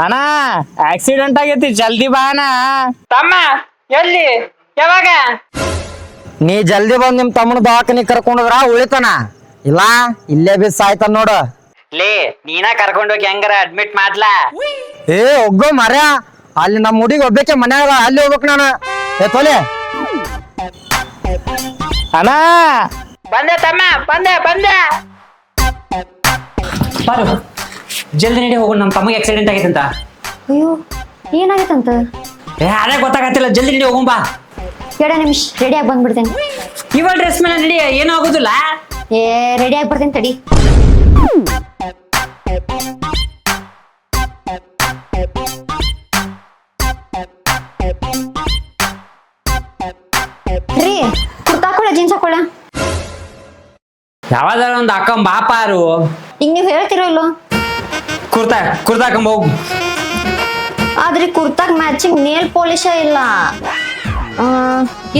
ಅಣ್ಣ ಆಕ್ಸಿಡೆಂಟ್ ಆಗೈತಿ ಜಲ್ದಿ ಬಾ ಅಣ್ಣ. ತಮ್ಮ ಎಲ್ಲಿ ಯಾವಾಗ? ನೀ ಜಲ್ದಿ ಬಂದ್ ನಿಮ್ ತಮ್ಮನ ದವಾಖಾನಿ ಕರ್ಕೊಂಡ್ರ ಉಳಿತಾನ, ಇಲ್ಲ ಇಲ್ಲೇ ಬಿದ್ದು ಸಾಯ್ತಾನ ನೋಡು. ಲೇ ನೀನ ಕರ್ಕೊಂಡೋಗಿ ಹೆಂಗಾರ ಅಡ್ಮಿಟ್ ಮಾಡ್ಲಾ? ಏ ಒಗ್ಗೋ ಮರ್ಯ, ಅಲ್ಲಿ ನಮ್ಮ ಹುಡುಗಿ ಒಬ್ಬಕ್ಕೆ ಮನ್ಯಾಗ ಅಲ್ಲಿ ಹೋಗ್ಬೇಕು ನಾನು. ತೊಲೆ ಅಣ್ಣ ಬಂದೆ ತಮ್ಮ, ಬಂದೆ ಬಂದೆ. ಬಾರು ಜಲ್ದಿ ನಡಿ ಹೋಗೋಣ, ನಮ್ಮ ತಮಗೆ ಆಕ್ಸಿಡೆಂಟ್ ಆಗೈತೆ ಅಂತ. ಅಯ್ಯೋ ಏನಾಗೈತಂತ? ಅದೇ ಗೊತ್ತಾಗತ್ತಿಲ್ಲ, ಜಲ್ದಿ ನಡಿ ಹೋಗೋಣ ಬಾ. 2 ನಿಮಿಷ ರೆಡಿಯಾಗಿ ಬಂದ್ಬಿಡ್ತೇನೆ. ಇವಾಗ ಡ್ರೆಸ್ ಮೇಲೆ ನಡಿ, ಏನೂ ಆಗೋದಿಲ್ಲ. ರೆಡಿಯಾಗಿ ಬರ್ತೀನಿ ತಡಿ. ರೀ ಕುರ್ತಾ ಹಾಕೊಳ್ಳ ಜೀನ್ಸ್ ಹಾಕೊಳ್ಳ? ಯಾವ್ದಾರ ಒಂದು ಹಾಕೊಂಡ್ ಬಾಪಾರು. ಈಗ ನೀವ್ ಹೇಳ್ತಿರೋ ಇಲ್ಲೋ? ಕುರ್ತಾ ಹಾಕೊಂಡ್ ಹೋಗು. ಆದ್ರೆ ಕುರ್ತಾಗ ಮ್ಯಾಚಿಂಗ್ ನೇಲ್ ಪಾಲಿಶ ಇಲ್ಲ.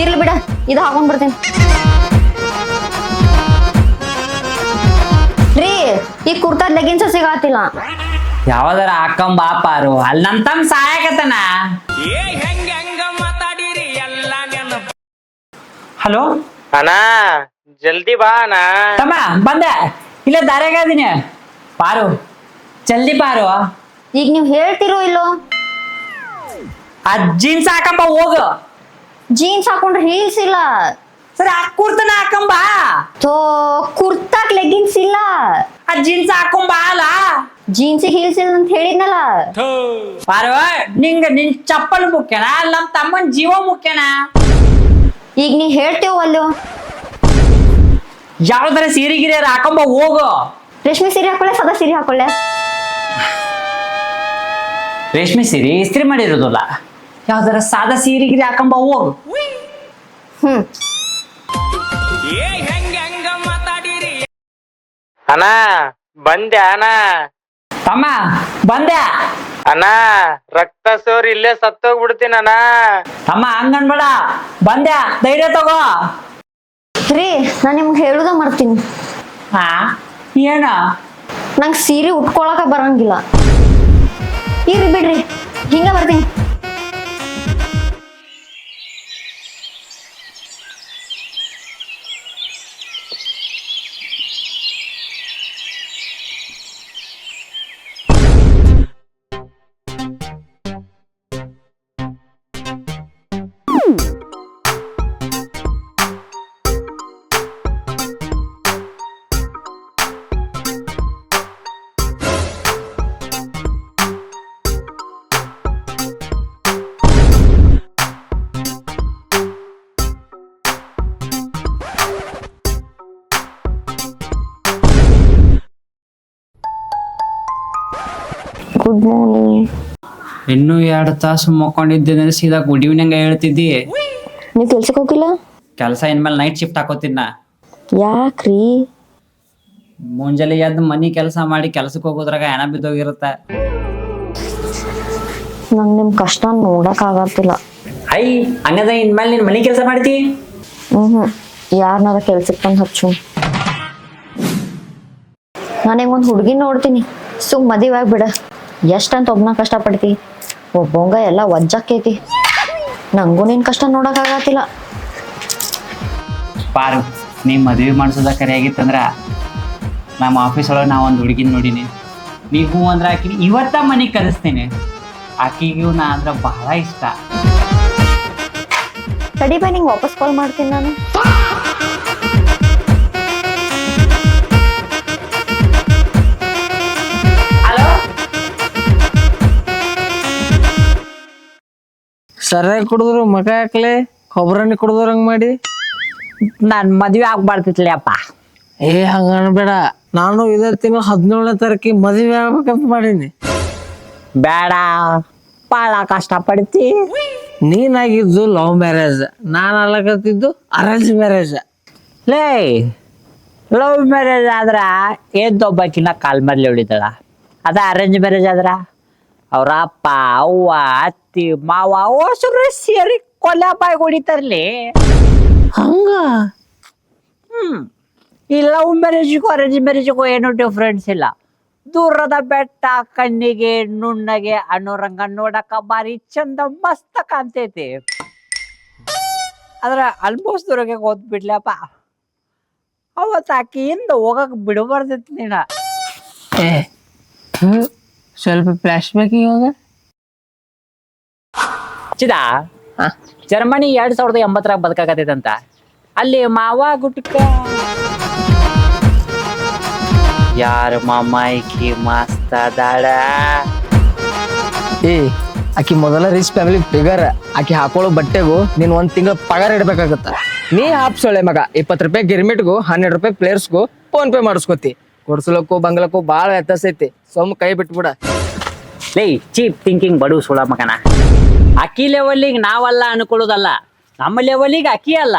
ಇರ್ಲಿ ಬಿಡ, ಇದು ಹಾಕೊಂಡ್ ಬರ್ತೇನೆ. ರೀ ಈ ಕುರ್ತಾ ಲೆಗಿನ್ಸ್ ಸಿಗಾತಿಲ್ಲ. ಯಾವ್ದಾರ ಹಾಕೊಂಡ್ ಬಾಪಾರು, ಅಲ್ಲಿ ನಮ್ ತಮ್ಮ ಸಹಾಯಕತನ. ಹಲೋ ಅಣ್ಣ ಜಲ್ದಿ ಬಾ ಅಣ್ಣ. ತಮ್ಮ ಬಂದೆ, ಇಲ್ಲ ದಾರ್ಯಾಗ ಅದೀನಿ. ಪಾರು ಜಲ್ದಿ ಪಾರು. ಈಗ ನೀವ್ ಹೇಳ್ತಿರೋ ಇಲ್ಲೋ? ಆ ಜೀನ್ಸ್ ಹಾಕಂಬ ಹೋಗು. ಜೀನ್ಸ್ ಹಾಕೊಂಡ್ರೆ ಹೀಲ್ಸ್ ಇಲ್ಲ. ಸರಿ ಕುರ್ತನ ಹಾಕಂಬ. ಥೋ ಕುರ್ತಾಕ್ ಲೆಗಿನ್ಸ್ ಇಲ್ಲ. ಆ ಜೀನ್ಸ್ ಹಾಕೊಂಬ ಅಲ್ಲ. ಜೀನ್ಸಿಗೆ ಹೀಲ್ಸ್ ಇಲ್ಲ ಅಂತ ಹೇಳಿದ್ನಲ್ಲ. ಪಾರು ನಿನ್ ಚಪ್ಪಲ್ ಮುಖ್ಯನಾ ನಮ್ ತಮ್ಮನ್ ಜೀವ ಮುಖ್ಯನಾ? ಈಗ ನೀ ಹೇಳ್ತೇವ ಅಲ್ಲೋ? ಯಾವ್ದಾರ ಸೀರೆ ಗಿರಿ ಹಾಕೊಂಬ ಹೋಗು. ರೇಷ್ಮೆ ಸೀರೆ ಹಾಕೊಳ್ಳೆ, ಸದಾ ಸೀರೆ ಹಾಕೊಳ್ಳೆ? ರೇಷ್ಮೆ ಸೀರೆ ಇಸ್ತ್ರಿ ಮಾಡಿರೋದಲ್ಲ, ಯಾವ್ದಾರ ಸಾದಾ ಸೀರೆ ಗಿರಿ ಹಾಕೊಂಬ ಹೋಗು. ಅಣ್ಣ ಬಂದೆ ಅಣ್ಣ. ತಮ್ಮ ಬಂದೆ. ಅಣ್ಣ ರಕ್ತ ಸೋರಿ ಇಲ್ಲೇ ಸತ್ತೋಗ್ಬಿಡ್ತೀನಿ ಅಣ್ಣ. ತಮ್ಮ ಹಂಗನ್ಬೇಡ, ಬಂದೆ ಧೈರ್ಯ ತಗೋ. ರೀ ನಾನ್ ನಿಮ್ಗೆ ಹೇಳುದ ಮಾಡ್ತೀನಿ. ಹಾ ಏನ? ನಂಗೆ ಸೀರೆ ಉಟ್ಕೊಳಕ ಬರಂಗಿಲ್ಲ. ಇರ್ರಿ ಬಿಡ್ರಿ, ಹಿಂಗ ಬರ್ತೀನಿ. Good morning. ಇನ್ನೂ 2 ತಾಸು ಮಕ್ಕೊಂಡಿದ್ದೆ, ಸೀದಾ ಗುಡ್ ಈವ್ನಿಂಗ್ ಹೇಳ್ತಿದ್ದಿ. ನೀವು ಕೆಲ್ಸಕ್ಕೆ ಹೋಗಿಲ್ಲ? ಕೆಲಸ ಇನ್ಮೇಲೆ ನೈಟ್ ಶಿಫ್ಟ್ ಹಾಕೋತಿನ. ಯಾಕ್ರಿ? ಮುಂಜಾನೆ ಎದ್ದು ಮನಿ ಕೆಲಸ ಮಾಡಿ ಕೆಲ್ಸಕ್ಕೆ ಹೋಗೋದ್ರಾಗ ಹೆಣ ಬಿದ್ದೋಗಿರುತ್ತೆ. ನಂಗೆ ನಿಮ್ ಕಷ್ಟ ನೋಡಕ್ ಆಗತ್ತಿಲ್ಲ. ಐ ಹಂಗದ ಇನ್ಮೇಲೆ ನೀನ್ ಮನಿ ಕೆಲಸ ಮಾಡ್ತಿ? ಯಾರನ್ನಾರ ಕೆಲ್ಸಕ್ಕೆ ಬಂದು ಹಚ್ಚು. ನಾನೀಗ ಒಂದು ಹುಡುಗಿ ನೋಡ್ತೀನಿ, ಸುಮ್ ಮದುವೆ ಆಗ್ಬಿಡ. ಎಷ್ಟಂತ ಒಬ್ನ ಕಷ್ಟ ಪಡ್ತಿ, ಒಬ್ಬಂಗ ಎಲ್ಲ ವಜ್ಜಾಕೈತಿ. ನಂಗೂ ನಿನ್ ಕಷ್ಟ ನೋಡಕ್ ಆಗತ್ತಿಲ್ಲ. ಪಾರು ನೀ ಮದುವೆ ಮಾಡಿಸೋದ ಕರೆ ಆಗಿತ್ತಂದ್ರ ನಮ್ಮ ಆಫೀಸ್ ಒಳಗೆ ನಾ ಒಂದು ಹುಡುಗಿನ ನೋಡಿನಿ. ನೀವು ಅಂದ್ರೆ ಆಕಿನ ಇವತ್ತ ಮನೆಗೆ ಕರೆಸ್ತೀನಿ. ಆಕಿಗೂ ನಾ ಅಂದ್ರೆ ಬಹಳ ಇಷ್ಟ. ತಡಿ ಬೈ, ನಿಂಗೆ ವಾಪಸ್ ಕಾಲ್ ಮಾಡ್ತೀನಿ ನಾನು. ಸರಿಯಾಗಿ ಕುಡಿದ್ರು ಮಗ ಹಾಕ್ಲೆ, ಕೊಬ್ಬರಣ್ಣಿ ಕುಡ್ದವ್ರಂಗ್ ಮಾಡಿ. ನಾನು ಮದುವೆ ಆಗ್ಬಾರ್ದಿತ್ಲೆ ಅಪ್ಪ. ಏ ಹಂಗ ಅನ್ಬೇಡ, ನಾನು ಇದೇ ತಿಂಗಳು 17ನೇ ತಾರೀಕಿಗೆ ಮದುವೆ ಆಗ್ಬೇಕಂತ ಮಾಡೀನಿ. ಬೇಡ, ಭಾಳ ಕಷ್ಟಪಡ್ತಿ. ನೀನಾಗಿದ್ದು ಲವ್ ಮ್ಯಾರೇಜ್, ನಾನು ಅಲ್ಲಕತ್ತಿದ್ದು ಅರೇಂಜ್ ಮ್ಯಾರೇಜ್. ಲೇ ಲವ್ ಮ್ಯಾರೇಜ್ ಆದ್ರ ಏದ್ದೊಬ್ಬಕಿನ್ನ ಕಾಲ್ ಮರ್ಲಿ ಉಳಿತಾಳ. ಅದ ಅರೇಂಜ್ ಮ್ಯಾರೇಜ್ ಆದ್ರ ಅವ್ರ ಅಪ್ಪ ಅವ್ವ ಅತ್ತಿ ಮಾವ ಹೊಸರು ಸೇರಿ ಕೊಲೆ ಬಾಯಿ ಹೊಡಿತಾರ್ಲಿ. ಹಂಗ ಈ ಲವ್ ಮ್ಯಾರೇಜಿಗೂ ಅರೇಂಜ್ ಮ್ಯಾರೇಜಿಗೂ ಏನೂ ಡಿಫ್ರೆನ್ಸ್ ಇಲ್ಲ. ದೂರದ ಬೆಟ್ಟ ಕಣ್ಣಿಗೆ ನುಣ್ಣಗೆ ಅನ್ನೋರಂಗ ನೋಡಕ ಬಾರಿ ಚಂದ ಮಸ್ತ ಕಾಣ್ತೈತಿ. ಆದ್ರ ಆಲ್ಮೋಸ್ಟ್ ದೂರಕ್ಕೆ ಓದ್ಬಿಡ್ಲಪ್ಪ. ಅವತ್ತು ಆಕಿಯಿಂದ ಹೋಗಕ್ ಬಿಡಬಾರ್ದಿತ್ತು ನೀನ. ಸ್ವಲ್ಪ ಫ್ಲಾಶ್ ಬ್ಯಾಕ್ ಇವಾಗ. ಚಿದಾ ಜರ್ಮನಿ 2080 ಬದುಕಾಕತೈತಂತ. ಅಲ್ಲಿ ಮಾವ ಗುಟ್ಕ ಯಾರ ಮಾಮಾಯ್ಕಿ ಮಸ್ತ್ ಅದಾಳ. ಆಕಿ ಮೊದಲ ರಿಚ್ ಫ್ಯಾಮಿಲಿ ಫಿಗರ್. ಆಕಿ ಹಾಕೊಳ್ಳೋ ಬಟ್ಟೆಗೂ ನೀನ್ 1 ತಿಂಗಳ ಪಗಾರ ಇಡ್ಬೇಕಾಗತ್ತ. ನೀ ಹಾಪ್ಸೊಳ್ಳೆ ಮಗ 20 ರೂಪಾಯಿ ಗಿರ್ಮಿಟ್ಗೂ 12 ರೂಪಾಯಿ ಪ್ಲೇಯರ್ಸ್ಗೂ ಫೋನ್ ಪೇ ಮಾಡಿಸ್ಕೊತಿ. ಕೊಡ್ಸಲಕ್ಕೂ ಬಂಗ್ಲಕ್ಕೂ ಬಾಳ ವ್ಯತ್ಯಾಸ ಐತಿ. ಕೈ ಬಿಟ್ಬಿಡ. ಲೇ ಚೀಪ್ ಥಿಂಕಿಂಗ್ ಬಡು ಸುಳ ಮಗನ. ಅಕ್ಕಿ ಲೆವೆಲಿಗೆ ನಾವಲ್ಲ ಅನ್ಕೊಳ್ಳೋದಲ್ಲ, ನಮ್ಮ ಲೆವೆಲಿಗೆ ಅಕ್ಕಿ ಅಲ್ಲ.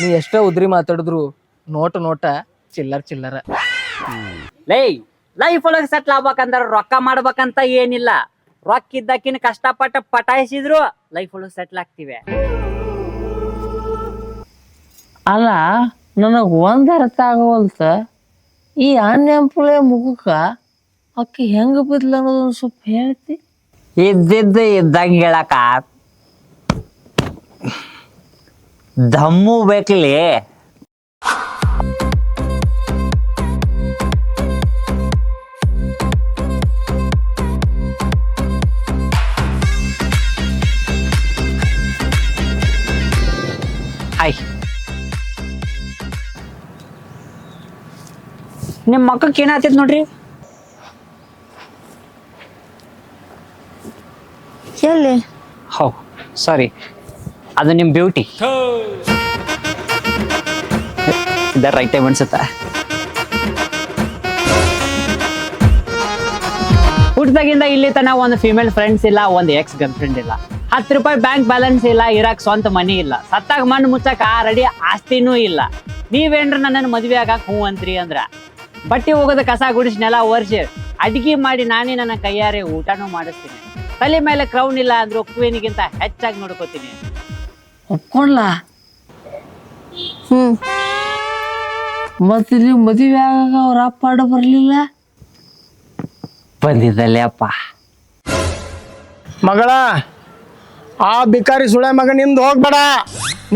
ನೀ ಎಷ್ಟ ಉದ್ರಿ ಮಾತಾಡಿದ್ರು ನೋಟ ಚಿಲ್ಲರ. ಲೇ ಲೈಫ್ ಒಳಗೆ ಸೆಟ್ಲ್ ಆಗ್ಬೇಕಂದ್ರ ರೊಕ್ಕ ಮಾಡ್ಬೇಕಂತ ಏನಿಲ್ಲ. ರೊಕ್ಕ ಇದ್ದಕ್ಕಿನ ಕಷ್ಟಪಟ್ಟ ಪಟಾಯಿಸಿದ್ರು ಲೈಫ್ ಒಳಗೆ ಸೆಟ್ಲ್ ಆಗ್ತಿವೆ. ಅಲ್ಲ ನನಗ್ ಒಂದ್ ಅರ್ಥ ಆಗವಲ್ತ. ಈ ಅನ್ಎಂಪ್ಲಾಯ್ ಮುಖಕ್ಕ ಅಕ್ಕಿ ಹೆಂಗ ಬಿದ್ಲ ಅನ್ನೋದೊಂದು ಸ್ವಲ್ಪ ಹೇಳ್ತಿ? ಇದ್ದಿದ್ದು ಇದ್ದಂಗೆ ಹೇಳಕ ದಮ್ಮು ಬೇಕಲಿ. ಹಾಯ್, ನಿಮ್ಮ ಮಕ್ಕಕ್ಕೆ ಏನಾಗ್ತೈತಿ ನೋಡ್ರಿ. ಎಲ್ಲಿ? ಹೌ ಸಾರಿ, ಅದು ನಿಮ್ಮ ಬ್ಯೂಟಿ. ಇದ ರೈಟ್ ಟೈಮ್ ಅನ್ಸುತ್ತ. ಹುಟ್ಟದಾಗಿಂದ ಇಲ್ಲಿ ತನ ಒಂದು ಫಿಮೇಲ್ ಫ್ರೆಂಡ್ಸ್ ಇಲ್ಲ, ಒಂದು ಎಕ್ಸ್ ಗರ್ಲ್ ಫ್ರೆಂಡ್ ಇಲ್ಲ, 10 ರೂಪಾಯಿ ಬ್ಯಾಂಕ್ ಬ್ಯಾಲೆನ್ಸ್ ಇಲ್ಲ, ಇರಾಕ್ ಸ್ವಂತ ಮನಿ ಇಲ್ಲ, ಸತ್ತಾಗ ಮಣ್ಣು ಮುಚ್ಚಕ್ ರೆಡಿ ಆಸ್ತಿನೂ ಇಲ್ಲ. ನೀವೇನ್ರ ನನ್ನನ್ನು ಮದ್ವೆ ಆಗಾಕ ಹೂ ಅಂತ್ರಿ ಅಂದ್ರ ಬಟ್ಟೆ ಹೋಗೋದ ಕಸ ಗುಡಿಸಿ ನೆಲ ಒರ್ಸಿ ಅಡ್ಗಿ ಮಾಡಿ ನಾನೇ ನನ್ನ ಕೈಯಾರೆ ಊಟನೂ ಮಾಡಿಸ್ತೀನಿ. ತಲೆ ಮೇಲೆ ಕ್ರೌನ್ ಇಲ್ಲ ಅಂದ್ರೂ ಕ್ವೀನಿಗಿಂತ ಹೆಚ್ಚಾಗಿ ನೋಡ್ಕೋತೀನಿ. ಒಪ್ಕೊಂಡ್ಲ? ಮತ್ತೆ ನೀವು ಮದುವೆ ಆಗಾಗ ಅವ್ರ ಅಪ್ಪ ಆಡ ಬರ್ಲಿಲ್ಲ? ಬಂದಿದ್ದಲ್ಲೇ ಅಪ್ಪ. ಮಗಳ ಆ ಬಿಕಾರಿ ಸುಳೆ ಮಗ ನಿಂದ ಹೋಗ್ಬೇಡ,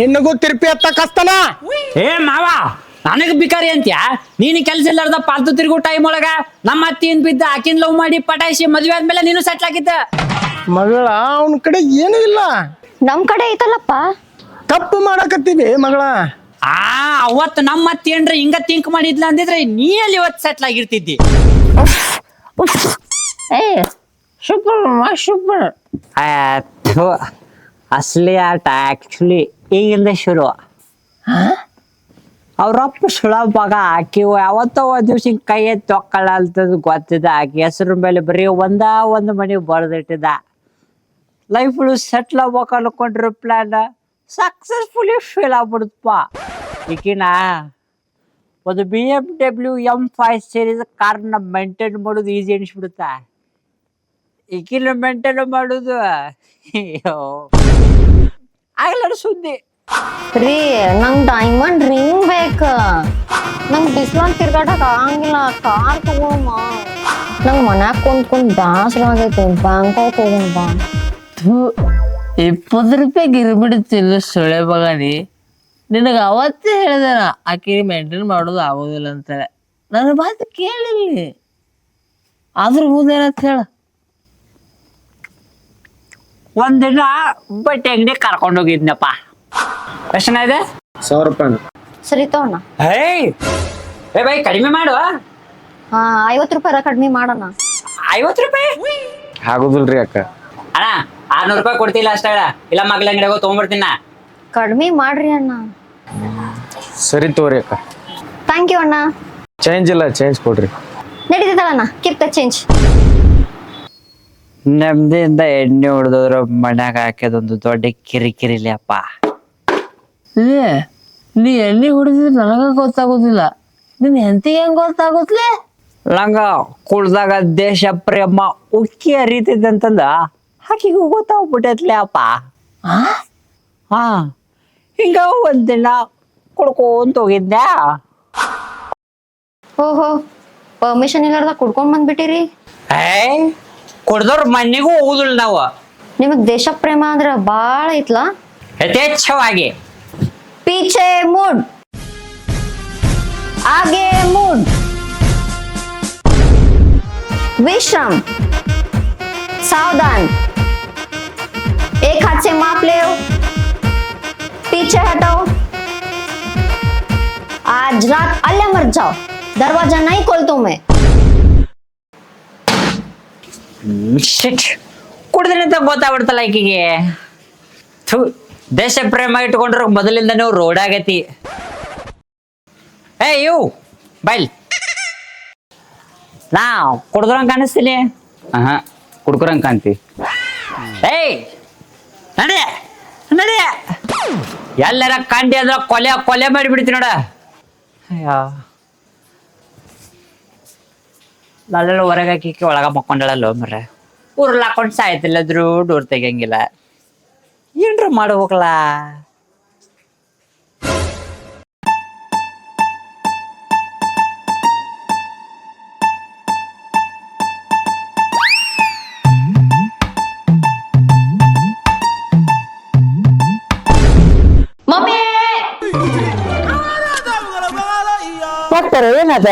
ನಿನ್ನಗೂ ತಿರ್ಪಿ ಎತ್ತ ಕಸ್ತನ. ಏ ಮಾವ, ನನಗ್ ಬಿಕಾರಿ ಅಂತ್ಯಾ? ನೀನು ಕೆಲ್ಸ ಇಲ್ಲಾರ್ದ ಪಾಲ್ತು ತಿರುಗು ಟೈಮ್ ಒಳಗ ನಮ್ಮ ಅತ್ತಿನ್ ಬಿದ್ದ ಆಕಿನ್ ಲವ್ ಮಾಡಿ ಪಟಾಯಿಸಿ ಮದ್ವೆ ಆದ್ಮೇಲೆ ನೀನು ಸೆಟ್ಲ್ ಆಗಿದ್ದ. ಮಗಳ ಅವನ ಕಡೆ ಏನೂ ಇಲ್ಲ, ನಮ್ ಕಡೆ ಐತಲ್ಲಪ್ಪ. ತಪ್ಪು ಮಾಡಕತ್ತೀವಿ ಮಗಳ. ಅವತ್ತು ನಮ್ಮ ಅತ್ತಿ ಏನ್ರ ಹಿಂಗ ಥಿಂಕ್ ಮಾಡಿದ್ಲ ಅಂದಿದ್ರೆ ನೀ ಅಲ್ಲಿ ಇವತ್ತು ಸೆಟ್ಲ್ ಆಗಿರ್ತಿದ್ದಿ. ಸೂಪರ್. ಅಸಲಿ ಆಟ ಆಕ್ಚುಲಿ ಈಗಿಂದ ಶುರು. ಅವ್ರಪ್ಪ ಸುಳಭಾಗ ಆಕಿ ಯಾವತ್ತೋ ಒಂದ್ ದಿವ್ಸ ಹಿಂಗ್ ಕೈ ಎತ್ತಿ ತೊಕ್ಕಳ ಅಂತದ್ ಗೊತ್ತಿದ್ದ. ಆಕಿ ಹೆಸರು ಮೇಲೆ ಬರೀ ಒಂದು ಮನೆ ಬರೆದಿಟ್ಟಿದ್ದ. ಲೈಫ್ ಸೆಟ್ಲ್ ಆಗ್ಬೇಕು ಅನ್ಕೊಂಡ್ರ ಪ್ಲಾನ್ ಸಕ್ಸಸ್ಫುಲಿ ಫೇಲ್ ಆಗ್ಬಿಡುತ್ತಪ್ಪ. ಈಕಿನ ಒಂದು BMW M5 ಸೀರೀಸ್ ಕಾರ್ನ ಮೇಂಟೈನ್ ಮಾಡೋದು ಈಸಿ ಅನಿಸ್ಬಿಡುತ್ತಾ. ಈಕಿನ ಮೇಂಟೈನ್ ಮಾಡೋದು ಆಗ್ಲ ಸುದ್ದಿ. ರೀ ನಂಗ್ ಡೈಮಂಡ್ ರಿಂಗ್ ಬೇಕ. ನಂಗ್ ಬಿಸ್ಲಾನ್ ತಿರ್ಗಾಟಕ್ ಆಗಂಗಿಲ್ಲ. ಕಾರ್ ತಗೋಮ್ಮ. ನಂಗ್ ಮನ್ಯಾಗ ಕುಂತ್ ಬ್ಯಾಸರ ಆಗೈತಿ. ಬ್ಯಾಂಕಾಕ್ ಹೋಗೋಣ ಬಾ. 20 ರೂಪಾಯಿ ಗಿರ್ಬಿಡ್ತಿಲ್ಲ ಸೊಳೆ ಬಗಾನಿ. ನಿನಗ ಅವತ್ತೇ ಹೇಳ್ದೆ ಆಕಿ ಮೇಂಟೈನ್ ಮಾಡೋದು ಆಗೋದಿಲ್ಲ ಅಂತೇಳಿ. ನನ್ನ ಮಾತು ಕೇಳಿಲ್ಲಿ. ಆದ್ರೂ ಮುಂದೇನಂತ ಹೇಳ. ಒಂದಿನ ಬಟ್ಟೆ ಅಂಗಡಿ ಕರ್ಕೊಂಡು ಹೋಗಿದ್ನಪ್ಪ. ಎಷ್ಟು ಇದೆ? 100 ರೂಪಾಯಿ. ಸರಿ ತಗೋಣ. ಏ ಬೈ ಕಡಿಮೆ ಮಾಡು. 50 ರೂಪಾಯಿ ಕಡಿಮೆ ಮಾಡೋಣ. 50 ರೂಪಾಯಿ ಆಗೋದಿಲ್ರಿ ಅಕ್ಕ. ಅಣ್ಣ 600 ರೂಪಾಯಿ ಕೊಡ್ತಿಲ್ಲ ಅಷ್ಟ. ಇಲ್ಲ ಮಗ್ಲ ಅಂಗಡಿಯಾಗ ತಗೊಂಡ್ಬರ್ತೀನ. ಕಡಿಮೆ ಮಾಡ್ರಿ ಅಣ್ಣ. ಸರಿ ತೋರಿ ಅಕ್ಕ. ಥ್ಯಾಂಕ್ ಯು ಅಣ್ಣ. ಚೇಂಜ್ ಇಲ್ಲ, ಚೇಂಜ್ ಕೊಡ್ರಿ. ನಡೀತದಣ್ಣ, ಕೀಪ್ ದ ಚೇಂಜ್. ನೆಮ್ಮದಿಯಿಂದ ಎಣ್ಣೆ ಹೊಡೆದವ್ರ ಮನ್ಯಾಗ ಹಾಕ್ಯದೊಂದು ದೊಡ್ಡ ಕಿರಿಕಿರಿಲಿ ಅಪ್ಪ. ನೀ ಎಣ್ಣೆ ಹೊಡೆದಿದ್ರೆ ನನಗ ಗೊತ್ತಾಗೋದಿಲ್ಲ, ನಿನ್ ಹೆಂಡತಿಗೆ ಹೆಂಗ್ ಗೊತ್ತಾಗುತ್ತಲೇ? ನಂಗ ಕುಳ್ದಾಗ ದೇಶ ಪ್ರೇಮ ಉಕ್ಕಿ ಹರಿತಿದ್ದಂತಂದ ಆಕಿಗೂ ಗೊತ್ತಾಗ್ಬಿಟ್ಟೈತ್ಲೆ ಅಪ್ಪ. ಹಾ ಹಿಂಗ ಒಂದಿನ ಕುಡ್ಕೊಂತ ಹೋಗಿದ್ದೆ. ಓಹೋ, ಪರ್ಮಿಷನ್ ಇಲ್ಲಾರ್ದ ಕುಡ್ಕೊಂಡ್ ಬಂದ್ಬಿಟ್ಟಿರಿ. ಕುಡ್ದವ್ರ ಮನೆಗೂ ಹೋಗುದಿಲ್ಲ ನಾವು ನಿಮಗ್ ದೇಶ ಪ್ರೇಮ ಅಂದ್ರ ಬಾಳ ಐತ್ಲಾ. ಯಥೇಚ್ಛವಾಗಿ. पीछे मुड़, आगे मुड़, विश्राम, सावधान, एक हाथ से माप ले, पीछे हटाओ, आज रात अल्लाह मर जाओ, दरवाजा नहीं खोलता मैं. ಕುಡ್ದಿನ ಅಂತ ಗೊತ್ತಾಗ್ಬಿಡ್ತಲ್ಲ ಈಕಿಗೆ. ದೇಶ ಪ್ರೇಮ ಇಟ್ಕೊಂಡ್ರ ಮೊದಲಿಂದ ನೀವು ರೋಡ್ ಆಗೈತಿ. ಇವು ಬೈಲ್ ನಾ ಕುಡ್ದ್ರಂಗ್ ಕಾಣಿಸ್ತೀನಿ. ಕುಡ್ಕೊರಂಗ್ ಕಾಂತಿ. ನಡಿ ನಡಿ, ಎಲ್ಲರ ಕಂಡಿ ಅಂದ್ರ ಕೊಲೆ ಕೊಲೆ ಮಾಡಿಬಿಡ್ತೀನಿ ನೋಡ. ಅಯ್ಯೋ ನಾಳೆಲ್ಲ ಹೊರಗಾಕಿ ಒಳಗ ಮಕ್ಕೊಂಡಳಲ್ಲ ಮರ. ಊರಲ್ಲಿ ಹಾಕೊಂಡು ಸಾಯ್ತಿಲ್ಲದ್ರು ಡೋರ್ ತೆಗಿಯಂಗಿಲ್ಲ. ಏನ್ರ ಮಾಡಿ ಹೋಗ್ಲಾ. मम्मी ಏನದ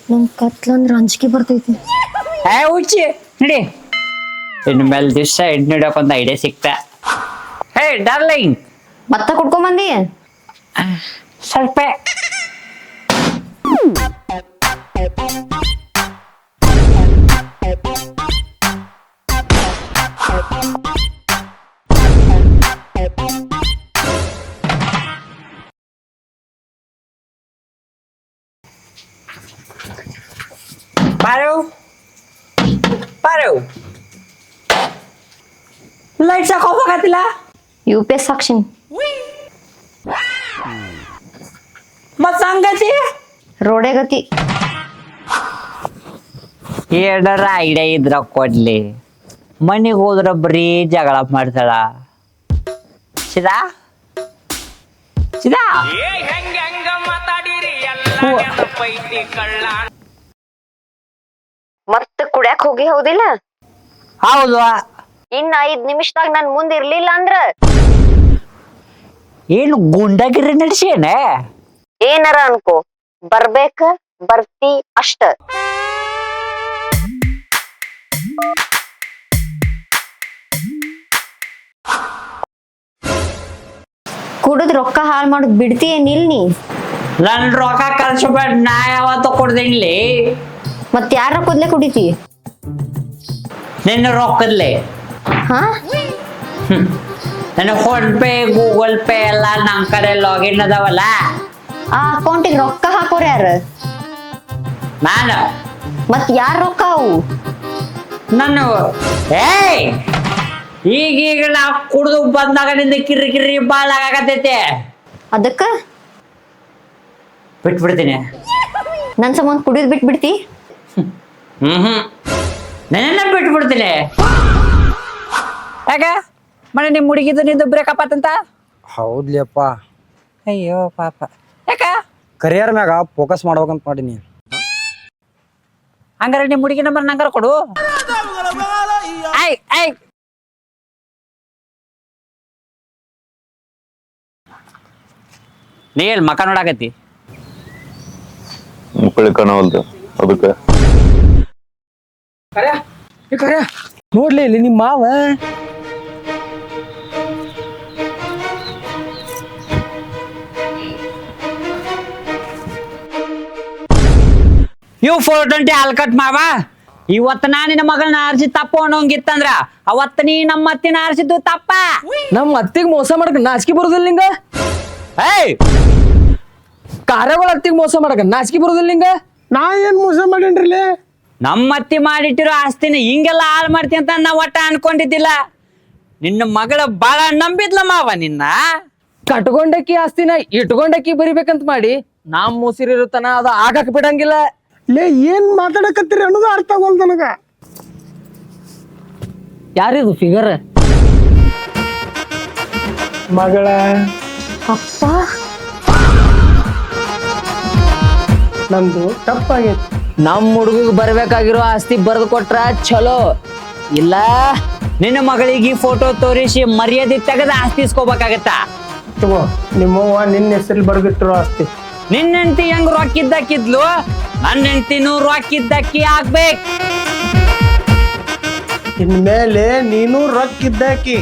ನಂಗ್ ಕತ್ಲಂದ್ರ ಅಂಜಿಕೆ ಬರ್ತೈತಿ. ಹುಚ್ಚಿ ನಡಿ. ಇನ್ನು ಮೇಲೆ ದಿವ್ಸ ಎಣ್ಣೆ ಹಿಡಿಯೋಕೊಂದು ಐಡಿಯಾ ಸಿಕ್ತ. ಹೇ ಡಾರ್ಲಿಂಗ್, ಮತ್ತ ಕುಡ್ಕೊಂಡ್ ಬಂದಿ. ಸ್ವಲ್ಪ ಪಾರು ಪಾರು ಲೈಟ್ಸ್ ಆಫ್ ಆಗತ್ತಿಲ್ಲ. UPS ಸಾಕ್ಷಿ ಮತ್ ಸಂಗತಿ ರೋಡೆ ಗತಿ. ಏನಾರ ಐಡಿಯಾ ಇದ್ರ ಕೊಡ್ಲಿ. ಮನೆಗೆ ಹೋದ್ರ ಬರೀ ಜಗಳ ಮಾಡ್ತಾಳ. ಸಿದಾ ಸಿದಾ ಮತ್ತ ಕುಡ್ಯಾಕ್ ಹೋಗಿ ಹೌದಿಲ್ಲ. ಹೌದು. ಇನ್ನ 5 ನಿಮಿಷದಾಗ ನನ್ ಮುಂದ್ ಇರ್ಲಿಲ್ಲ ಅಂದ್ರ ಏನು ಗುಂಡಾಗಿರಿ ನಡೆಸೇನ. ಏನಾರ ಅನ್ಕೋ, ಬರ್ಬೇಕ ಬರ್ತಿ ಅಷ್ಟ. ಕುಡಿದ್ ರೊಕ್ಕ ಹಾಳ್ ಮಾಡೋದ್ ಬಿಡ್ತೀಯೇನಿಲ್ ನೀ. ನನ್ ರೊಕ್ಕ ಕಳ್ಸಬೇಡ, ನಾ ಯಾವತ್ತು ಕೊಡ್ತೀನಿ. ಮತ್ ಯಾರ ಕುದ್ಲೆ ಕುಡಿತಿ. ನಿನ್ನ ರೊಕ್ಕದ್ಲೆ ಹಾ ನನ್ನ ಫೋನ್ ಪೇ ಗೂಗಲ್ ಪೇ ಎಲ್ಲ ನಮ್ ಕಡೆ ಲಾಗಿನ್ ಅದಾವಲ್ಲ. ಆ ಅಕೌಂಟಿಗೆ ರೊಕ್ಕ ಹಾಕೋರ್ ಯಾರ. ನಾನು ಮತ್ ಯಾರ ರೊಕ್ಕ ಅವು. ನಾನು ಈಗೀಗ ನಾ ಕುಡ್ದು ಬಂದಾಗ ನಿಂದ ಕಿರಿ ಕಿರಿ ಬಾಳ ಆಗತೈತೆ. ಅದಕ್ಕ ಬಿಟ್ಬಿಡ್ತೀನಿ. ನನ್ ಸಂಬಂಧ ಕುಡಿದ್ ಬಿಟ್ಬಿಡ್ತಿ. ನನ್ನ ಬಿಟ್ಬಿಡ್ತೀನಿ. ಯಾಕ ಮನೆ ನಿಮ್ ಹುಡುಗಿದ್ದು ನಿಂದು ಬ್ರೇಕಪ್ ಆತಂತ. ಹೌದ್ಲಿಯಪ್ಪ, ಅಯ್ಯೋ ಪಾಪ. ಯಾಕ ಕರಿಯರ್ ಮ್ಯಾಗ ಫೋಕಸ್ ಮಾಡ್ಬೇಕಂತ ಮಾಡೀನಿ. ಹಂಗಾರೆ ನಿಮ್ ಹುಡುಗಿ ನಂಬರ್ ನಂಗಾರ ಕೊಡು. ನೀ ಎಲ್ಲಿ ಮಕ ನೋಡಾಕತ್ತಿ. ಮುಕ್ಕಳಿ ಕಾಣವಲ್ದು ಅದಕ್ಕೆ. ನೋಡ್ಲಿ ಇಲ್ಲಿ ನಿಮ್ಮ ಮಾವ. ಇವು 420 ಆಲ್ಕಟ್ ಮಾವ. ಇವತ್ತ ನಾ ನಿನ್ನ ಮಗಳನ್ನ ಆರಿಸಿ ತಪ್ಪು ಅನ್ನೋಂಗಿತ್ತಂದ್ರ ಅವತ್ತ ನೀ ನಮ್ಮ ಅತ್ತಿನ ಆರಿಸಿದ್ದು ತಪ್ಪ. ನಮ್ಮ ಅತ್ತಿಗೆ ಮೋಸ ಮಾಡಕ್ ನಾಚಿಕೆ ಬರುದಿಲ್ಲ ನಿಂಗ. ಕಾರ್ಯಗಳ ಅತ್ತಿಗೆ ಮೋಸ ಮಾಡಕ ನಾಚಿಕೆ ಬರುದಿಲ್ಲ ನಿಂಗ. ನಾ ಏನ್ ಮೋಸ ಮಾಡೇನ್ರಿ. ನಮ್ಮ ಅತ್ತಿ ಮಾಡಿಟ್ಟಿರೋ ಆಸ್ತಿನ ಹಿಂಗೆಲ್ಲ ಹಾಳು ಮಾಡ್ತಿ ಅಂತ ನಾ ಒಟ್ಟ ಅನ್ಕೊಂಡಿದ್ದಿಲ್ಲ. ನಿನ್ನ ಮಗಳ ಬಾಳ ನಂಬಿದ್ಲ ಮಾವ ನಿನ್ನ. ಕಟ್ಕೊಂಡಕ್ಕಿ ಆಸ್ತಿನ ಇಟ್ಕೊಂಡಕ್ಕಿ ಬರಿಬೇಕಂತ ಮಾಡಿ ನಾಮ್ ಮೂಸಿರಿರುತ್ತಾನ ಅದು ಆಗಕ್ ಬಿಡಂಗಿಲ್ಲ. ಲೇ ಏನ್ ಮಾತಾಡಕತ್ತೀರಿ ಅನ್ನೋದು ಅರ್ಥ ಆಗವಲ್ದು ನನಗ. ಯಾರಿದು ಫಿಗರ್. ಮಗಳ ಅಪ್ಪ ನಮ್ದು ತಪ್ಪಾಗೈತಿ. ನಮ್ಮ ಹುಡುಗಿಗೆ ಬರ್ಬೇಕಾಗಿರೋ ಆಸ್ತಿ ಬರೆದು ಕೊಟ್ರ ಚಲೋ, ಇಲ್ಲ ನಿನ್ನ ಮಗಳಿಗೆ ಫೋಟೋ ತೋರಿಸಿ ಮರ್ಯಾದೆ ತೆಗೆದ ಆಸ್ತಿ ಇಸ್ಕೋಬೇಕಾಗತ್ತ. ತಗೋ, ನಿಮ್ಮವ್ವ ನಿನ್ನ ಹೆಸರು ಬರ್ಗಿಟ್ರು ಆಸ್ತಿ. ನಿನ್ನ ಹೆಂಡತಿ ಹೆಂಗ್ ರೊಕ್ಕಿದ್ದಕ್ಕಿದ್ಲು, ನನ್ನ ಹೆಂಡತಿನೂ ರೊಕ್ಕಿದ್ದಕ್ಕಿ ಆಗ್ಬೇಕು. ಇನ್ಮೇಲೆ ನೀನು ರೊಕ್ಕಿದ್ದಾಕಿ.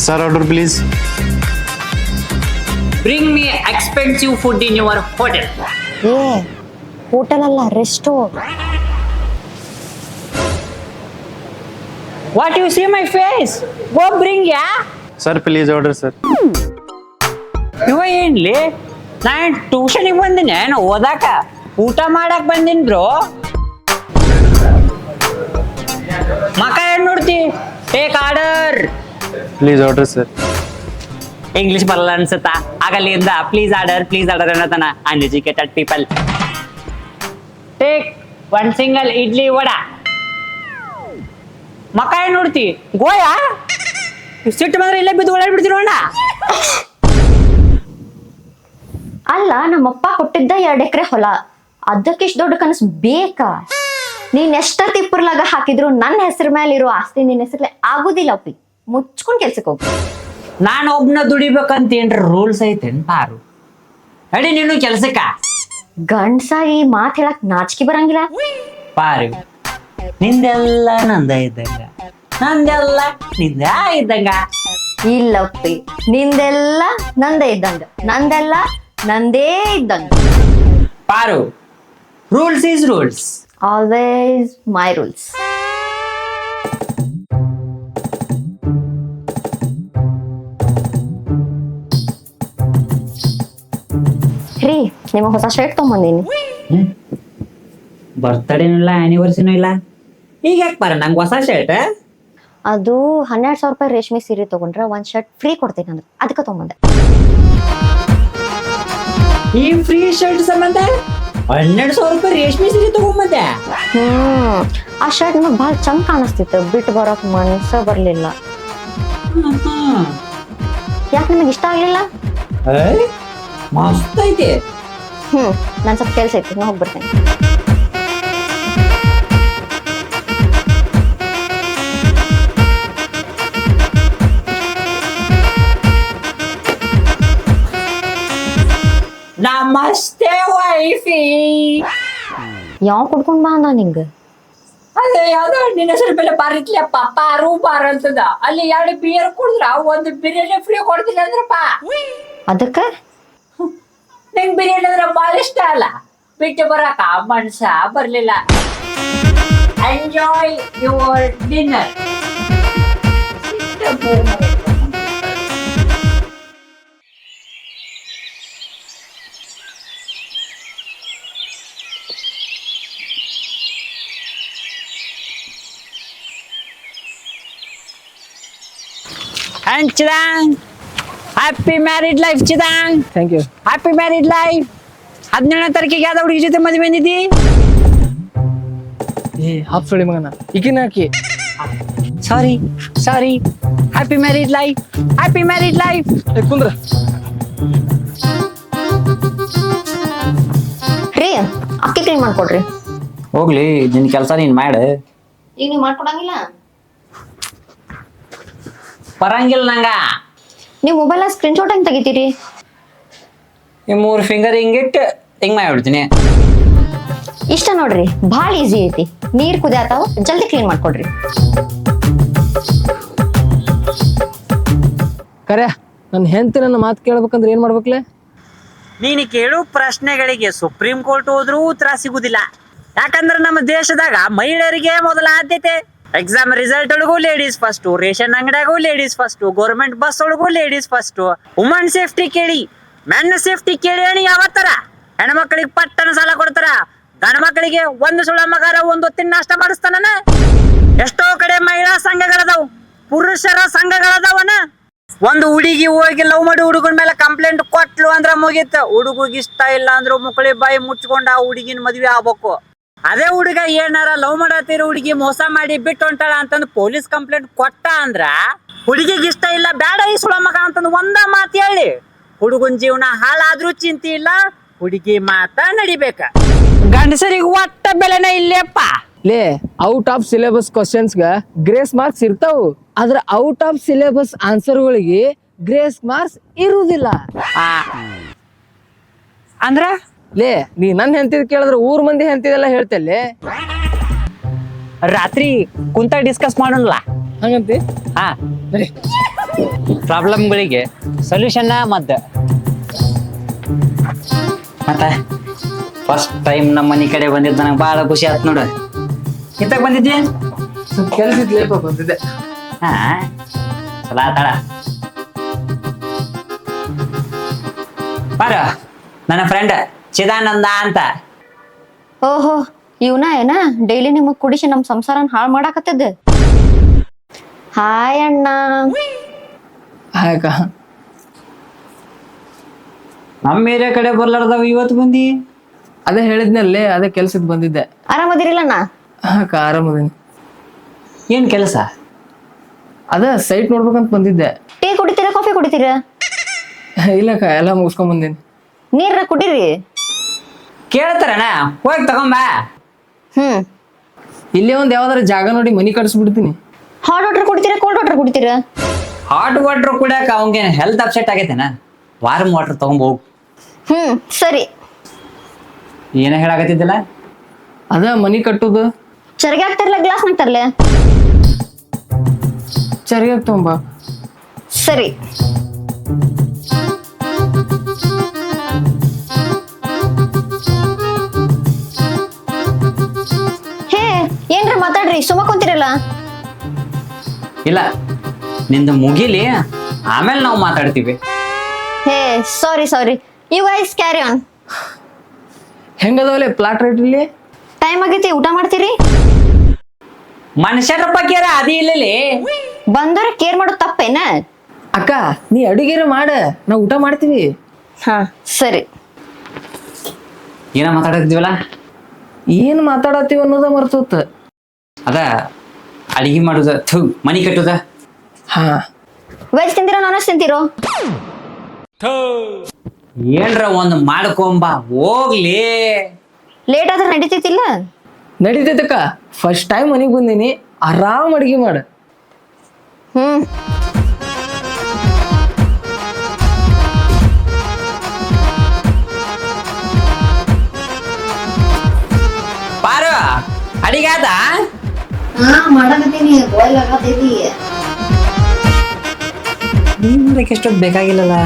Sir, order please. Bring me expensive food in your hotel. ಏ ಹೋಟೆಲ್ ಅಲ್ಲ, resto. What you see my face? Go bring ya. Sir, please order, sir. ಇವ ಏನ್ಲಿ, ನಾನು ಟ್ಯೂಷನಿಗೆ ಬಂದಿನಿ ನಾನು ಓದಾಕ, ಊಟ ಮಾಡಕ್ ಬಂದಿನಿ ಬ್ರೋ. ಮಕ ಏನ್ ನೋಡ್ತಿ? Take order. Please order, sir. English ಬರಲ್ಲ ಅನ್ಸುತ್ತಾ? ಆಗಲಿಂದ ಪ್ಲೀಸ್ ಆರ್ಡರ್ ಅನ್ನತಾನ uneducated people. Take 1 single idli vada. ಮಕ ಏನ್ ನೋಡ್ತಿ? ಗೋಯಾ ಸಿಟ್ಟು ಬಂದ್ರೆ ಇಲ್ಲೇ ಬಿದ್ದು ಓಡಾಡ್ಬಿಡ್ತೀರೋ ಅಣ್ಣ. ಅಲ್ಲ, ನಮ್ಮಪ್ಪ ಕೊಟ್ಟಿದ್ದ 2 ಎಕರೆ ಹೊಲ, ಅದಕ್ಕೆ ಇಷ್ಟು ದೊಡ್ಡ ಕನಸು ಬೇಕಾ? ನೀನ್ ಎಷ್ಟ ತಿಪ್ಪರ್ಲಾಗ ಹಾಕಿದ್ರು ನನ್ನ ಹೆಸರ ಮೇಲೆ ಇರೋ ಆಸ್ತಿ ನಿನ್ನ ಹೆಸರ್ಲೆ ಆಗುದಿಲ್ಲ. ಅಪ್ಪಿ, ಮುಚ್ಕೊಂಡ್ ಕೆಲ್ಸಕ್ಕೆ ಹೋಗಿ. ನಾನು ಒಬ್ನ ದುಡಿಬೇಕಂತ ಏನ್ರ ರೂಲ್ಸ್ ಐತೇನ್ ಪಾರು? ನಡಿ ನೀನು ಕೆಲ್ಸಕ್ಕ. ಗಂಡ್ಸಾಗಿ ಮಾತ್ ಹೇಳಕ್ ನಾಚಿಕೆ ಬರಂಗಿಲ್ಲ. ಪಾರು, ನಿಂದೆಲ್ಲ ನಂದ ಇದ್ದಂಗ, ನಂದೆಲ್ಲ ನಿಂದ ಇದ್ದಂಗ. ಇಲ್ಲಪ್ಪಿ, ನಿಂದೆಲ್ಲ ನಂದೇ ಇದ್ದಂಗ, ನಂದೆಲ್ಲ ನಂದೇ ಇದ್ದಂಗ. ಪಾರು, rules is rules. Always my rules. ರೀ, ನಿಮ್ಮ ಹೊಸ ಶರ್ಟ್ ತಗೊಂಬಂದೀನಿ. ಬರ್ತ್ಡೇನೂ ಇಲ್ಲ, ಆನಿವರ್ಸರಿನೂ ಇಲ್ಲ, ಈಗ ಯಾಕೆ ಪಾರ ನಂಗೆ ಹೊಸ ಶರ್ಟ್? ಅದು 12,000 ರೂಪಾಯಿ ರೇಷ್ಮೆ ಸೀರೆ ತಗೊಂಡ್ರೆ 1 ಶರ್ಟ್ ಫ್ರೀ ಕೊಡ್ತೀನಿ ಅಂದ್ರೆ ಅದಕ್ಕೆ ತಗೊಂಬಂದೆ. ಈ ಫ್ರೀ ಶರ್ಟ್ ಸಂಬಂಧ 12,000 ರೂಪಾಯಿ ರೇಷ್ಮೆ ಸೀರೆ ತಗೊಂಬಂದೆ. ಆ ಶರ್ಟ್ ನಮಗೆ ಭಾಳ ಚಂದ ಕಾಣಿಸ್ತಿತ್ತು, ಬಿಟ್ಟು ಬರೋಕ್ ಮನ್ಸ ಬರ್ಲಿಲ್ಲ. ಯಾಕೆ ನಿಮಗೆ ಇಷ್ಟ ಆಗ್ಲಿಲ್ಲ? ಮಸ್ತ್ ಐತಿ. ನನ್ ಸ್ವಲ್ಪ ಕೆಲ್ಸ ಐತಿ, ನಾ ಹೋಗ್ಬರ್ತೇನೆ. ನಮಸ್ತೆ ವೈಫಿ. ಯಾವ ಕುಡ್ಕೊಂಡ್ ಬಾ ಅಂದ ನಿಂಗ? ಅದೇ ಯಾವ್ದೋ ನಿನ್ನ ಹೆಸರು ಮೇಲೆ ಬಾರಿತ್ಲಪ್ಪ, ಪಾರು ಪಾರು ಅಂತದ. ಅಲ್ಲಿ 2 ಬಿಯರ್ ಕುಡಿದ್ರ 1 ಬಿರಿಯಾನಿ ಫ್ರೀ ಕೊಡ್ತೀನಿ ಅಂದ್ರಪ್ಪ. ಅದಕ್ಕ ನಿಂಗ್ ಬಿರಿಯಾನಿ ಅಂದ್ರೆ ಭಾಳ ಇಷ್ಟ ಅಲ್ಲ, ಬಿಟ್ಟು ಬರಕ ಮನ್ಸ ಬರ್ಲಿಲ್ಲ. Enjoy your dinner. And Chidang, happy married life, Chidang. Thank you. Happy married life. 17ನೇ ತಾರೀಕಿಗೆ ಯಾವ್ದು ಹುಡುಗಿ ಜೊತೆ ಮದುವೆ ಬಂದಿದ್ದಿ? ಏ ಹಾಫ್ ಸೊಳಿ ಮಗನ, ಈಗಿನ ಹಾಕಿ. Sorry. Happy married life, happy married life. ಕುಂದ್ರ. ರೀ, ಅಕ್ಕಿ ಕ್ಲೀನ್ ಮಾಡ್ಕೊಡ್ರಿ. ಹೋಗ್ಲಿ, ನಿನ್ ಕೆಲಸ ನೀನ್ ಮಾಡು. ಈಗ ನೀವು ಮಾಡ್ಕೊಡಂಗಿಲ್ಲ? ಬರಂಗಿಲ್ಲ ನಂಗ. ನೀವು ಮೊಬೈಲ್ ಸ್ಕ್ರೀನ್ ಶಾಟ್ ಹೆಂಗ್ ತೆಗಿತೀರಿ? ಈ 3 ಫಿಂಗರ್ ಹಿಂಗಿಟ್ಟು ಹಿಂಗ್ ಮಾಡ್ಬಿಡ್ತೀನಿ. ಇಷ್ಟ ನೋಡ್ರಿ, ಭಾಳ ಈಸಿ ಐತಿ. ನೀರ್ ಕುದಿಯಾತಾವ, ಜಲ್ದಿ ಕ್ಲೀನ್ ಮಾಡ್ಕೊಡ್ರಿ. ಕರೆ ನನ್ನ ಹೆಂಡತಿ ನನ್ನ ಮಾತು ಕೇಳ್ಬೇಕಂದ್ರೆ ಏನ್ ಮಾಡ್ಬೇಕಲೆ? ನೀನು ಕೇಳು ಪ್ರಶ್ನೆಗಳಿಗೆ ಸುಪ್ರೀಂ ಕೋರ್ಟ್ ಹೋದ್ರೂ ಉತ್ತರ ಸಿಗುದಿಲ್ಲ. ಯಾಕಂದ್ರೆ ನಮ್ಮ ದೇಶದಾಗ ಮಹಿಳೆಯರಿಗೆ ಮೊದಲ ಆದ್ಯತೆ. ಎಕ್ಸಾಮ್ ರಿಸಲ್ಟ್ ಒಳಗೂ ಲೇಡೀಸ್ ಫಸ್ಟ್, ರೇಷನ್ ಅಂಗಡಿಯಾಗೂ ಲೇಡೀಸ್ ಫಸ್ಟ್, ಗೌರ್ಮೆಂಟ್ ಬಸ್ ಒಳಗೂ ಲೇಡೀಸ್ ಫಸ್ಟ್. ವುಮನ್ ಸೇಫ್ಟಿ ಕೇಳಿ, ಮೆನ್ ಸೇಫ್ಟಿ ಕೇಳಿ ಅಣಿ ಯಾವತ್ತರ ಹೆಣ್ಮಕ್ಳಿಗೆ ಪಟ್ಟನ ಸಾಲ ಕೊಡ್ತಾರ, ಗಂಡ ಮಕ್ಕಳಿಗೆ ಒಂದು ಸುಳ ಮಗಾರ ಒಂದು ಹೊತ್ತಿನ ನಾಷ್ಟ ಮಾಡಿಸ್ತಾನ. ಎಷ್ಟೋ ಕಡೆ ಮಹಿಳಾ ಸಂಘಗಳದಾವ್, ಪುರುಷರ ಸಂಘಗಳದಾವನ. ಒಂದು ಹುಡುಗಿ ಹೋಗಿ ಲವ್ ಮಾಡಿ ಹುಡುಗನ ಮೇಲೆ ಕಂಪ್ಲೇಂಟ್ ಕೊಟ್ಲು ಅಂದ್ರ ಮುಗೀತ. ಹುಡುಗಿಗೆ ಇಷ್ಟ ಇಲ್ಲ ಅಂದ್ರು ಮುಕ್ಕಳಿ ಬಾಯಿ ಮುಚ್ಕೊಂಡ ಆ ಹುಡುಗಿನ ಮದ್ವೆ ಆಗ್ಬೇಕು. ಅದೇ ಹುಡುಗ ಏನಾರ ಲವ್ ಮಾಡತ್ತಿರೋ ಹುಡುಗಿ ಮೋಸ ಮಾಡಿ ಬಿಟ್ಟು ಹೊಂಟಾಳ ಅಂತಂದು ಪೊಲೀಸ್ ಕಂಪ್ಲೇಂಟ್ ಕೊಟ್ಟ ಅಂದ್ರ ಹುಡುಗಿಗೆ ಇಷ್ಟ ಇಲ್ಲ, ಬೇಡ ಈ ಸುಳ ಮಗ ಅಂತಂದು ಒಂದ ಮಾತು ಹೇಳಿ ಹುಡುಗನ್ ಜೀವನ ಹಾಳಾದ್ರೂ ಚಿಂತೆ ಇಲ್ಲ, ಹುಡುಗಿ ಮಾತ ನಡಿಬೇಕ. ಗಂಡಸರಿಗೆ ಒಟ್ಟ ಬೆಲೆನ ಇಲ್ಲೇಪ್ಪ. ಲೇ ಔಟ್ ಆಫ್ ಸಿಲೆಬಸ್ ಕ್ವಶನ್ಸ್ಗ ಗ್ರೇಸ್ ಮಾರ್ಕ್ಸ್ ಇರ್ತಾವು, ಆದ್ರೆ ಔಟ್ ಆಫ್ ಸಿಲೆಬಸ್ ಆನ್ಸರ್ಗಳಿಗೆ ಗ್ರೇಸ್ ಮಾರ್ಕ್ಸ್ ಇರುವುದಿಲ್ಲ. ಅಂದ್ರ ಲೇ ನೀ ನನ್ ಹೆಂತಿದ್ ಕೇಳಿದ್ರೆ ಊರ್ ಮಂದಿ ಹೆಂತಿದೆಲ್ಲ ಹೇಳ್ತಲ್ಲೇ. ರಾತ್ರಿ ಕುಂತ ಡಿಸ್ಕಸ್ ಮಾಡೋಣ. ಹಂಗಂತಿ ಹಾ ಪ್ರಾಬ್ಲಮ್ಗಳಿಗೆ ಸೊಲ್ಯೂಷನ್ ಮತ್ತ ಫಸ್ಟ್ ಟೈಮ್ ನಮ್ಮ ಮನೆ ಕಡೆ ಬಂದಿದ್ದು ನನಗೆ ಬಹಳ ಖುಷಿ ಆಯ್ತು ನೋಡು. ಎತ್ತಕ್ ಬಂದಿದ್ದೆ? ಕೆಲ್ಸ ಇದ್ಲೇಪ ಬಂದಿದ್ದೆ. ಹಾ ಚಲ ಆತಾಳ ಬಾರ, ನನ್ನ ಫ್ರೆಂಡ್ ಚಿದಾನಂದ ಅಂತ. ಓಹೋ ಇವನ ಏನ ಡೈಲಿ ನಿಮಗ್ ಕುಡಿಸಿ ನಮ್ ಸಂಸಾರನ ಹಾಳು ಮಾಡಾಕತ್ತಿದ್ದ. ಹಾಯ್ ಅಣ್ಣ. ಹಾಯಕ ನಮ್ಮ ಏರಿಯಾ ಕಡೆ ಬರ್ಲಾರ್ದವ ಇವತ್ತು ಬಂದಿ. ಅದೇ ಹೇಳಿದ್ನಲ್ಲೇ, ಅದೇ ಕೆಲ್ಸಕ್ಕೆ ಬಂದಿದ್ದೆ. ಆರಾಮದಿರಿಲ್ಲಣ್ಣ? ಹಾಕ ಆರಾಮದೇನಿ. ಏನ್ ಕೆಲಸ? ಅದ ಸೈಟ್ ನೋಡ್ಬೇಕಂತ ಬಂದಿದ್ದೆ. ಟೀ ಕುಡಿತೀರಾ ಕಾಫಿ ಕುಡಿತೀರಾ? ಇಲ್ಲಕ್ಕ ಎಲ್ಲ ಮುಗಿಸ್ಕೊಂಡ್ ಬಂದೀನಿ. ನೀರ ಕುಡೀರಿ. ಕೇಳ್ತಾರಣ ಹೋಗಿ ತಗೊಂಬಾ. ಇಲ್ಲೇ ಒಂದ್ ಯಾವ್ದಾರ ಜಾಗ ನೋಡಿ ಮನಿ ಕಟ್ಸ್ಬಿಡ್ತೀನಿ. ಹಾಟ್ ವಾಟರ್ ಕುಡಿತೀರಾ ಕೋಲ್ಡ್ ವಾಟರ್ ಕುಡಿತೀರಾ? ಹಾಟ್ ವಾಟರ್ ಕುಡಿಯಾಕ ಅವಂಗೆ ಹೆಲ್ತ್ ಅಪ್ಸೆಟ್ ಆಗೈತೆನ, ವಾರ್ಮ್ ವಾಟರ್ ತಗೊಂಬೋಗ್. ಸರಿ. ಏನ ಹೇಳಾಕತ್ತಿದ್ದಿಲ್ಲ? ಅದ ಮನಿ ಕಟ್ಟುದು. ಚರ್ಗೆ ಆಗ್ತಾರಲ್ಲ ಗ್ಲಾಸ್ನಾಗ ತರ್ಲೆ? ಚರಿಯಾಗ ತಗೊಂಬ. ಸರಿ. ಹೇ ಏನ್ರ ಮಾತಾಡ್ರಿ, ಸುಮ್ಮ ಕುಂತಿರಲ್ಲ. ಇಲ್ಲ ನಿಂದು ಮುಗಿಲಿ, ಆಮೇಲೆ ನಾವು ಮಾತಾಡ್ತೀವಿ. Hey sorry you guys carry on. ಹೆಂಗದವಲೆ ಪ್ಲಾಟ್ ರೇಟ್ ಇಲ್ಲಿ? ಟೈಮ್ ಆಗೈತಿ, ಊಟ ಮಾಡ್ತೀರಿ? ಮನುಷ್ಯರ ಬಗ್ಗೆ ಅದಿ ಇಲ್ಲಲಿ, ಬಂದವ್ರ ಕೇರ್ ಮಾಡೋದು ತಪ್ಪೇನ? ಅಕ್ಕ ನೀ ಅಡುಗೆರ ಮಾಡ, ನಾವು ಊಟ ಮಾಡ್ತೀವಿ. ಹಾ ಸರಿ. ಏನ ಮಾತಾಡಕ್ತಿವಲ್ಲ? ಏನ್ ಮಾತಾಡತ್ತೀವಿ ಅನ್ನೋದ ಮರ್ತೋತ. ಅದ ಅಡಿಗೆ ಮಾಡುದ, ಥು ಮನಿ ಕಟ್ಟುದ. ಹಾ ವೆಜ್ ತಿಂತೀರೋ ನಾನ್ ವೆಜ್ ತಿಂತೀರೋ? ಏನ್ರ ಒಂದ್ ಮಾಡ್ಕೊಂಬ ಹೋಗ್ಲಿ. ಲೇಟ್ ಆದ್ರೆ ನಡೀತೈತಿಲ್ಲ? ನಡೀತೈತಕ್ಕ, ಫಸ್ಟ್ ಟೈಮ್ ಮನಿಗ್ ಬಂದೀನಿ, ಆರಾಮ್ ಅಡಿಗೆ ಮಾಡ. ಪಾರು ಅಡಿಗೆ ಆದ? ಮಾಡಕತ್ತೀನಿ, ಬಾಯ್ಲ್ ಆಗತೈತಿ. ನೀನ್ ಎಷ್ಟೊತ್ತು ಬೇಕಾಗಿಲ್ಲಲ್ಲ.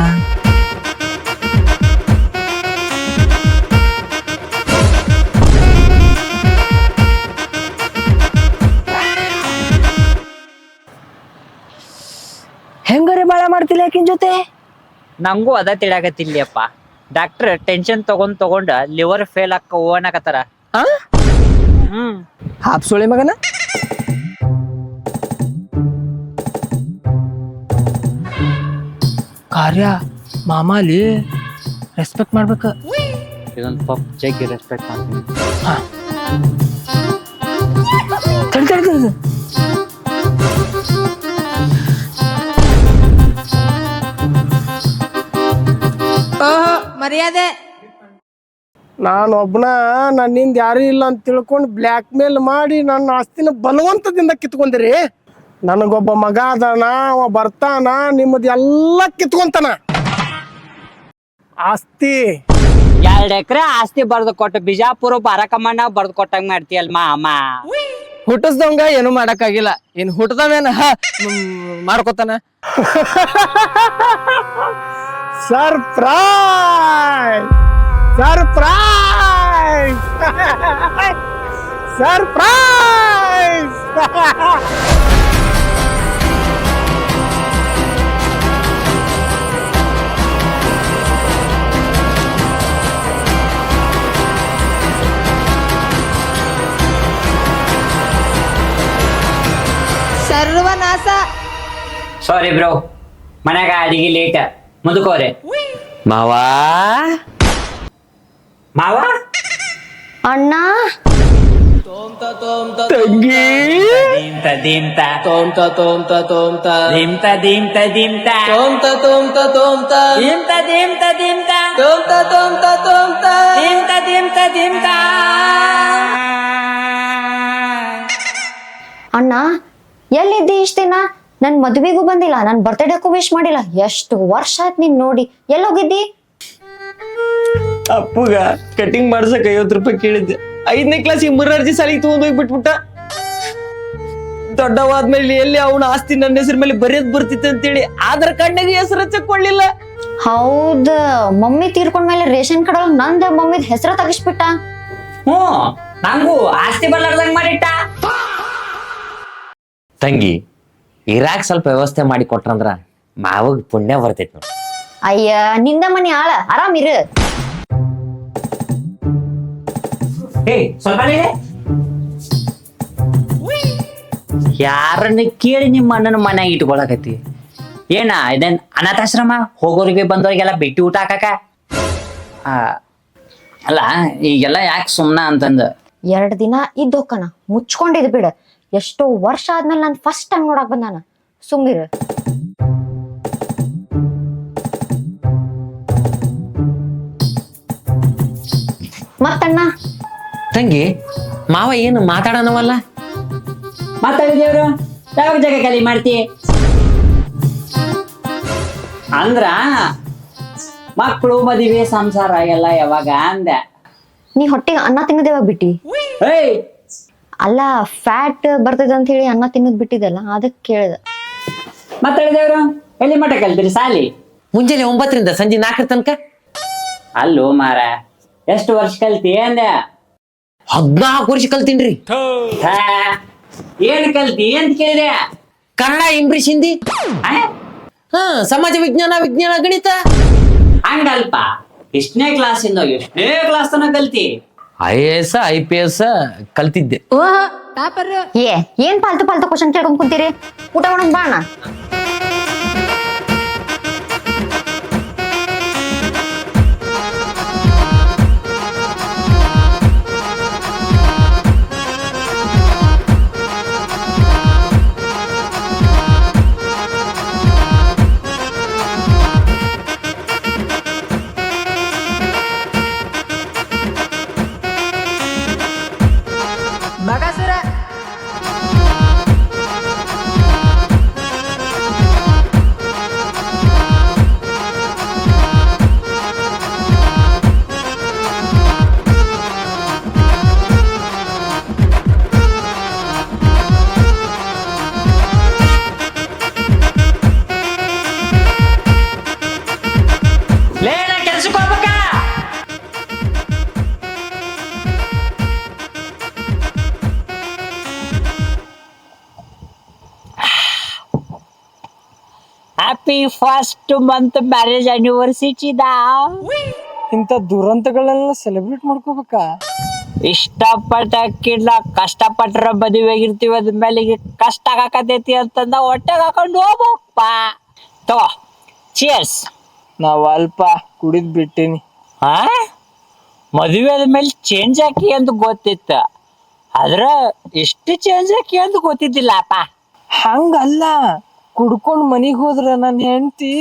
ಹೆಂಗಾರೆ ಬಾಳ ಮಾಡ್ತಿಲ್ಲ ಯಾಕಿನ್ ಜೊತೆ? ನಂಗೂ ಅದ ತಿಳಿಯಾಕತ್ತಿಲ್ಲಪ್ಪ. ಡಾಕ್ಟರ್ ಟೆನ್ಷನ್ ತಗೊಂಡ್ ಲಿವರ್ ಫೇಲ್ ಆಕ ಅನ್ನಕತ್ತಾರ. ಹಾಪ್ಸೋಳೆ ಮಗನ. ಕಾರ್ಯ ಮಾಮಾಲಿ ರೆಸ್ಪೆಕ್ಟ್ ಮಾಡ್ಬೇಕ. ಇದೊಂದು ಪಪ್ ಜಗ್ಗಿ ರೆಸ್ಪೆಕ್ಟ್ ಮಾಡ್ತೀನಿ. ತಡಿ. ಮರ್ಯಾದೆ. ನಾನು ಒಬ್ಬನ ನನ್ನಿಂದ ಯಾರು ಇಲ್ಲ ಅಂತ ತಿಳ್ಕೊಂಡು ಬ್ಲ್ಯಾಕ್ ಮೇಲ್ ಮಾಡಿ ನನ್ನ ಆಸ್ತಿನ ಬಲವಂತದಿಂದ ಕಿತ್ಕೊಂಡಿರಿ. ನನಗೊಬ್ಬ ಮಗ ಅದಾನ, ಅವ ಬರ್ತಾನ, ನಿಮ್ಮದು ಎಲ್ಲ ಕಿತ್ಕೊಂತಾನ. ಆಸ್ತಿ 2 ಎಕರೆ ಆಸ್ತಿ ಬರ್ದು ಕೊಟ್ಟು ಬಿಜಾಪುರ ಬಾರಕಮ್ಮಣ್ಣ ಬರ್ದು ಕೊಟ್ಟಂಗ ಮಾಡ್ತೀಯಲ್ ಮಾಮ. ಹುಟ್ಟಿಸ್ದವಂಗ ಏನು ಮಾಡಕ್ಕಾಗಿಲ್ಲ, ಇನ್ ಹುಟ್ಟದವೇನ ಮಾಡ್ಕೊತಾನ. Surprise surprise surprise. ಸರ್ವನಾಶ. ಸಾರಿ ಬ್ರೋ, ಮನ್ಯಾಗ ಅಡಿಗೆ ಲೇಟ್, ಮುಂದಕೋರೆ. ಮಾವಾ ಮಾವ ಅಣ್ಣ ತಂಗಿ ದೀಮ್ತ ದೀಮ್ತ ತೋಮ್ತ ತೋಮ್ತ ತೋಮ್ತ ದೀಮ್ತ ದೀಮ್ತ ದೀಮ್ತ ತೋಮ್ತ ತೋಮ್ತ ತೋಮ್ತ ದೀಮ್ತ ದೀಮ್ತ ದೀಮ್ತ ತೋಮ್ತ ತೋಮ್ತ ತೋಮ್ತ ದೀಮ್ತ ದೀಮ್ತ ದೀಮ್ತ. ಅಣ್ಣ ಎಲ್ಲಿದ್ದಿ ಇಷ್ಟ ದಿನ? ನನ್ ಮದ್ವೆಗೂ ಬಂದಿಲ್ಲ, ನನ್ ಬರ್ತ್ಡೇಗೂ ವಿಶ್ ಮಾಡಿಲ್ಲ. ಎಷ್ಟು ವರ್ಷ ಆಯ್ತು ನೀನ್ ನೋಡಿ. ಎಲ್ಲೋಗಿದ್ದಿ? ಅಪ್ಪುಗ ಕಟಿಂಗ್ ಮಾಡ್ಸಕ್ 50 ರೂಪಾಯಿ ಕೇಳಿದ್ದೆ. 5ನೇ ಕ್ಲಾಸಿಗೆ ಮುರಾರ್ಜಿ ಸಾಲಿಗೆ ತಗೊಂಡ್ ಹೋಗಿ ಬಿಟ್ಬಿಟ್ಟ. ದೊಡ್ಡವಾದ್ಮೇಲೆ ಎಲ್ಲಿ ಅವನ ಆಸ್ತಿ ನನ್ನ ಹೆಸರ ಮೇಲೆ ಬರೆಯೋದ್ ಬರ್ತಿತ್ತು ಅಂತೇಳಿ ಆಧಾರ್ ಕಾರ್ಡ್ನಾಗ ಹೆಸರು ಹಚ್ಚಕೊಳ್ಳಿಲ್ಲ. ಹೌದ, ಮಮ್ಮಿ ತೀರ್ಕೊಂಡ್ಮೇಲೆ ರೇಷನ್ ಕಾರ್ಡ್ ಒಳಗ್ ನಂದ ಮಮ್ಮಿದ್ ಹೆಸರ ತೆಗಿಸ್ಬಿಟ್ಟ. ನಂಗೂ ಆಸ್ತಿ ಬರ್ಲಾರ್ದಂಗ್ ಮಾಡಿಟ್ಟ. ತಂಗಿ ಇರಾಕ್ ಸ್ವಲ್ಪ ವ್ಯವಸ್ಥೆ ಮಾಡಿ ಕೊಟ್ರಂದ್ರ ಮಾವಗ್ ಪುಣ್ಯ ಬರ್ತೈತಿ ನೋಡ್. ಅಯ್ಯ, ನಿಂದ ಮನಿ ಆಳ, ಆರಾಮಿರು. ಸ್ವಲ್ಪ ಯಾರನ್ನ ಕೇಳಿ ನಿಮ್ಮ ಅಣ್ಣನ ಮನ್ಯಾಗ ಇಟ್ಕೊಳಕತಿ? ಏನ ಇದೇನ್ ಅನಾಥಾಶ್ರಮ? ಹೋಗೋರಿಗೆ ಬಂದವ್ರಿಗೆಲ್ಲ ಭೇಟಿ ಊಟ ಹಾಕಾಕ? ಅಲ್ಲ, ಈಗೆಲ್ಲ ಯಾಕೆ ಸುಮ್ನ ಅಂತಂದ 2 ದಿನ ಇದ್ದೋಕನ ಮುಚ್ಕೊಂಡಿದ್ ಬಿಡ. ಎಷ್ಟೋ ವರ್ಷ ಆದ್ಮೇಲೆ ನಾನ್ ಫಸ್ಟ್ ಟೈಮ್ ನೋಡಕ್ ಬಂದಾನ. ಸುಮ್ಮಿರು. ಮತ್ತಣ್ಣ ತಂಗಿ ಮಾವ ಏನು ಮಾತಾಡನವಲ್ಲ? ಮಾತಾಡಿದೇವ್ರು ಯಾವ ಜಾಗ ಖಾಲಿ ಮಾಡ್ತಿ ಅಂದ್ರ ಮಕ್ಕಳು ಮದುವೆ ಸಂಸಾರ ಎಲ್ಲ ಯಾವಾಗ ಅಂದೆ. ನೀ ಹೊಟ್ಟಿಗೆ ಅನ್ನ ತಿನ್ನೋದೇವಾಗ ಬಿಟ್ಟಿ? ಏಯ್, ಅಲ್ಲ, ಫ್ಯಾಟ್ ಬರ್ತದ ಅಂತ ಹೇಳಿ ಅನ್ನ ತಿನ್ನೋದ್ ಬಿಟ್ಟಿದಲ್ಲ, ಅದಕ್ಕೆ ಕೇಳ್ದ. ಮಾತಾಡಿದೇವ್ರು ಎಲ್ಲಿ ಮಠ ಕಲ್ತೀರಿ ಸಾಲಿ? ಮುಂಜಾನೆ 9ರಿಂದ ಸಂಜೆ 4 ತನಕ. ಅಲ್ಲೋ ಮಾರ, ಎಷ್ಟು ವರ್ಷ ಕಲ್ತಿ ಅಂದೆ? 14 ವರ್ಷ ಕಲ್ತೀನ್ರಿ. ಹಾ, ಏನ್ ಕಲ್ತಿ ಅಂತ ಕೇಳಿದೆ. ಕನ್ನಡ, ಇಂಗ್ಲಿಷ್, ಹಿಂದಿ, ಸಮಾಜ ವಿಜ್ಞಾನ, ಗಣಿತ. ಹಂಗಲ್ಪ, ಎಷ್ಟನೇ ಕ್ಲಾಸಿಂದ ಎಷ್ಟನೇ ಕ್ಲಾಸ್ ತನಕ ಕಲ್ತಿ? IAS IPS ಕಲ್ತಿದ್ದೆ. ಏನ್ ಪಾಲ್ತು ಪಾಲ್ತು ಕ್ವಶನ್ ಕೇಳ್ಕೊಂಡ್ ಕುಂತೀರಿ? ಊಟ ಮಾಡೋದ್ ಬಾಣ. ಬಗಸುರ. ಲೇನ ಕೆಲ್ಸಕ್ಕೆ ಹೋಗ್ಬೇಕ? ಹ್ಯಾಪಿ ಫಸ್ಟ್ ಮಂತ್ ಮ್ಯಾರೇಜ್ ಆನಿವರ್ಸಿಟಿದ. ಇಂಥ ದುರಂತಗಳೆಲ್ಲ ಸೆಲೆಬ್ರೇಟ್ ಮಾಡ್ಕೋಬೇಕಾ? ಇಷ್ಟಪಟ್ಟಕ್ಕಿಲ್ಲ, ಕಷ್ಟಪಟ್ಟರ ಮದುವೆಗಿರ್ತೀವಿ, ಅದ್ಮೇಲೆ ಕಷ್ಟ ಆಗಾಕತೈತಿ ಅಂತಂದ ಹೊಟ್ಟೆಗೆ ಹಾಕೊಂಡು ಹೋಗ್ಬೇಕಪ್ಪ. ತಗೋ, ಚಿಯರ್ಸ್. ನಾವ್ ಅಲ್ಪ ಕುಡಿದ್ ಬಿಟ್ಟೇನಿ. ಹಾ, ಮದುವೆ ಆದ್ಮೇಲೆ ಚೇಂಜ್ ಹಾಕಿ ಅಂತ ಗೊತ್ತಿತ್ತು, ಆದ್ರ ಎಷ್ಟು ಚೇಂಜ್ ಹಾಕಿ ಅಂತ ಗೊತ್ತಿದ್ದಿಲ್ಲಪ್ಪ. ಹಂಗಲ್ಲ, ಕುಡ್ಕೊಂಡ್ ಮನಿಗ್ ಹೋದ್ರ ನನ್ ಹೆಂಡತಿ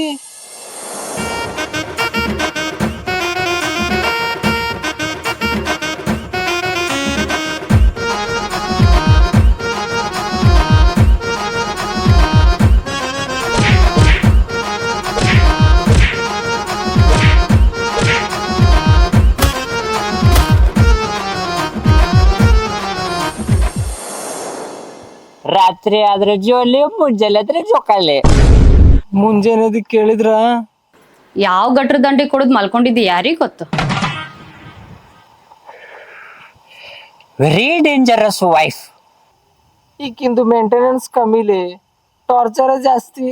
ರಾತ್ರಿ ಆದ್ರೆ ಜೋಲಿ, ಮುಂಜಾನೆ ಆದ್ರೆ ಜೋಕಾಲಿ. ಮುಂಜಾನೆ ಕೇಳಿದ್ರ ಯಾವ ಗಟ್ರ ದಂಡಿ ಕೊಡದ್ ಮಲ್ಕೊಂಡಿದ್ದಿ ಯಾರಿಗ್ ಗೊತ್ತು? Very dangerous wife. ಈಕಿಂದು ಮೇಂಟೆನೆನ್ಸ್ ಕಮ್ಮಿಲೆ ಟಾರ್ಚರ್ ಜಾಸ್ತಿ.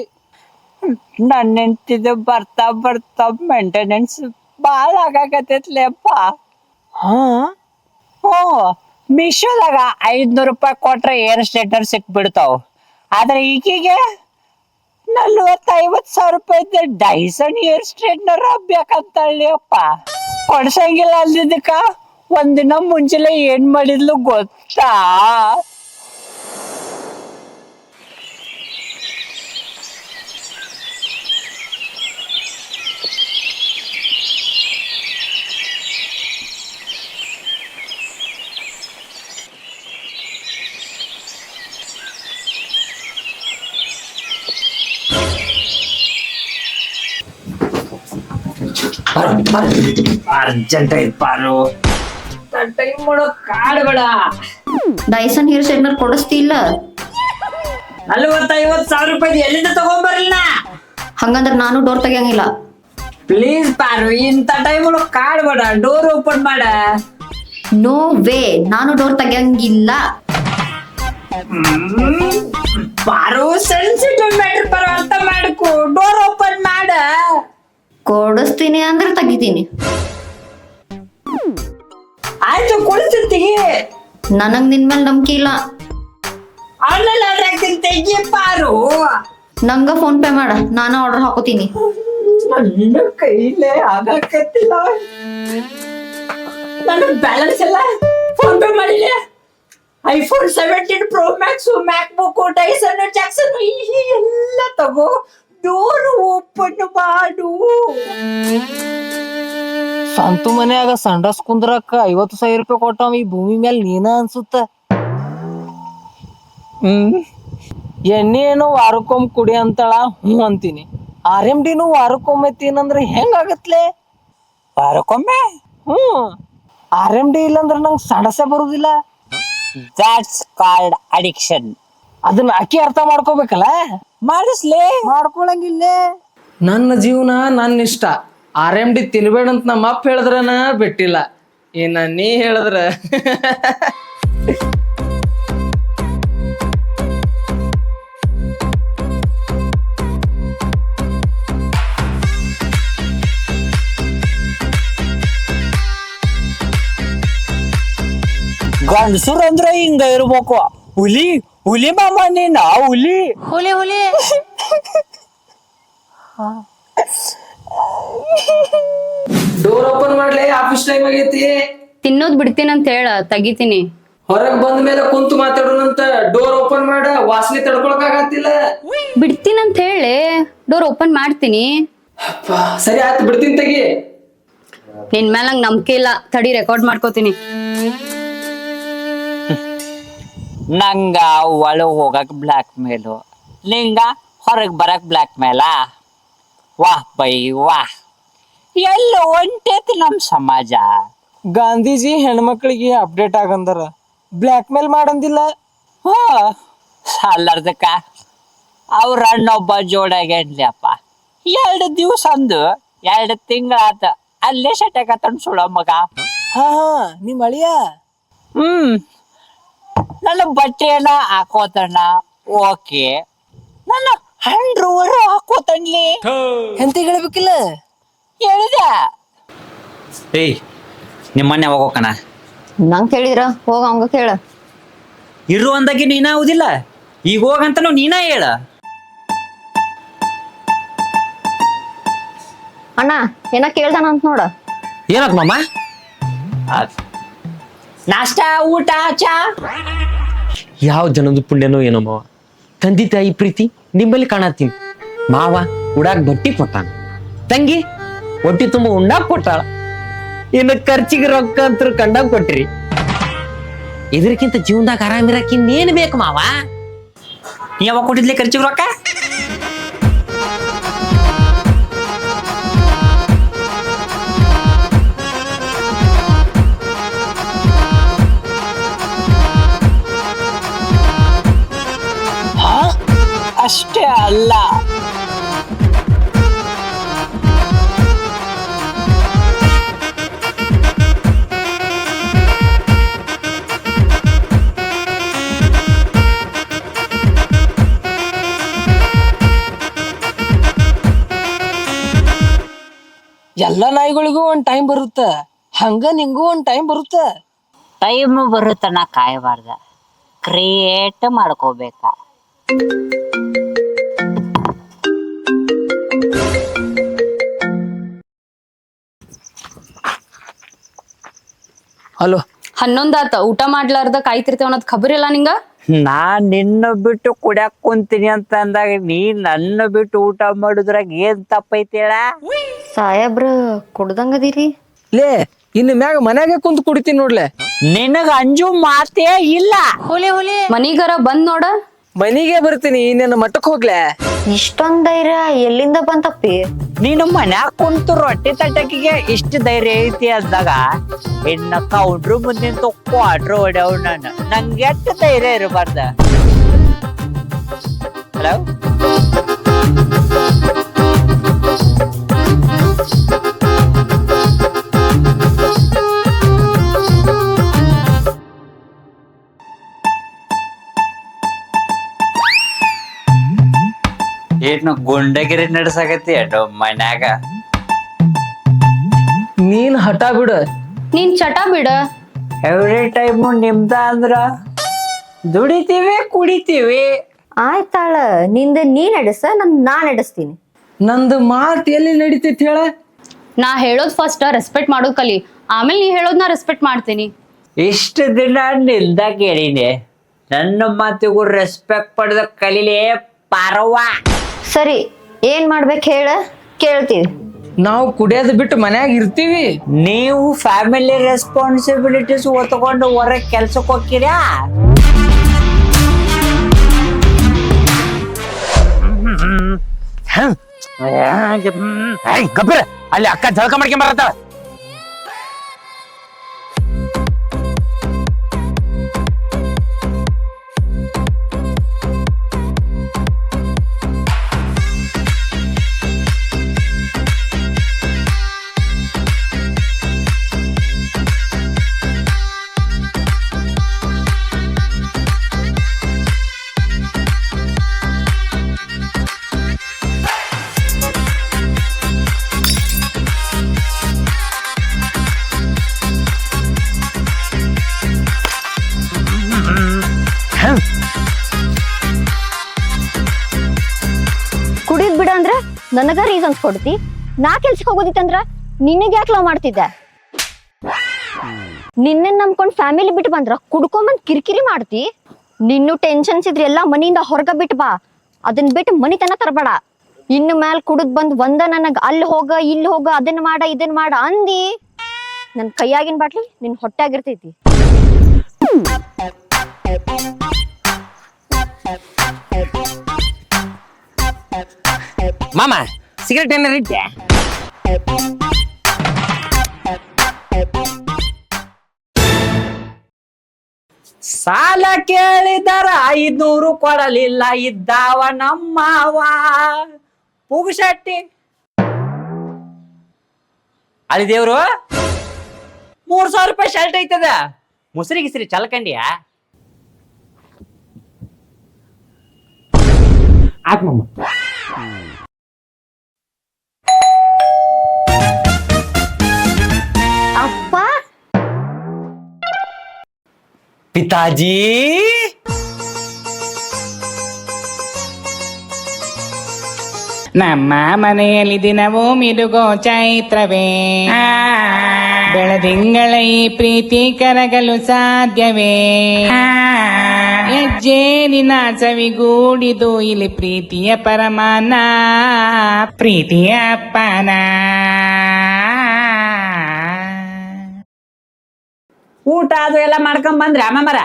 ನನ್ನ ಹೆಂಡ್ತಿದು ಬರ್ತಾ ಮೇಂಟೆನೆನ್ಸ್ ಭಾಳ ಆಗಾಕತ್ತೈತ್ಲೆಪ್ಪ. ಹಾ ಹ್ಞೂ, ಮಿಶೋದಾಗ 500 ರೂಪಾಯಿ ಕೊಟ್ರೆ ಏರ್ ಸ್ಟ್ರೇಟ್ನರ್ ಸಿಕ್ಬಿಡ್ತಾವ. ಆದ್ರೆ ಈಕಿಗೆ 40-50 ಸಾವಿರ ರೂಪಾಯಿ ಡೈಸನ್ ಏರ್ ಸ್ಟ್ರೇಟ್ನರ್ ಬೇಕಂತಳ್ಳಿ ಅಪ್ಪ. ಕೊಡ್ಸಂಗಿಲ್ಲ ಅಂದಿದ್ದಕ್ಕ ಒಂದಿನ ಮುಂಚೆಲೆ ಏನ್ ಮಾಡಿದ್ಲು ಗೊತ್ತಾ? ಅರ್ಜೆಂಟ್ ಐತ್ ಪಾರು, ಟೈಮ್ ಮಾಡೋಕ್ ಕಾಡ್ಬೇಡ. ಡೈಸನ್ ಹೇರ್ ಸ್ಟ್ರೈಟ್ನರ್ ಕೊಡಿಸ್ತಿಲ್ಲ? 40-50 ಸಾವಿರ ರೂಪಾಯಿ ಎಲ್ಲಿಂದ ತಗೊಂಬರ್ಲಿನ? ಹಂಗಂದ್ರ ನಾನು ಡೋರ್ ತೆಗಿಯಂಗಿಲ್ಲ. ಪ್ಲೀಸ್ ಪಾರು, ಇಂಥ ಟೈಮ್ ಒಳಗ್ ಕಾಡ್ಬೇಡ, ಡೋರ್ ಓಪನ್ ಮಾಡ. ನೋ ವೇ, ನಾನು ಡೋರ್ ತೆಗಿಯಂಗಿಲ್ಲ. ಪಾರು, ಸೆನ್ಸಿಟಿವ್ ಮ್ಯಾಟರ್ ಪಾರು, ಅರ್ಥ ಮಾಡ್ಕೊ. ಡೋರ್ ಓಪನ್ ಮಾಡ. ಕೊಡಿಸ್ತೀನಿ ಅಂದ್ರೆ ತೆಗಿತೀನಿ. ಆಯ್ತು, ಕೊಡ್ತಿರ್ತೀವಿ. ನನಗ್ ನಿನ್ ಮೇಲೆ ನಂಬಿಕೆ ಇಲ್ಲ. ಆನ್ಲೈನ್ ಆರ್ಡರ್ ಹಾಕ್ತೀನಿ, ತೆಗಿ ಪಾರು. ನಂಗ ಫೋನ್ ಪೇ ಮಾಡ, ನಾನು ಆರ್ಡರ್ ಹಾಕೋತೀನಿ. ನನ್ನ ಕೈಲೇ ಆಗಕತ್ತಿಲ್ಲ. ನನ್ನ ಬ್ಯಾಲೆನ್ಸ್ ಎಲ್ಲ ಫೋನ್ ಪೇ ಮಾಡಿಲ್ಲ. ಐಫೋನ್ 17 ಪ್ರೋ ಮ್ಯಾಕ್ಸ್, ಮ್ಯಾಕ್ ಬುಕ್, ಡೈಸನ್, ಜಾಕ್ಸನ್ ಎಲ್ಲ ತಗೋ. ಡೋರ್ ಓಪನ್ ಮಾಡು. ಸಂತು ಮನ್ಯಾಗ ಸಂಡಸ್ ಕುಂದ್ರಕ್ಕ 50 ಸಾವಿರ ರೂಪಾಯಿ ಕೊಟ್ಟವ ಈ ಭೂಮಿ ಮೇಲೆ ನೀನ ಅನ್ಸುತ್ತ. ಎಣ್ಣೆ ಏನೋ ವಾರಕ್ಕೊಮ್ಮೆ ಕುಡಿ ಅಂತಾಳ, ಹ್ಞೂ ಅಂತೀನಿ. RMDನೂ ವಾರಕ್ಕೊಮ್ಮೆ ತಿನ್ನಂದ್ರೆ ಹೆಂಗಾಗತ್ಲೆ? ವಾರಕ್ಕೊಮ್ಮೆ? ಹ್ಞೂ, RMD ಇಲ್ಲಂದ್ರೆ ನಂಗೆ ಸಂಡಸೆ ಬರುದಿಲ್ಲ. That's called addiction. ಅದನ್ನ ಅಕ್ಕಿ ಅರ್ಥ ಮಾಡ್ಕೋಬೇಕಲ್ಲ. ಮಾಡಿಸ್ಲೇ? ಮಾಡ್ಕೊಳಂಗಿಲ್ಲ. ನನ್ನ ಜೀವನ ನನ್ನ ಇಷ್ಟ. RMD ತಿನ್ಬೇಡ ಅಂತ ನಮ್ಮ ಅಪ್ಪ ಹೇಳಿದ್ರನ ಬಿಟ್ಟಿಲ್ಲ, ಇನ್ನ ನೀ ಹೇಳಿದ್ರ. ಗಂಡಸರು ಅಂದ್ರೆ ಹಿಂಗ ಇರ್ಬೇಕು. ಹುಲಿ ಹುಲಿ ಮಾಮ ನೀನ, ಹುಲಿ ಹುಲಿ ಹುಲಿ. ಡೋರ್ ಓಪನ್ ಮಾಡ್ಲಿ, ಆಫೀಸ್ ಟೈಮ್ ಆಗೈತಿ. ತಿನ್ನೋದ್ ಬಿಡ್ತೀನಂತ ಹೇಳ, ತೆಗಿತೀನಿ. ಹೊರಗ್ ಬಂದ ಮೇಲೆ ಕುಂತು ಮಾತಾಡೋಣಂತ. ಡೋರ್ ಓಪನ್ ಮಾಡ, ವಾಸನೆ ತಡ್ಕೊಳಕ್ ಆಗತ್ತಿಲ್ಲ. ಬಿಡ್ತೀನಂತ ಹೇಳಿ ಡೋರ್ ಓಪನ್ ಮಾಡ್ತೀನಿ. ಸರಿ ಆಯ್ತು, ಬಿಡ್ತೀನಿ, ತೆಗಿ. ನಿನ್ ಮೇಲೆ ನಂಗೆ ನಂಬಿಕೆ ಇಲ್ಲ, ತಡಿ ರೆಕಾರ್ಡ್ ಮಾಡ್ಕೋತೀನಿ. ನಂಗ ಒಳಗ್ ಹೋಗಕ್ ಬ್ಲಾಕ್ ಮೇಲು, ನಿಂಗ ಹೊರಗ್ ಬರಕ್ ಬ್ಲಾಕ್ ಮೇಲ. ವಾಹ್ ಬೈ ವಾಹ್, ಎಲ್ಲ ಒಂಟೇತಿ ನಮ್ ಸಮಾಜ. ಗಾಂಧೀಜಿ ಹೆಣ್ಮಕ್ಳಿಗೆ ಅಪ್ಡೇಟ್ ಆಗಂದಾರ, ಬ್ಲ್ಯಾಕ್ ಮೇಲ್ ಮಾಡಂದಿಲ್ಲ. ಹಾ, ಸಾಲಾರ್ದಕ್ಕ ಅವ್ರ ಅಣ್ಣೊಬ್ಬ ಜೋಡಾಗ್ಯಾನ್ಲಿಯಪ್ಪ. 2 ದಿವ್ಸ ಅಂದು 2 ತಿಂಗಳಾತ ಅಲ್ಲೇ ಸೆಟಕತ್ತನ್ ಸುಳ ಮಗ. ಹಾ ನಿಮ್ ಅಳಿಯ ನನ್ನ ಬಟ್ಟೆಯನ್ನ ಹಾಕೋತಣ್ಣ, ಓಕೆ. ನನ್ನ ಹಂಡ್ರೂವರು ಹಾಕೋತಣ್ಲಿ ಎಂತ ಹೇಳ್ಬೇಕಿಲ್ಲ. ಹೇಳಿದ ಏಯ್, ನಿಮ್ಮ ಮನೆ ಹೋಗೋಕಣ ನಂಗ್ ಕೇಳಿದ್ರ ಹೋಗ ಅವಂಗ ಕೇಳ. ಇರು ಅಂದಾಗಿ ನೀನ ಆಗುದಿಲ್ಲ, ಈಗ ಹೋಗಂತನೂ ನೀನ ಹೇಳ. ಅಣ್ಣ ಏನ ಕೇಳ್ದಾನ ಅಂತ ನೋಡ. ಏನತ್ ಮಾಮ? ನಾಷ್ಟ ಊಟ ಚಾ ಯಾವ ಜನದ ಪುಣ್ಯನೋ ಏನೋ ಮಾವ. ತಂದೆ ತಾಯಿ ಪ್ರೀತಿ ನಿಮ್ಮಲ್ಲಿ ಕಾಣತ್ತೀನಿ. ಮಾವ ಉಡಾಕ್ ಬಟ್ಟಿ ಕೊಟ್ಟಾನ, ತಂಗಿ ಹೊಟ್ಟಿ ತುಂಬ ಉಂಡಾಕ್ ಕೊಟ್ಟಾಳ, ಇನ್ನು ಖರ್ಚಿಗೆ ರೊಕ್ಕ ಅಂತ ಕಂಡಾಗ ಕೊಟ್ರಿ. ಇದಕ್ಕಿಂತ ಜೀವನದಾಗ ಆರಾಮಿರಕ್ ಇನ್ನೇನ್ ಬೇಕು ಮಾವ? ನೀ ಯಾವಾಗ ಕೊಟ್ಟಿದ್ಲಿ ಖರ್ಚಿಗೆ ರೊಕ್ಕ? ಅಷ್ಟೇ ಅಲ್ಲ, ಹೆಣ್ಮಕ್ಳಿಗೂ ಒಂದ್ ಟೈಮ್ ಬರುತ್ತ, ಹಂಗ ನಿಂಗೂ ಒಂದ್ ಟೈಮ್ ಬರುತ್ತ. ಟೈಮ್ ಬರುತ್ತನ ಕಾಯಬಾರ್ದ, ಕ್ರಿಯೇಟ್ ಮಾಡ್ಕೋಬೇಕ. ಹಲೋ, 11 ಆತ, ಊಟ ಮಾಡ್ಲಾರ್ದ ಕಾಯ್ತಿರ್ತೇವ ಅನ್ನೋದ್ ಖಬರ್ ಇಲ್ಲ ನಿಂಗ? ನಾನ್ ನಿನ್ನ ಬಿಟ್ಟು ಕುಡ್ಯಾಕ್ ಕುಂತೀನಿ ಅಂತ ಅಂದಾಗ ನೀ ನನ್ನ ಬಿಟ್ಟು ಊಟ ಮಾಡುದ್ರಾಗ ಏನ್ ತಪ್ಪೈತಿ ಹೇಳ? ಸಾಯಬ್ರ ಕುಡ್ದಂಗದಿರಿ? ಲೇ ಇನ್ನು ಮ್ಯಾಗ ಮನ್ಯಾಗ ಕುಂತ್ ಕುಡಿತೀನಿ ನೋಡ್ಲೆ. ನಿನಗ ಅಂಜು ಮಾತೇ ಇಲ್ಲ. ಮನಿಗರ ಬಂದ್ ನೋಡ. ಮನಿಗೆ ಬರ್ತೀನಿ, ನನ್ನ ಮಠಕ್ ಹೋಗ್ಲೆ. ಇಷ್ಟೊಂದ್ ಧೈರ್ಯ ಎಲ್ಲಿಂದ ಬಂತಪ್ಪಿ? ನೀನು ಮನ್ಯಾಗ ಕುಂತು ರೊಟ್ಟಿ ತಟ್ಟಕಿಗೆ ಇಷ್ಟ ಧೈರ್ಯ ಐತಿ ಅಂದಾಗ ಇನ್ನ ಕೌಂಟ್ರು ಮುಂದಿನ ಕ್ವಾಟ್ರು ಹೊಡ್ಯಾವ್ ನಾನು. ನಂಗೆ ಎಷ್ಟು ಧೈರ್ಯ ಇರಬಾರ್ದ? ಹಲೋ, ಏನು ಗುಂಡಗಿರಿ ನಡ್ಸಾಕತ್ತಿ ಅಡ್ಡು ಮನ್ಯಾಗ? ನೀನ್ ಹಠ ಬಿಡ. ನೀನ್ ಚಟ ಬಿಡ. ಎವ್ರಿ ಟೈಮು ನಿಮ್ದ ಅಂದ್ರ ದುಡಿತೀವಿ ಕುಡಿತೀವಿ. ಆಯ್ತಾಳ, ನಿಂದ ನೀ ನಡೆಸ, ನಾ ನಡೆಸ್ತೀನಿ. ನಂದು ಮಾತ್ ಎಲ್ಲಿ ನಡೀತೈತಿ ಹೇಳ? ನಾ ಹೇಳೋದ್ ಫಸ್ಟ್ ರೆಸ್ಪೆಕ್ಟ್ ಮಾಡೋದ್ ಕಲಿ, ಆಮೇಲೆ ನೀ ಹೇಳೋದ್ ನಾ ರೆಸ್ಪೆಕ್ಟ್ ಮಾಡ್ತೀನಿ. ಇಷ್ಟು ದಿನ ನಿಲ್ದ ಕೇಳಿನಿ, ನನ್ನ ಮಾತಿಗೂ ರೆಸ್ಪೆಕ್ಟ್ ಪಡೆದ ಕಲೀಲೇ ಪಾರವ್ವ. ಸರಿ, ಏನ್ ಮಾಡ್ಬೇಕು ಹೇಳ, ಕೇಳ್ತೀವಿ. ನಾವು ಕುಡಿಯೋದ್ ಬಿಟ್ಟು ಮನ್ಯಾಗ ಇರ್ತೀವಿ. ನೀವು ಫ್ಯಾಮಿಲಿ ರೆಸ್ಪಾನ್ಸಿಬಿಲಿಟೀಸ್ ಹೊತ್ಕೊಂಡು ಹೊರಗೆ ಕೆಲ್ಸಕ್ಕೆ ಹೋಗ್ತೀರಾ? ಗಬ್ಬರ ಅಲ್ಲಿ ಅಕ್ಕ ಜಳಕ ಮಾಡ್ಕೊಂಡ್ ಬರತ್ತಾಳ. ಕುಡಿದ್ ಬಿಡ ಅಂದ್ರ ನನಗ ರೀಸನ್ಸ್ ಕೊಡ್ತಿ. ನಾ ಕೆಲ್ಸಕ್ಕೆ ಹೋಗೋದಿತ್ತಂದ್ರ ನಿನಗ್ ಯಾಕೆ ಲವ್ ಮಾಡ್ತಿದ್ದೆ? ನಿನ್ನ ನಂಬ್ಕೊಂಡ್ ಫ್ಯಾಮಿಲಿ ಬಿಟ್ಟು ಬಂದ್ರ ಕುಡ್ಕೊಂಬಂದ್ ಕಿರಿಕಿರಿ ಮಾಡ್ತಿ. ನಿನ್ನೂ ಟೆನ್ಷನ್ಸ್ ಇದ್ರೆ ಎಲ್ಲಾ ಮನಿಯಿಂದ ಹೊರಗ ಬಿಟ್ಟು ಬಾ. ಅದನ್ನ ಬಿಟ್ಟು ಮನಿತನ ತರಬೇಡ. ಇನ್ನು ಮ್ಯಾಲ ಕುಡಿದ್ ಬಂದ್ ಒಂದ ನನಗ್ ಅಲ್ಲಿ ಹೋಗ ಇಲ್ಲಿ ಹೋಗ ಅದನ್ನ ಮಾಡ ಇದನ್ನ ಮಾಡ ಅಂದಿ, ನನ್ ಕೈಯಾಗಿನ ಬಾಟ್ಲಿ ನಿನ್ ಹೊಟ್ಟಾಗಿರ್ತೈತಿ. ಮಾಮ ಸಿಗರೇಟ್ ಏನಾರ ಇಟ್ಟೆ? ಸಾಲ ಕೇಳಿದರ 500 ಕೊಡಲಿಲ್ಲ ಇದ್ದಾವ ನಮ್ಮವ ಪುಗುಶೆಟ್ಟಿ. ಅಲ್ಲಿ ದೇವ್ರು 3000 ರೂಪಾಯಿ ಶರ್ಟ್ ಐತದ, ಮುಸ್ರಿ ಗಿಸ್ರಿ ಚಲ್ಕಂಡಿಯ? ಆತ್ ಮಾಮ. ಅಪ್ಪ, ಪಿತಾಜಿ ನಮ್ಮ ಮನೆಯಲ್ಲಿ ದಿನವೂ ಮಿದುಗೋ ಚೈತ್ರವೇ, ಬೆಳದಿಂಗಳ ಈ ಪ್ರೀತಿ ಕರಗಲು ಸಾಧ್ಯವೇ? ಹೆಜ್ಜೆ ನಿನ್ನ ಸವಿಗೂಡಿದು ಇಲ್ಲಿ ಪ್ರೀತಿಯ ಪರಮಾನ, ಪ್ರೀತಿಯ ಅಪ್ಪನ. ಊಟ ಅದು ಎಲ್ಲ ಮಾಡ್ಕೊಂಡ್ ಬಂದ್ರೆ ಅಮ್ಮರ?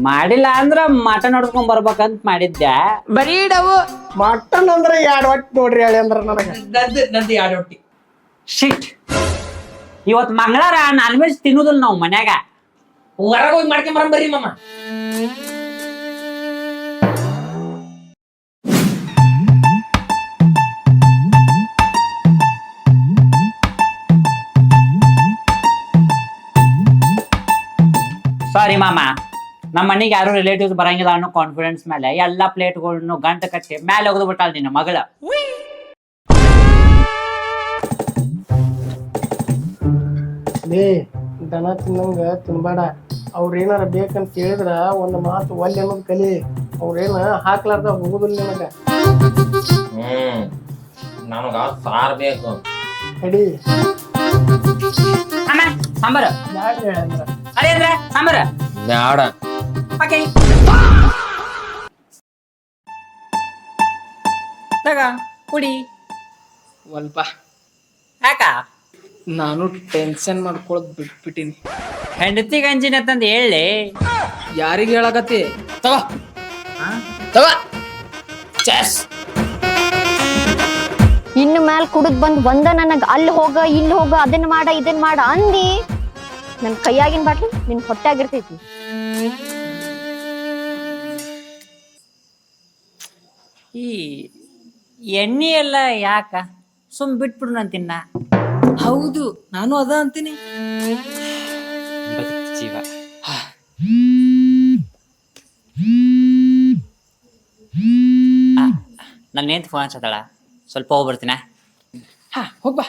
ಮಾಡಿಲ್ಲ ಅಂದ್ರ ಮಟನ್ ಹೊಡ್ಸ್ಕೊಂಡ್ ಬರ್ಬೇಕಂತ ಮಾಡಿದ್ದೆ. ಬರೀಡವು ಮಟನ್ ಅಂದ್ರೆ 2 ಹೊಟ್ಟೆ ನೋಡ್ರಿ ಹೇಳಿ ಅಂದ್ರ ನನಗ. ನಂದು 2 ರೊಟ್ಟಿ. ಶಿಟ್, ಇವತ್ ಮಂಗಳಾರ ನಾನ್ ವೆಜ್ ತಿನ್ನುದಿಲ್ಲ ನಾವು ಮನ್ಯಾಗ. ಹೊರಗೆ ಹೋಗಿ ಮಾಡ್ಕೊಂಡ್ ಬರಂ ಬರ್ರಿ ಮಾಮ. ಸಾರಿ ಮಾಮ, ನಮ್ಮ ಮನೆಗೆ ಯಾರು ರಿಲೇಟಿವ್ಸ್ ಬರಂಗಿಲ್ಲ ಅನ್ನೋ ಕಾನ್ಫಿಡೆನ್ಸ್ ಮೇಲೆ ಎಲ್ಲಾ ಪ್ಲೇಟ್ಗಳನ್ನು ಗಂಟು ಕಟ್ಟಿ ಮೇಲೆ ಒಗೆದು ಬಿಟ್ಟಾಳ ನಿನ್ನ ಮಗಳ. ಲೇ ದನ ತಿನ್ನಂಗ ತಿನ್ಬೇಡ. ಅವ್ರ ಏನಾರ ಬೇಕಂತ ಹೇಳಿದ್ರ ಒಂದು ಮಾತು ಒಲ್ಲೆ ಅನ್ನೋದು ಕಲಿ. ಅವ್ರೇನ ಹಾಕ್ಲಾರ್ದ ಹೋಗುದಿಲ್ಲ ನಿನಗ. ನನಗ ಸಾರ್ ಬೇಕು. ಕಡಿ ಅಮ್ಮ ಸಾಂಬಾರ ಯಾರು ಹೇಳಂದ್ರ ಅದೇ ಅಂದ್ರ ಸಾಂಬಾರ ಬ್ಯಾಡ. ಓಕೆ ತಗ ಕುಡಿ. ಸ್ವಲ್ಪ ಯಾಕ ನಾನು ಟೆನ್ಷನ್ ಮಾಡ್ಕೊಳದ್ ಬಿಟ್ಬಿಟ್ಟಿನಿ. ಹೆಂಡತಿ ಗಂಜಿನ ತಂದು ಹೇಳಿ. ಯಾರಿಗೆ ಹೇಳಕತ್ತಿ? ತಗೋ ತಗೋ ಚೆಸ್. ಇನ್ನು ಮ್ಯಾಲ್ ಕುಡಿದ್ ಬಂದ ನನಗ ಅಲ್ಲಿ ಹೋಗ ಇಲ್ಲಿ ಹೋಗ ಅದನ್ನ ಮಾಡ ಇದನ್ನ ಮಾಡ ಅಂದಿ ನನ್ ಕೈಯಾಗಿನ ಬಾಟ್ಲಿ ನಿನ್ ಹೊಟ್ಟಾಗಿರ್ತೈತಿ. ಈ ಎಣ್ಣೆ ಎಲ್ಲ ಯಾಕ ಸುಮ್ ಬಿಟ್ಬಿಡು ನಾನು ತಿನ್ನ. ಹೌದು, ನಾನು ಅದ ಅಂತೀನಿ. ಜೀವ ನನ್ನ ಏನ್ ಫೋನ್ ಹಚ್ಚತಾಳ, ಸ್ವಲ್ಪ ಹೋಗಿ ಬರ್ತೀನ. ಹಾ ಹೋಗ್ಬಾ.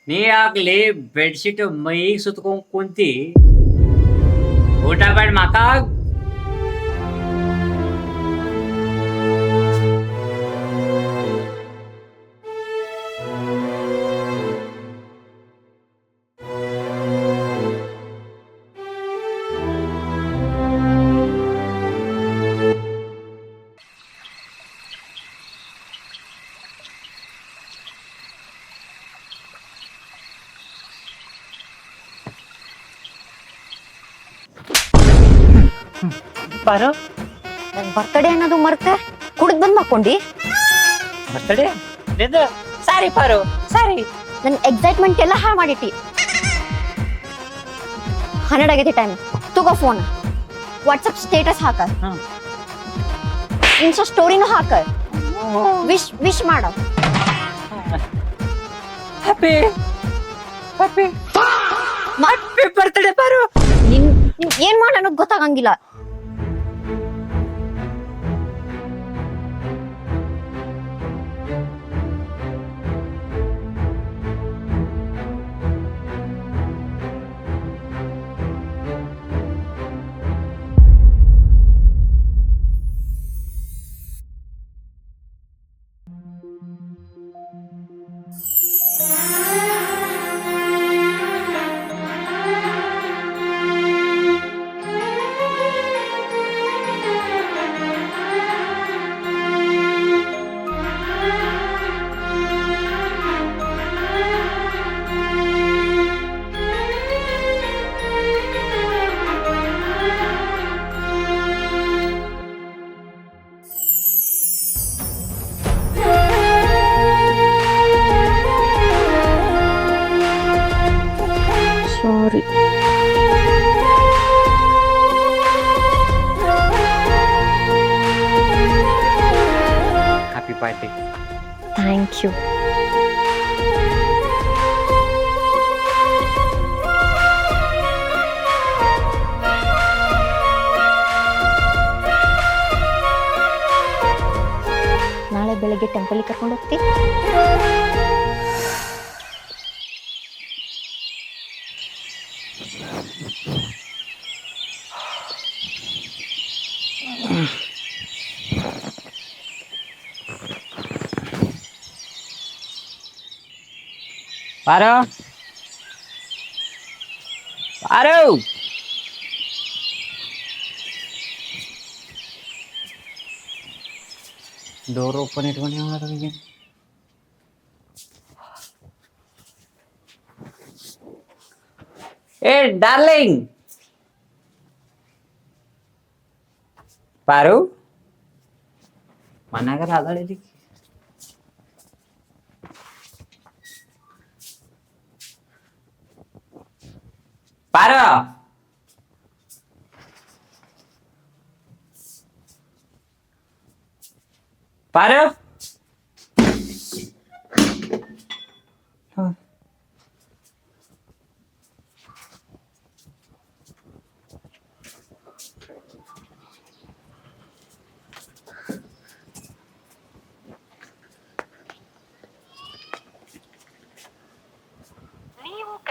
ನೀ ಆಗ್ಲಿ ಬೆಡ್ಶೀಟ್ ಮೈಗೆ ಸುತ್ಕೊಂಡ್ ಕುಂತಿ, ಊಟ ಬೇಡ ಮಕ. ಬಾರೋ ನನ್ ಬರ್ತಡೇ ಅನ್ನೋದು ಮರ್ತೆ ಕುಡಿದ್ ಬಂದ್ ಮಾಡ್ಕೊಂಡಿ. ಬರ್ತಡೇ ಸಾರಿ ಪಾರು ಸಾರಿ. ನನ್ ಎಕ್ಸೈಟ್ಮೆಂಟ್ ಎಲ್ಲ ಹಾಳು ಮಾಡಿಟ್ಟಿ. 12 ಆಗೈತಿ ಟೈಮ್. ತಗೋ ಫೋನ್, ವಾಟ್ಸಪ್ ಸ್ಟೇಟಸ್ ಹಾಕ, ಇನ್ಸ್ಟಾ ಸ್ಟೋರಿನೂ ಹಾಕ, ವಿಶ್ ಮಾಡ. ಹ್ಯಾಪಿ ಹ್ಯಾಪಿ ಹ್ಯಾಪಿ ಬರ್ತಡೇ ಪಾರು. ನಿನ್ ಏನ್ ಮಾಡ ಅನ್ನೋದು ಗೊತ್ತಾಗಂಗಿಲ್ಲ. Sorry. Happy party. Thank you. ನಾಳೆ ಬೆಳಗ್ಗೆ ಟೆಂಪಲ್ ಕರ್ಕೊಂಡು ಹೋಗ್ತಿ. ಪಾರು ಪಾರು ಡೋರ್ ಓಪನ್ ಇಟ್ಕೊಂಡು ಏ ಡಾರ್ಲಿಂಗ್. ಪಾರು ಮನ್ಯಾಗರ ಅದಾಳಿರಿ. ಪಾರು ಪಾರು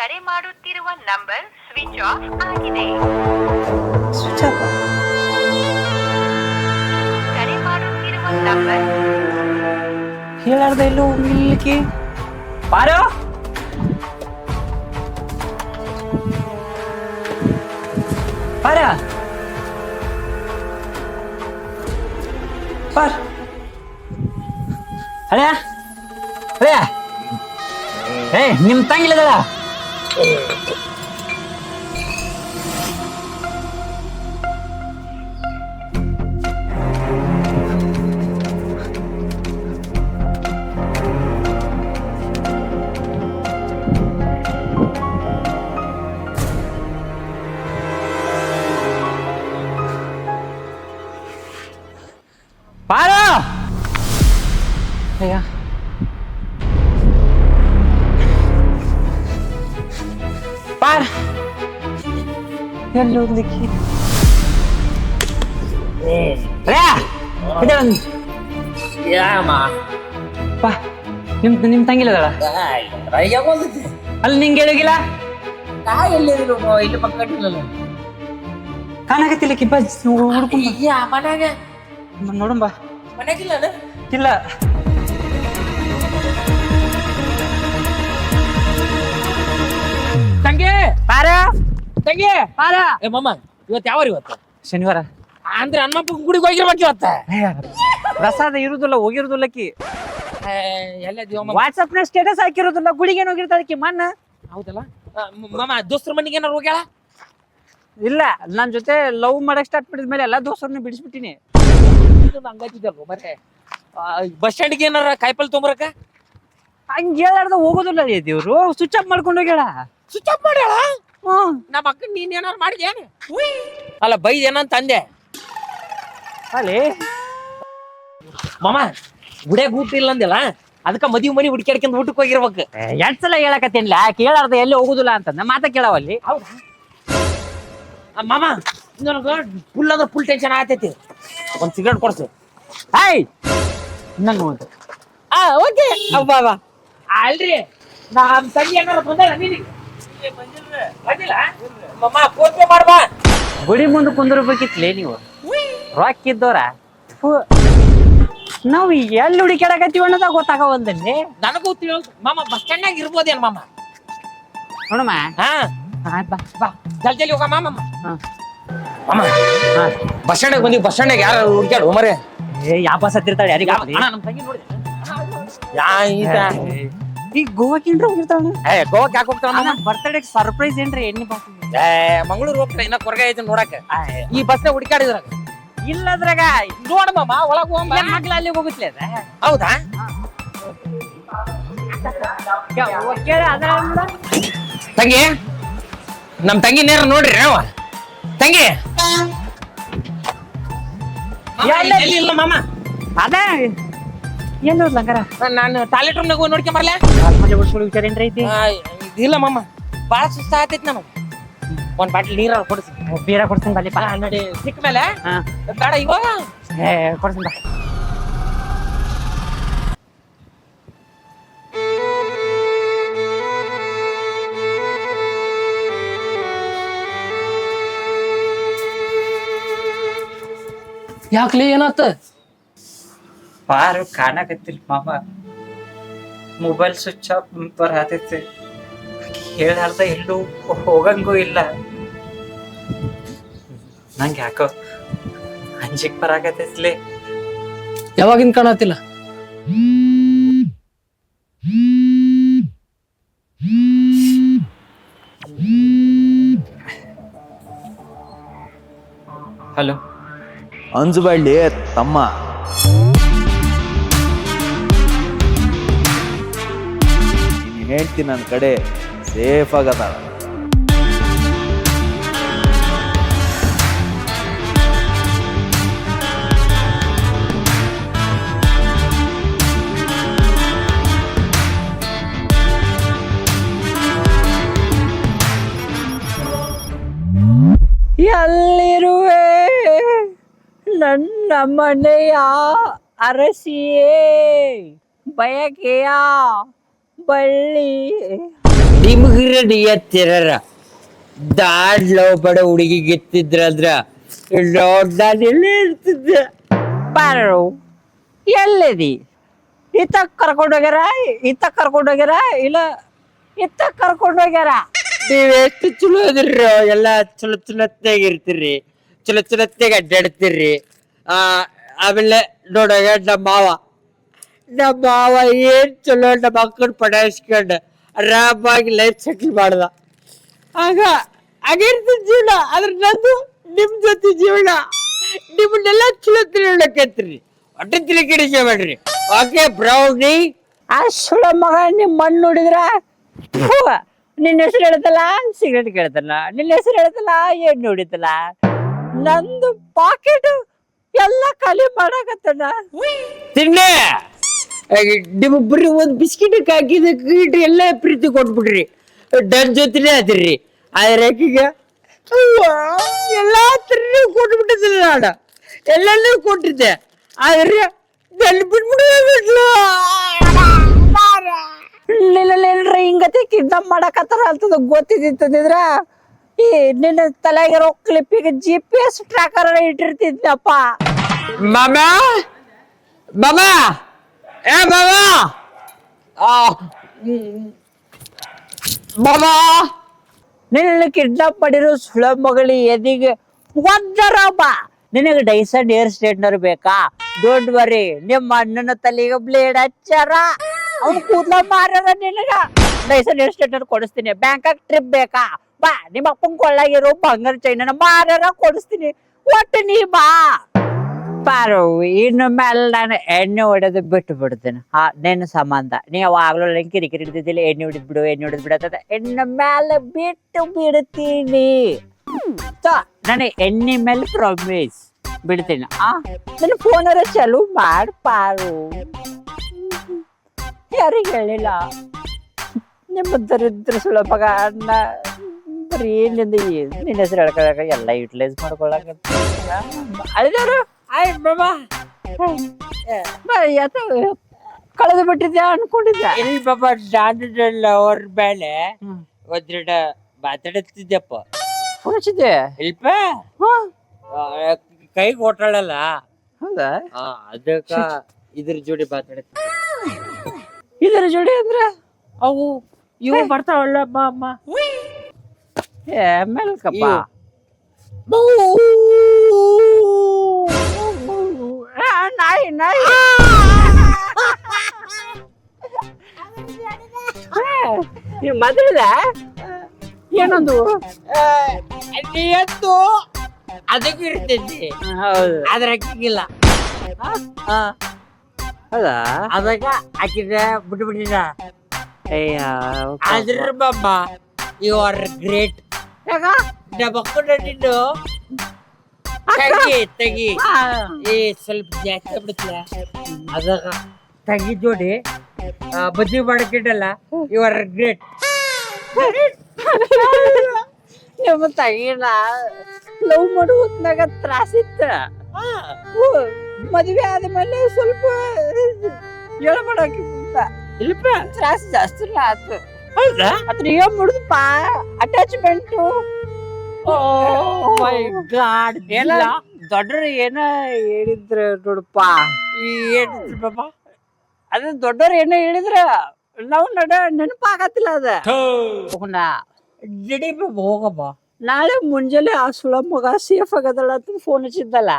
ಕರೆ ಮಾಡುತ್ತಿರುವ ನಂಬರ್ ಸ್ವಿಚ್ ಆಫ್ ಆಗಿದೆ. ಸ್ವಿಚ್ ಆಫ್ ಕರೆ ಮಾಡುತ್ತಿರುವ ನಂಬರ್ ಹೇಳಾರ್ದ ಎಲ್ಲೋ ನಿಲ್ಲಿಕ್ಕೆ ಪಾರು ಪಾರ ಪಾರ್ ಅಳ್ಯಾ ಅಳ್ಯಾ ಏ ನಿಮ್ ತಂಗಿಲ್ಲದಲ್ಲ ಪಾರು ಅಯ್ಯ ಪಾರ್ ಎಲ್ಲಿ ಹೋಗ್ಲಿಕ್ಕೆ ಬಾ ನಿಮ್ ತಂಗಿಲ್ಲದಳ ಅಲ್ಲಿ ನಿಂಗೆ ಹೇಳಿಗಿಲ್ಲ ಇಲ್ಲಿ ಪಕ್ಕ ಕಾಣಾಕತ್ತಿಲ್ಲ ಕಿಬ್ಬ ನೋಡುಂಬ ಇಲ್ಲ ತಂಗಿ ಪಾರ ತಂಗಿ ಪಾರ ಏ ಮಮ್ಮ ಇವತ್ತು ಯಾವಾರ ಇವತ್ತು ಶನಿವಾರ ಅಂದ್ರೆ ಹನುಮಪ್ಪ ಗುಡಿಗೆ ಹೋಗಿರ್ಬೇಕು ಇವತ್ತ ಪ್ರಸಾದ ಇರುದಿಲ್ಲ ಹೋಗಿರುದಿಲ್ಲಕ್ಕಿ ಎಲ್ಲ ವಾಟ್ಸಪ್ ನ ಸ್ಟೇಟಸ್ ಹಾಕಿರೋದಿಲ್ಲ ಗುಡಿಗೆ ಹೋಗಿರ್ತಾಳಕ್ಕಿ ಮನ್ನ ಹೌದಲ್ಲ ಮಮ್ಮ ದೋಸ್ತರ ಮನೆಗೆ ಏನಾರು ಹೋಗ್ಯಾಳ ಇಲ್ಲ ನನ್ ಜೊತೆ ಲವ್ ಮಾಡಕ್ ಸ್ಟಾರ್ಟ್ ಮಾಡಿದ್ಮೇಲೆ ಎಲ್ಲಾ ದೋಸ್ತರನ್ನ ಬಿಡಿಸ್ಬಿಟ್ಟಿನಿ ಹಂಗಾತಿದ್ದಲ್ವ ಮತ್ತೆ ಬಸ್ ಸ್ಟ್ಯಾಂಡ್ಗೆ ಏನಾರ ಕಾಯಿಪಲ್ ತೊಂಬರಕ ಹಂಗ ಹೇಳಾರ್ದ ಹೋಗೋದಿಲ್ಲ ರೀ ದೇವ್ರು ಸ್ವಿಚ್ ಆಫ್ ಮಾಡ್ಕೊಂಡು ಹೋಗ್ಯಾಳ ಸ್ವಿಚ್ ಆಫ್ ಮಾಡ್ಯಾಳ ನಮ್ಮ ಅಕ್ಕ ನೀನ್ ಏನಾರು ಮಾಡಿದ್ಯಾನ ಅಲ್ಲ ಬೈದ್ ಏನಂತ ಅಂದೆ ಅಲ್ಲಿ ಮಾಮ ಗುಡಿಯಾಗ ಊಟ ಇಲ್ಲ ಅಂದಿಲ್ಲ ಅದಕ್ಕ ಮದುವೆ ಮನಿ ಹುಡುಕ್ಯಾಡ್ಕೊಂಡ್ ಊಟಕ್ಕೆ ಹೋಗಿರ್ಬೇಕು ಎರಡ್ ಸಲ ಹೇಳಕತ್ತೇನಿಲ್ಲ ಕೇಳಾರ್ದ ಎಲ್ಲಿ ಹೋಗುದಿಲ್ಲ ಅಂತಂದ ಮಾತ ಕೇಳವಲ್ಲಿ ಮಾಮ ನನಗ ಫುಲ್ ಅಂದ್ರೆ ಫುಲ್ ಟೆನ್ಷನ್ ಆಗತೈತಿ ಒಂದ್ ಸಿಗರೇಟ್ ಕೊಡ್ಸು ಹಾಯ್ ನಂಗೆ ಓಕೆ ಬಾ ಅಲ್ರಿ ನಮ್ ತಂಗಿ ಏನಾರ ಬಂದಾರ ಬಂದಿಲ್ಲ ಮಮ್ಮ ಫೋನ್ ಪೇ ಮಾಡ್ಬಾ ಗುಡಿ ಮುಂದೆ ಕುಂದಿರ್ಬೇಕಿತ್ಲೇ ನೀವು ರೊಕ್ಕ ಇದ್ದವ್ರ ನಾವು ಎಲ್ಲಿ ಹುಡುಕ್ಯಾಡಕತ್ತೀವಿ ಅನ್ನೋದಾಗ ಗೊತ್ತಾಗವಲ್ದಲ್ಲಿ ನನಗೂ ತಿಳಿಯಲ್ ಮಾಮ ಬಸ್ ಸ್ಟ್ಯಾಂಡ್ನಾಗ ಇರ್ಬೋದೇನ್ ಮಾಮ ನೋಡಮ್ಮ ಹಾ ಬಾ ಬಾ ಜಲ್ದಿ ಹೋಗ ಮಾಮ ಹಾ. ಮಾಮ ಬಸ್ ಸ್ಟ್ಯಾಂಡ್ ಬಂದಿ ಬಸ್ ಸ್ಟ್ಯಾಂಡ್ ಯಾರು ಹುಡುಕ್ಯಾಡು ಮರೆ ಯಾವ ಬಸ್ ಹತ್ತಿರ್ತಾಳೆ ಯಾರಿಗ ನಮ್ ತಂಗಿ ನೋಡಿ ಯಾ ಈತ ಈಗ ಗೋವಾಕಿಂಡ್ರ ಹೋಗಿರ್ತಾಳ ಗೋವಾಕ್ ಯಾಕೆ ಹೋಗ್ತಾವ ಮಾಮ ಬರ್ತಡೇ ಸರ್ಪ್ರೈಸ್ ಏನ್ರಿ ಎಣ್ಣೆ ಬಾಸ್ ಮಂಗಳೂರು ಹೋಗ್ತಾರೆ ಇನ್ನ ಕೊರಗ ಐತಿ ನೋಡಕ ಈ ಬಸ್ನ ಹುಡುಕ್ಯಾಡಿದ್ರಾಗ ಇಲ್ಲದ್ರಾಗ ನೋಡ ಮಾಮ ಒಳಗ್ ಹೋಗಮ್ಮ ಮಗ್ಲ ಅಲ್ಲಿ ಹೋಗುತ್ತಲೇ ಅದ ಹೌದಾ ಕೇಳ ಅದ್ರ ತಂಗಿ ನಮ್ ತಂಗಿ ನೇರ ನೋಡ್ರಿ ನಾವ ತಂಗಿ ಇಲ್ಲ ಮಾಮ ಅದ ಏನ್ ಲಂಗಾರ ನಾನು ಟಾಯ್ಲೆಟ್ ರೂಮ್ನಾಗ ಹೋಗಿ ನೋಡ್ಕೊಂಡ್ ಬರ್ಲೆ ಮನೆ ಉಡ್ಸ್ಕೊಳ್ಳೋ ವಿಚಾರ ಏನ್ರಿ ಐತಿ ಇಲ್ಲ ಮಾಮ ಬಾಳ ಸುಸ್ತ ಆತೈತಿ ನಮಗ್ ಒಂದ್ ಬಾಟ್ಲಿ ನೀರ ಕೊಡಿಸಿ ಬೀರ ಕೊಡ್ತೀನಿ ಬಲ್ಲಿ ನೋಡಿ ಸಿಕ್ಕ ಮೇಲೆ ಹಾ ಬೇಡ ಇವಾಗ ಕೊಡ್ತೀನಿ ಬಾ ಯಾಕ್ಲಿ ಏನಾತ ಪಾರು ಕಾಣಕತ್ತಿಲ್ಲ ಮಾಮ ಮೊಬೈಲ್ ಸ್ವಿಚ್ ಆಫ್ ಬರತೈತೆ ಹೇಳಾರ್ದ ಎಲ್ಲೂ ಹೋಗಂಗೂ ಇಲ್ಲ ನಂಗೆ ಯಾಕೋ ಅಂಜಿಕ್ ಬರಾಕತ್ತೈತ್ಲಿ ಯಾವಾಗಿನ ಕಾಣತಿಲ್ಲ ಹಲೋ ಅಂಜಬೇಡಿ ತಮ್ಮ, ನೀನ್ ಹೇಳ್ತೀನಿ ನನ್ನ ಕಡೆ ಸೇಫ್ ಆಗದಾಳ. ಎಲ್ಲಿರುವೆ ನನ್ನ ಮನೆಯ ಅರಸಿಯೇ ಬಯಕೆಯ ಬಳ್ಳಿ ನಿಮ್ಗ ಉಗ್ರ ನಿಯತ್ತಿರ ದಾಡ್ಲೋ ಬಡ ಹುಡುಗಿ ಗೆತ್ತಿದ್ರಂದ್ರ ನಾನು ಎಲ್ಲೇ ಇರ್ತಿದ್ದೆ. ಬಾರು ಎಲ್ಲಿದಿ? ಇತ್ತ ಕರ್ಕೊಂಡೋಗ್ಯಾರ ಇಲ್ಲ ಇತ್ತ ಕರ್ಕೊಂಡೋಗ್ಯಾರ? ನೀವೆಷ್ಟು ಚಲೋ ಅದಿರ್ರಿ, ಎಲ್ಲ ಚಲೋ ಚಲೋತ್ತಾಗಿರ್ತೀರಿ, ಚಲೋತ್ತಾಗಿ ಅಡ್ಡಾಡ್ತೀರಿ. ಆಮೇಲೆ ನೋಡಾಗ ನಮ್ಮ ಮಾವ ಏನ್ ಚಲೋ ನಮ್ಮ ಮಕ್ಕಳು ಪಡಾಯಿಸ್ಕೊಂಡು ಆರಾಮಾಗಿ ಲೈಫ್ ಸೆಟ್ಲ್ ಮಾಡ್ದ. ಆಗಿರ್ತದ ಜೀವನ. ಆದ್ರೆ ನಂದು ನಿಮ್ ಜೊತೆ ಜೀವನ. ನಿಮ್ಮನ್ನೆಲ್ಲ ಚಲೋ ತಿಳ್ಕತ್ರಿ, ಒಟ್ಟು ತಿಳಿ ಕೆಡಿಸ್ಬೇಡ್ರಿ. Okay brownie? ಆ ಸುಳ ಮಗ ನಿಮ್ಮ ಮಣ್ಣು ನೋಡಿದ್ರ ನಿನ್ನ ಹೆಸರು ಹೇಳ್ತಲ್ಲ, ಸಿಗರೇಟ್ ಕೇಳ್ತಲ್ಲ, ನಿನ್ನ ಹೆಸರು ಹೇಳ್ತಲ್ಲ, ಎಣ್ಣೆ ಹೊಡಿತಲ್ಲ. ನಂದು ಪಾಕೆಟ್ ಎಲ್ಲ ಖಾಲಿ ಮಾಡಾಕತ್ತನ. ತಿನ್ನೆ ನಿಮ್ಮೊಬ್ಬರಿ ಒಂದ್ ಬಿಸ್ಕಿಟ್ ಹಾಕಿದ ಎಲ್ಲ ಪ್ರೀತಿ ಕೊಟ್ಬಿಡ್ರಿ, ನನ್ ಜೊತೆನೇ ಅದಿರ್ರಿ. ಆದ್ರೆ ಆಕಿಗ ಎಲ್ಲಾ ತರ ಕೊಟ್ಬಿಟ್ಟಿದ್ದೆ, ನಾನು ಎಲ್ಲೆಲ್ಲೂ ಕೊಟ್ಟಿದ್ದೆ. ಆದ್ರೆ ನನ್ ಬಿಟ್ಬಿಡ್ಲು. ನಿಲ್ಲಲ್ರಿ ಹಿಂಗತಿ ಕಿಡ್ನಾಪ್ ಮಾಡಕತ್ತಾರ ಅಂತದ ಗೊತ್ತಿದ್ದಿದ್ರ ಈ ನಿನ್ನ ತಲೆಗಿರೋ ಕ್ಲಿಪ್ಪಿಗೆ GPS ಟ್ರ್ಯಾಕರ್ ಇಟ್ಟಿರ್ತಿದ್ನಪ್ಪ. ಮಾಮಾ ಏ ಮಾಮಾ ನಿನ್ನ ಕಿಡ್ನಾಪ್ ಮಾಡಿರೋ ಸುಳ ಮಗಳಿ ಎದಿಗೆ ಒದ್ದರಬ್ಬ. ನಿನಗೆ ಡೈಸನ್ ಏರ್ ಸ್ಟ್ರೇಟ್ನರ್ ಬೇಕಾ? ಡೋಂಟ್ ವರಿ, ನಿಮ್ಮ ಅಣ್ಣನ ತಲೆಗೆ ಬ್ಲೇಡ್ ಹಚ್ಚಾರ, ಅವ್ನು ಕೂದ್ಲ ಮಾರ್ಯಾರ. ನಿನಗ ಡೈಸನ್ ಏರ್ ಸ್ಟ್ರೇಟ್ನರ್ ಕೊಡಿಸ್ತೀನಿ. ಬ್ಯಾಂಕಾಕ್ ಟ್ರಿಪ್ ಬೇಕಾ? ಬಾ, ನಿಮ್ಮ ಅಪ್ಪನ ಕೊಳ್ಳಾಗಿರೋ ಬಂಗಾರ ಚೈನನ ಮಾರ್ಯಾರ ಕೊಡಿಸ್ತೀನಿ. ಒಟ್ಟು ನೀ ಬಾ ಪಾರು. ಇನ್ನು ಮೇಲೆ ನಾನು ಎಣ್ಣೆ ಹೊಡೆದು ಬಿಟ್ಟು ಬಿಡ್ತೀನಿ. ನಿನ್ನ ಸಂಬಂಧ ನೀ ಯಾವಾಗ್ಲೂ ಕಿರಿಕಿರಿ ಹಿಡಿದಿದ್ದಿಲ್ಲ, ಎಣ್ಣೆ ಹೊಡೆದ್ ಬಿಡು ಬಿಡತ್ತದ. ಇನ್ನು ಮೇಲೆ ಬಿಟ್ಟು ಬಿಡ್ತೀನಿ. ನಾನು ಎಣ್ಣೆ ಮೇಲೆ ಪ್ರಾಮಿಸ್ ಬಿಡ್ತೀನಿ. ನನ್ನ ಫೋನರ ಚಾಲು ಮಾಡ್ ಪಾರು. ಯಾರಿಗೆ ಹೇಳಿಲ್ಲ ನಿಮ್ಮ ದರಿದ್ರ ಸುಲಭಗ ಅಣ್ಣ ಬರೀ ನಿನ್ನ ಹೆಸರು ಹೇಳ್ಕೊಳಕ ಎಲ್ಲ ಯುಟಿಲೈಸ್ ಮಾಡ್ಕೊಳಕ ಅಳಿದವರು ಆಯ್ ಬಾಬಾ ಕಳೆದು ಬಿಟ್ಟಿದ್ದೆ ಅನ್ಕೊಂಡಿದ್ದೆ. ಇಲ್ಲಿ ಬಾಬಾ ನಾನು ಅವ್ರ ಮೇಲೆ ಒಂದೆರಡು ಮಾತಾಡುತ್ತಿದ್ದೆಪ್ಪ. ಫೋನ್ ಹಚ್ಚಿದ್ದೆ ಇಲ್ಪ ಕೈಗೆ ಓಟಾಳಲ್ಲ, ಹೌದಾ? ಅದಕ್ಕ ಇದ್ರ ಜೋಡಿ ಮಾತಾಡುತ್ತಿದ್ದೆ. ಇದರ ಜೋಡಿ ಅಂದ್ರೆ ಅವು ಇವು ಬರ್ತಾವಲ್ಲ ಅಮ್ಮ. ಮೇಲ್ಕಪ್ಪ ನಾಯಿ ನಾಯಿ ನೀವು ಮೊದಲಿದ ಏನೊಂದು ಎತ್ತು ಅದಕ್ಕೂ ಇರ್ತೈತಿ, ಹೌದು. ಆದ್ರ ಅಕ್ಕಿಗಿಲ್ಲ. ಹೌದಾ? ಅದಕ್ಕ ಹಾಕಿದ್ರೆ ಬಿಟ್ಬಿಟ್ಟಿದ. ಅದ್ರ ಬಾಬ ಯು ಆರ್ ಗ್ರೇಟ್. ನಮ್ಮಕ್ಕನ ನಿನ್ನು ತೆಗಿ ಸ್ವಲ್ಪ ಜಾಸ್ತಿ ಬಿಡುತ್ತಲ್ಲ, ಅದಾಗ ತಂಗಿ ಜೋಡಿ ಬಜ್ಜಿ ಮಾಡ್ಕೊಂಡಲ್ಲ, ಯು ಆರ್ ಗ್ರೇಟ್. ನಿಮ್ಮ ತಂಗಿನ ಲವ್ ಮಾಡೋ ಹೊತ್ನಾಗ ತ್ರಾಸಿತ್ತ. ಮದ್ವೆ ಆದ್ಮೇಲೆ ಸ್ವಲ್ಪ ಮಾಡಕ್ಕಿಂತ ಇಲ್ಪ ತ್ರಾಸ ಜಾಸ್ತಿ ಆತು. ಹೌದಾ? ಅದ್ರ ಏನ್ ಮಾಡುದಪ್ಪ ಅಟ್ಯಾಚ್ಮೆಂಟು. ಎಲ್ಲ ದೊಡ್ಡರು ಏನ ಹೇಳಿದ್ರ ನೋಡಪ್ಪ. ಏನಿದ್ರು ಬಾಬಾ? ಅದ ದೊಡ್ಡವ್ರು ಏನ ಹೇಳಿದ್ರ ನಾವು ನೆನಪಾಗತ್ತಿಲ್ಲ ಅದ. ಜಡಿ ಬಾಬಾ ಹೋಗಪ್ಪ. ನಾಳೆ ಮುಂಜಾನೆ ಆ ಸುಳ ಮಗ ಸೇಫ್ ಆಗದಲ್ಲ ಅಂತ ಫೋನ್ ಹಚ್ಚಿದ್ದಲ್ಲ,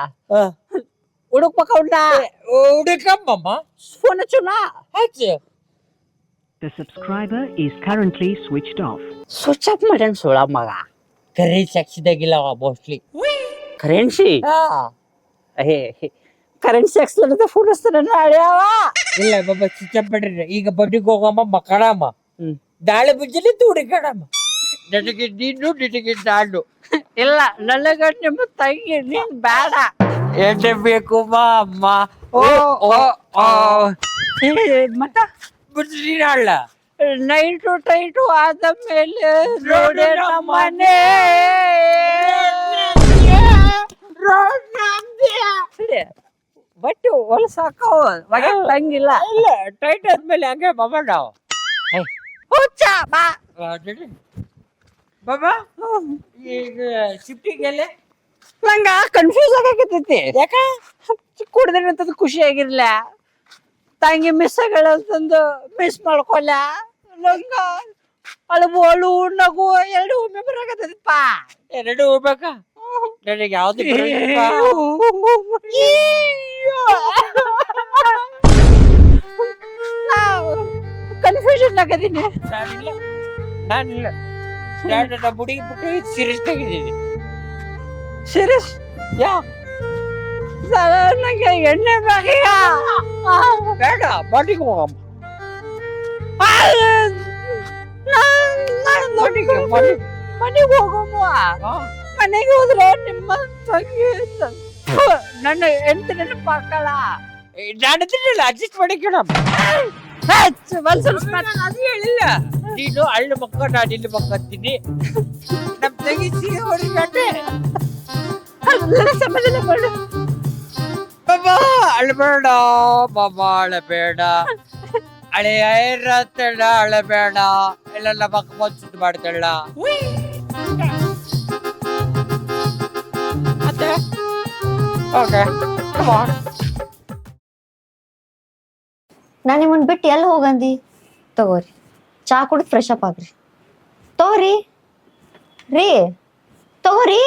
ಹುಡುಕ್ಬೇಕ ಹುಡುಕಮ್ಮ. ಫೋನ್ ಹಚ್ಚುನಾ? ಹಚ್ಚು. The subscriber is currently switched off. Switch off ಮಾಡ್ಯಾನ ಸುಳ ಮಗ. ಕರೆನ್ಸಿ ಹಾಕ್ಸಿದಾಗಿಲ್ಲ ಮೋಸ್ಟ್ಲಿ. ಕರೆನ್ಸಿ ಕರೆನ್ಸಿ ಹಾಕ್ಸ್ಲಾರ್ದ ಫೋನ್ ಹಚ್ತಾನ ಅಳ್ಯಾವ. ಇಲ್ಲ ಬಾಬಾ ಸ್ವಿಚ್ ಆಫ್ ಮಾಡ್ರಿ. ಈಗ ಬಡ್ಡಿಗೆ ಹೋಗಮ್ಮ, ಮಕ್ಕಳಮ್ಮ, ನಾಳೆ ಮುಂಜಾನೆ ಹುಡುಕಡಮ್ಮ. ನನಗೆ ನೀನು, ನಿನಗೆ ನಾನು. ಇಲ್ಲ, ನನಗ ನಿಮ್ಮ ತಂಗಿ ನೀನ್ ಬೇಡ. ಎಣ್ಣೆ ಬೇಕು ಅಮ್ಮ. ಮತ್ತ ಬಿಡ್ರಿ ನಾಳ ನೈಟು ಟೈಟು ಆದ ಮೇಲೆ ರೋಡೆ ನಮ್ಮನೆ. ಬಟ್ಟು ಹೊಲಸಾಕವು ತಂಗಿಲ್ಲ. ಇಲ್ಲ, ಟೈಟ್ ಆದ್ಮೇಲೆ ಹಂಗೆ ಬಾಬಾ ನಾವು ಹುಚ್ಚ ಬಾ ಬಾಬಾ ಈಗ ಶಿಫ್ಟಿಗೆಲ್ಲ ನಂಗ ಕನ್ಫ್ಯೂಸ್ ಆಗಕತ್ತೈತಿ ಯಾಕ ಕುಡ್ದೇನೆ ಅಂತಂದು ಖುಷಿ ಆಗಿರ್ಲ ತಂಗಿ ಮಿಸ್ ಆಗತ್ತಂದು ಮಿಸ್ ಮಾಡ್ಕೊಲ್ಲ ನಂಗ ಅಳು ನಗು ಎರಡು ಒಮ್ಮೆ ಬರಾಕತ್ತೈತಿಪ್ಪ ಎರಡು ಹೋಗ್ಬೇಕ ನನಗೆ ಯಾವ್ದು ಕನ್ಫ್ಯೂಷನ್ ಆಗದೀನಿ ನಾನಿಲ್ಲ ಬುಡಿಗೆ ಬಿಟ್ಟು ಸೀರಿಯಸ್ ತೆಗಿದ್ದೀನಿ ಸೀರಿಯಸ್ ಯಾ ನಂಗೆ ಎಣ್ಣೆ ಬೇಕೀಗ ಬೇಡ ಬಾಟಿಗೆ ಹೋಗಮ್ಮ ಮನೆಗೆ ಹೋಗಮ್ಮ ಮನೆಗೆ ಹೋದ್ರೆ ನಿಮ್ಮ ತಂಗಿ ನನ್ನ ಹೆಂಡತಿ ನೆನಪಾಕಲ್ಲ ನಾನಿದ್ದಿಲ್ಲ ಅಡ್ಜಸ್ಟ್ ಮಾಡಿ ಅದು ಹೇಳಿಲ್ಲ ನೀನು ಅಳ್ಳು ಮಕ್ಕ ನಾನು ಇಲ್ಲಿ ಮಕ್ಕಂತೀನಿ ನಮ್ ತಂಗಿ ಸೀರೆ ಹೊಡಿಬೇಟೆ ಸಮಾಧಾನ ಮಾಡು ಬಾಬಾ ಅಳಬೇಡ ಬಾಬಾ ಅಳಬೇಡ ಹಳೆಯ ಇರತ್ತೇಳ ಅಳಬೇಡ ಎಲ್ಲ ಮಕ್ಕ ಬಂದು ಮಾಡ್ತಾಳ ಮತ್ತೆ ಓಕೆ ನಾನು ನಿಮ್ಮನ್ ಬಿಟ್ಟು ಎಲ್ಲಿ ಹೋಗಂದಿ ತಗೋರಿ ಚಾ ಕುಡಿದು ಫ್ರೆಶ್ ಅಪ್ ಆಗ್ರಿ ತಗೋರಿ ರೀ ತಗೋರಿ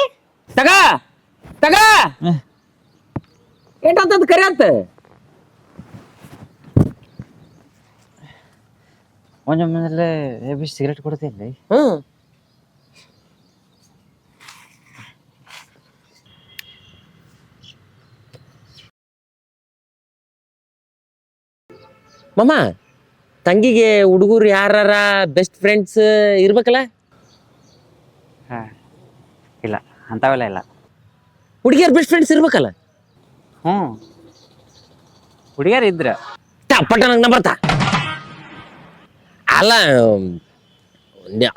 ತಗ ತಗ ಏಟಂತದ್ ಕರೆ ಅಂತ ಒಂದೊಮ್ಮೆ ಹೆವಿ ಸಿಗರೇಟ್ ಕೊಡ್ತಿಲ್ಲ ಮಾಮ ತಂಗಿಗೆ ಹುಡುಗರು ಯಾರ ಬೆಸ್ಟ್ ಫ್ರೆಂಡ್ಸ್ ಇರ್ಬೇಕಲ್ಲ ಇಲ್ಲ ಅಂತವೆಲ್ಲ ಇಲ್ಲ ಹುಡುಗಿಯರ್ ಬೆಸ್ಟ್ ಫ್ರೆಂಡ್ಸ್ ಇರ್ಬೇಕಲ್ಲ ಹುಡುಗಿಯರ್ ಇದ್ರ ಪಟ್ಟ ನಂಗೆ ನಂಬರ್ತಾ ಅಲ್ಲ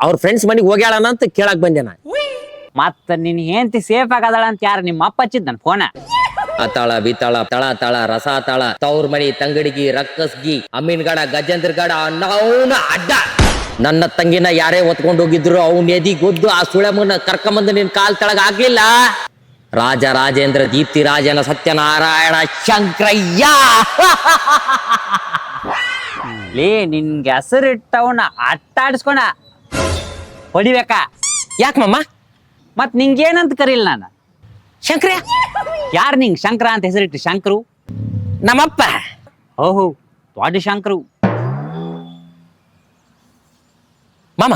ಅವ್ರ ಫ್ರೆಂಡ್ಸ್ ಮನೆಗೆ ಹೋಗ್ಯಾಳನ ಅಂತ ಕೇಳಕ್ ಬಂದೆ ನಾ ಮತ್ತ ನಿನ್ ಹೆಂಡತಿ ಸೇಫ್ ಆಗದಾಳ ಅಂತ ಯಾರು ನಿಮ್ಮ ಅಪ್ಪ ಹಚ್ಚಿದ್ ನನ್ ಫೋನ ಅತಾಳ ಬಿತಾಳ ತಳ ತಳ ರಸ ತಾಳ ತವ್ರ ಮನಿ ತಂಗಡಿಗಿ ರಕ್ಕಸ್ಗಿ ಅಮೀನ್ಗಡ ಗಜೇಂದ್ರಗಡ ಅನ್ನವನ ಅಡ್ಡ ನನ್ನ ತಂಗಿನ ಯಾರೇ ಹೊತ್ಕೊಂಡು ಹೋಗಿದ್ರು ಅವ್ನ ಎದಿ ಗೊದ್ದು ಆ ಸುಳೆಮನ್ನ ಕರ್ಕೊಂಬಂದು ನಿನ್ ಕಾಲ್ ತಳಗ ಆಗ್ಲಿಲ್ಲ ರಾಜ ರಾಜೇಂದ್ರ ದೀಪ್ತಿ ರಾಜನ ಸತ್ಯನಾರಾಯಣ ಶಂಕರಯ್ಯ ಲೇ ನಿನ್ಗೆ ಹೆಸರಿಟ್ಟವನ ಅಟ್ಟಾಡಿಸ್ಕೊಣ ಹೊಡಿಬೇಕಾ ಯಾಕೆ ಮಮ್ಮ ಮತ್ ನಿಂಗೇನಂತ ಕರೀಲ್ ನಾನು ಶಂಕರ ಯಾರು ನಿಂಗ್ ಶಂಕರ ಅಂತ ಹೆಸರಿಟ್ಟು ಶಂಕರು ನಮ್ಮಪ್ಪ ಓಹೋ ದೊಡ್ಡ ಶಂಕರು ಮಾಮ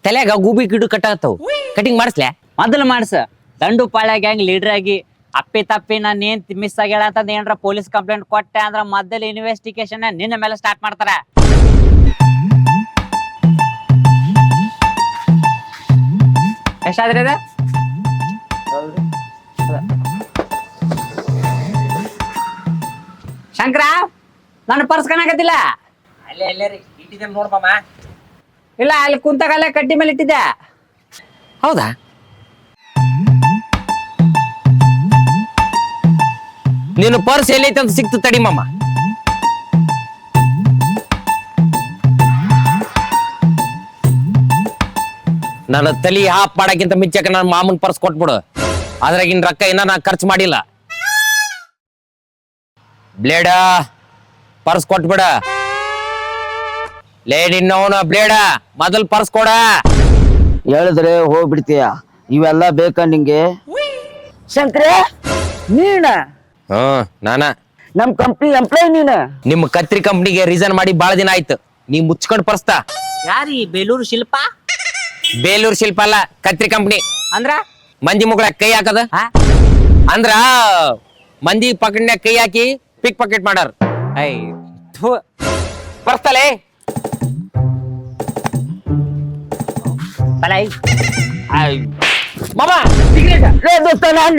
ತಲೆಯಾಗ ಗೂಬಿ ಗಿಡು ಕಟ್ಟಾಗತ್ತವು ಕಟಿಂಗ್ ಮಾಡಿಸ್ಲೆ ಮೊದಲು ಮಾಡ್ಸ ದಂಡು ಪಾಳ್ಯ ಗ್ಯಾಂಗ್ ಲೀಡರ್ ಆಗಿ ಅಪ್ಪಿ ತಪ್ಪಿ ನಾನು ಏನ್ ಮಿಸ್ ಆಗ್ಯಾಳ ಅಂತ ಏನ್ರ ಪೊಲೀಸ್ ಕಂಪ್ಲೇಂಟ್ ಕೊಟ್ಟೆ ಅಂದ್ರ ಮೊದಲು ಇನ್ವೆಸ್ಟಿಗೇಷನ್ ನಿನ್ನ ಮೇಲೆ ಸ್ಟಾರ್ಟ್ ಮಾಡ್ತಾರ ಎಷ್ಟಾದ್ರಿ ಅದ ಶಂಕರ ನನ್ನ ಪರ್ಸ್ ಕಾಣಕತ್ತಿಲ್ಲ ಅಲ್ಲೇ ರೀ ಇಟ್ಟಿದ್ದೆ ನೋಡ್ ಮಾಮ ಇಲ್ಲ ಅಲ್ಲಿ ಕುಂತಾಗಲ್ಲೇ ಕಡ್ಡಿ ಮೇಲೆ ಇಟ್ಟಿದ್ದೆ ಹೌದಾ ನೀನು ಪರ್ಸ್ ಎಲ್ಲೈತೆ ಅಂತ ಸಿಕ್ತು ತಡಿ ಮಾಮ ನನ್ನ ತಲಿ ಹಾಪ್ ಮಾಡಕ್ಕಿಂತ ಮಿಂಚಕ ನನ್ನ ಮಾಮನ್ ಪರ್ಸ್ ಕೊಟ್ಬಿಡು ಅದ್ರಾಗಿನ್ ರೊಕ್ಕ ಇನ್ನ ನಾ ಖರ್ಚು ಮಾಡಿಲ್ಲ ಬ್ಲೇಡ ಪರ್ಸ್ ಕೊಟ್ಬಿಡ ಲೇ ನಿನ್ನವನ ಬ್ಲೇಡ ಮೊದಲ್ ಪರ್ಸ್ ಕೊಡ ಹೇಳಿದ್ರೆ ಹೋಗ್ಬಿಡ್ತೀಯ ಇವೆಲ್ಲ ಬೇಕಾ ನಿಂಗೆ ಶಂಕರ ನೀನ ನಾನ ನಮ್ ಕಂಪ್ನಿ ಎಂಪ್ಲಾಯ್ ನೀನ ನಿಮ್ ಕತ್ರಿ ಕಂಪ್ನಿಗೆ ರೀಸನ್ ಮಾಡಿ ಬಾಳ ದಿನ ಆಯ್ತು ನೀ ಮುಚ್ಕೊಂಡ್ ಪರ್ಸ್ತಾ ಯಾರಿ ಬೇಲೂರು ಶಿಲ್ಪ ಬೇಲೂರು ಶಿಲ್ಪ ಅಲ್ಲ ಕತ್ರಿ ಕಂಪ್ನಿ ಅಂದ್ರ ಮಂದಿ ಮುಗಳ ಕೈ ಹಾಕದ ಅಂದ್ರ ಮಂದಿ ಪಕಡ್ನ್ಯಾಗ ಕೈ ಹಾಕಿ ಪಿಕ್ ಪಾಕೆಟ್ ಮಾಡಾರ ಐ ಥು ಬರ್ಸ್ತಲೇ ಬಲೈ ಮಾಮ ದೋಸ್ತ ನಾನ್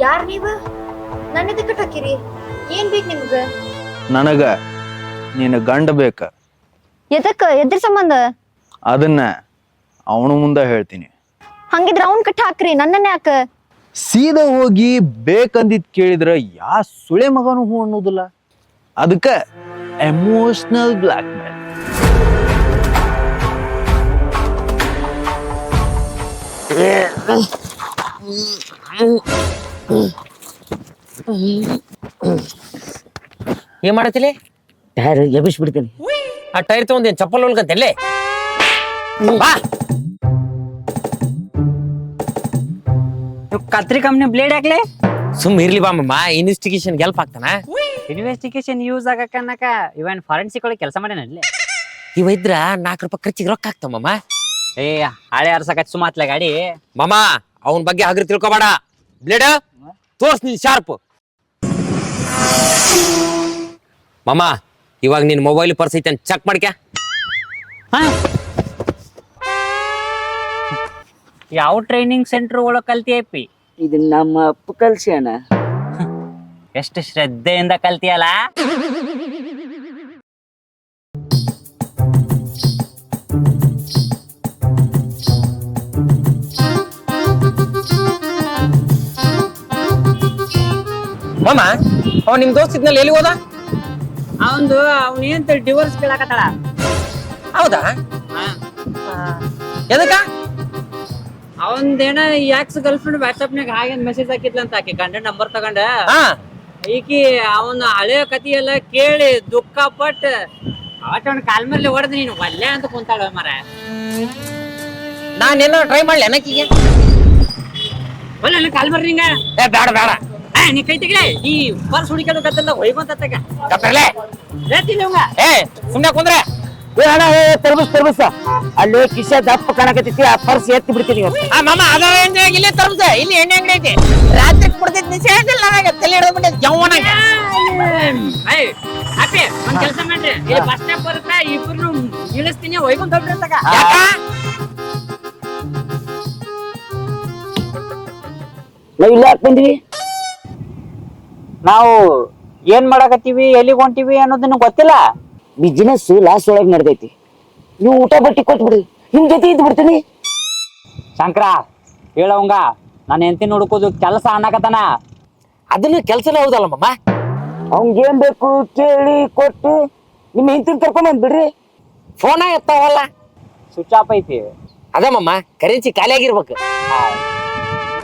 ಯಾರ್ ನೀವ ನನ್ನ ಇದಕ್ಕೆ ಹಾಕಿರಿ ಏನ್ ಬೇಕು ನಿಮ್ಗ ನನಗ ನೀನು ಗಂಡ ಬೇಕ. ಎದಕ್ಕ ಎದ್ರ ಸಂಬಂಧ? ಅದನ್ನ ಅವನು ಮುಂದೆ ಹೇಳ್ತೀನಿ. ಹಂಗಿದ್ರ ಅವ್ನ್ ಕಟ್ಟ ಹಾಕ್ರಿ, ನನ್ನನ್ನ ಯಾಕ? ಸೀದಾ ಹೋಗಿ ಬೇಕಂದಿದ್ ಕೇಳಿದ್ರ ಯಾ ಸುಳೆ ಮಗನು ಹೂ ಅನ್ನೋದಿಲ್ಲ. ಅದಕ್ಕ ಎಮೋಷನಲ್ ಬ್ಲಾಕ್ ಮೇಲ್. ಏನ್ ಮಾಡತ್ತಿಲೆ? ಟೈರ್ ಎಬ್ಬಿಸ್ಬಿಡ್ತೀನಿ. ಆ ಟೈರ್ ತಗೊಂಡೇನ್ ಚಪ್ಪಲ್ ಹೊಲ್ಕಂತೆಲ್ಲೇ? ಬಾ. ಕತ್ರಿ ಕಂಪ್ನಿ ಬ್ಲೇಡ್ ಹಾಕ್ಲೆ? ಸುಮ್ ಇರ್ಲಿ ಬಾ ಮಮ್ಮ, ಇನ್ವೆಸ್ಟಿಗೇಷನ್ ಹೆಲ್ಪ್ ಆಗ್ತಾನ. ಇನ್ವೆಸ್ಟಿಗೇಷನ್ ಯೂಸ್ ಆಗಕ್ಕನಕ ಇವನ್ ಫಾರೆನ್ಸಿಕ್ ಒಳಗೆ ಕೆಲಸ ಮಾಡ್ಯಾನಲ್ಲಿ. ಇವ ಇದ್ರ 4 ರೂಪಾಯಿ ಖರ್ಚಿಗೆ ರೊಕ್ಕ ಆಗ್ತಾವಮ್ಮ. ಏ ಹಳೆ ಅರ್ಸಕ ಸುಮಾತ್ಲೆ ಗಾಡಿ. ಮಾಮ ಅವನ್ ಬಗ್ಗೆ ಹಗ್ರ ತಿಳ್ಕೊಬೇಡ. ಬ್ಲೇಡ್ ತೋರ್ಸ್ ನೀನ್ ಶಾರ್ಪ್. ಮಾಮ ಇವಾಗ ನಿನ್ ಮೊಬೈಲ್ ಪರ್ಸ್ ಐತೆ ಚೆಕ್ ಮಾಡ್ಕ್ಯಾ. ಯಾವ ಟ್ರೈನಿಂಗ್ ಸೆಂಟರ್ ಒಳಗ್ ಕಲ್ತಿಯಪ್ಪಿ? ಇದು ನಮ್ಮ ಅಪ್ಪ ಕಲ್ಸ್ಯಾನ. ಎಷ್ಟು ಶ್ರದ್ಧೆಯಿಂದ ಕಲ್ತಿಯಲ್ಲ. ಮಾಮ ಅವ ನಿಮ್ ದೋಸ್ತ ಇದ್ನಲ್ಲಿ ಎಲ್ಲಿ ಹೋದ? ಅವಂದು ಅವನೇಂತ ಡಿವೋರ್ಸ್ ಕೇಳಕತ್ತಾಳ. ಹೌದಾ? ಎದಕ್ಕ? ಅವಂದೇನ ಯಾಕ್ಸ್ ಗರ್ಲ್ ಫ್ರೆಂಡ್ ವಾಟ್ಸ್ಆಪ್ನಾಗ ಹಾಗೆ ಮೆಸೇಜ್ ಹಾಕಿದ್ಲಂತ. ಆಕೆ ಗಂಡ ನಂಬರ್ ತಗೊಂಡ ಈಕಿ ಅವನ ಹಳೆ ಕತಿ ಎಲ್ಲ ಕೇಳಿ ದುಃಖ ಪಟ್ ಅವಟ್ ಅವ್ನ ಕಾಲ್ ಮೇಲೆ ಹೊಡೆದ್ ನೀನು ಒಲ್ಲೆ ಅಂತ ಕುಂತಾಳ ಮರ. ನಾನೇನ ಟ್ರೈ ಮಾಡ್ಲಿ ಅನ್ನಕ್ಕಿಗೆ? ಒಲ್ಲ ಕಾಲ್ ಬರ್ರಿ ಹಿಂಗ. ಬೇಡ ಬೇಡ, ನೀ ಕೈ ತೆಗಿಲೆ. ಈ ಪರ್ಸ್ ಹುಡುಕದ ಗದ್ದಲ್ಲ ಹೊಯ್ಕೊಂತ ಸುಮ್ನೆ ಕುಂದ್ರೆ ತರ್ಬಸ್ ಅಲ್ಲಿ ಕಿಶ ದಪ್ಪ ಕಾಣಕತ್ತೈತಿ. ಆ ಪರ್ಸ್ ಎತ್ತಿ ಬಿಡ್ತೀನಿ. ಮಾಮ ಅದ ಇಲ್ಲಿ ತರ್ಬಸ, ಇಲ್ಲಿ ಎಣ್ಣೆ ಅಂಗಡಿ ಐತಿ. ರಾತ್ರಿ ಕುಡ್ದಿದ್ ನಿಷೇಧಿಲ್ಲ ನನಗೆ, ತಲೆ ಹಿಡಿದ್ಬಿಟ್ಟೆ ಜವ್ವನಾಗ. ಅಪ್ಪಿ ಒಂದ್ ಕೆಲಸ ಮಾಡ್ರಿ, ಇಲ್ಲಿ ಬಸ್ ಸ್ಟಾಪ್ ಬರುತ್ತೆ, ಇಬ್ರು ಇಳಿಸ್ತೀನಿ, ಹೊಯ್ಕೊಂತ ಹೋಗ್ರಿ ತಗ. ನಾವ್ ಇಲ್ಲಿ ಯಾಕೆ ಬಂದ್ವಿ? ನಾವು ಏನ್ ಮಾಡಕತ್ತೀವಿ, ಎಲ್ಲಿಗೆ ಹೊಂಟಿವಿ ಅನ್ನೋದನ್ನ ಗೊತ್ತಿಲ್ಲ. ಬಿಸಿನೆಸ್ ಲಾಸ್ ಒಳಗ್ ನಡ್ದೈತಿ. ನೀವು ಊಟ ಬಟ್ಟಿ ಕೊಟ್ಬಿಡ್ರಿ, ನಿಮ್ ಜೊತೆ ಇದ್ ಬಿಡ್ತೀನಿ. ಶಂಕರ ಹೇಳವಂಗ, ನಾನು ಹೆಂಡತಿ ನೋಡ್ಕೋದು ಕೆಲಸ ಅನ್ನಕತ್ತಾನ. ಅದನ್ನ ಕೆಲ್ಸನೇ ಹೌದಲ್ಲ ಮಮ್ಮ. ಅವ್ನ್ಗೇನ್ ಬೇಕು ಕೇಳಿ ಕೊಟ್ಟು ನಿಮ್ ಹೆಂಡತಿನ ಕರ್ಕೊಂಡ್ ಬಂದ್ಬಿಡ್ರಿ. ಫೋನ ಎತ್ತಾವಲ್ಲ, ಸ್ವಿಚ್ ಆಫ್ ಐತಿ. ಅದ ಮಮ್ಮ, ಕರೆನ್ಸಿ ಖಾಲಿ ಆಗಿರ್ಬೇಕು.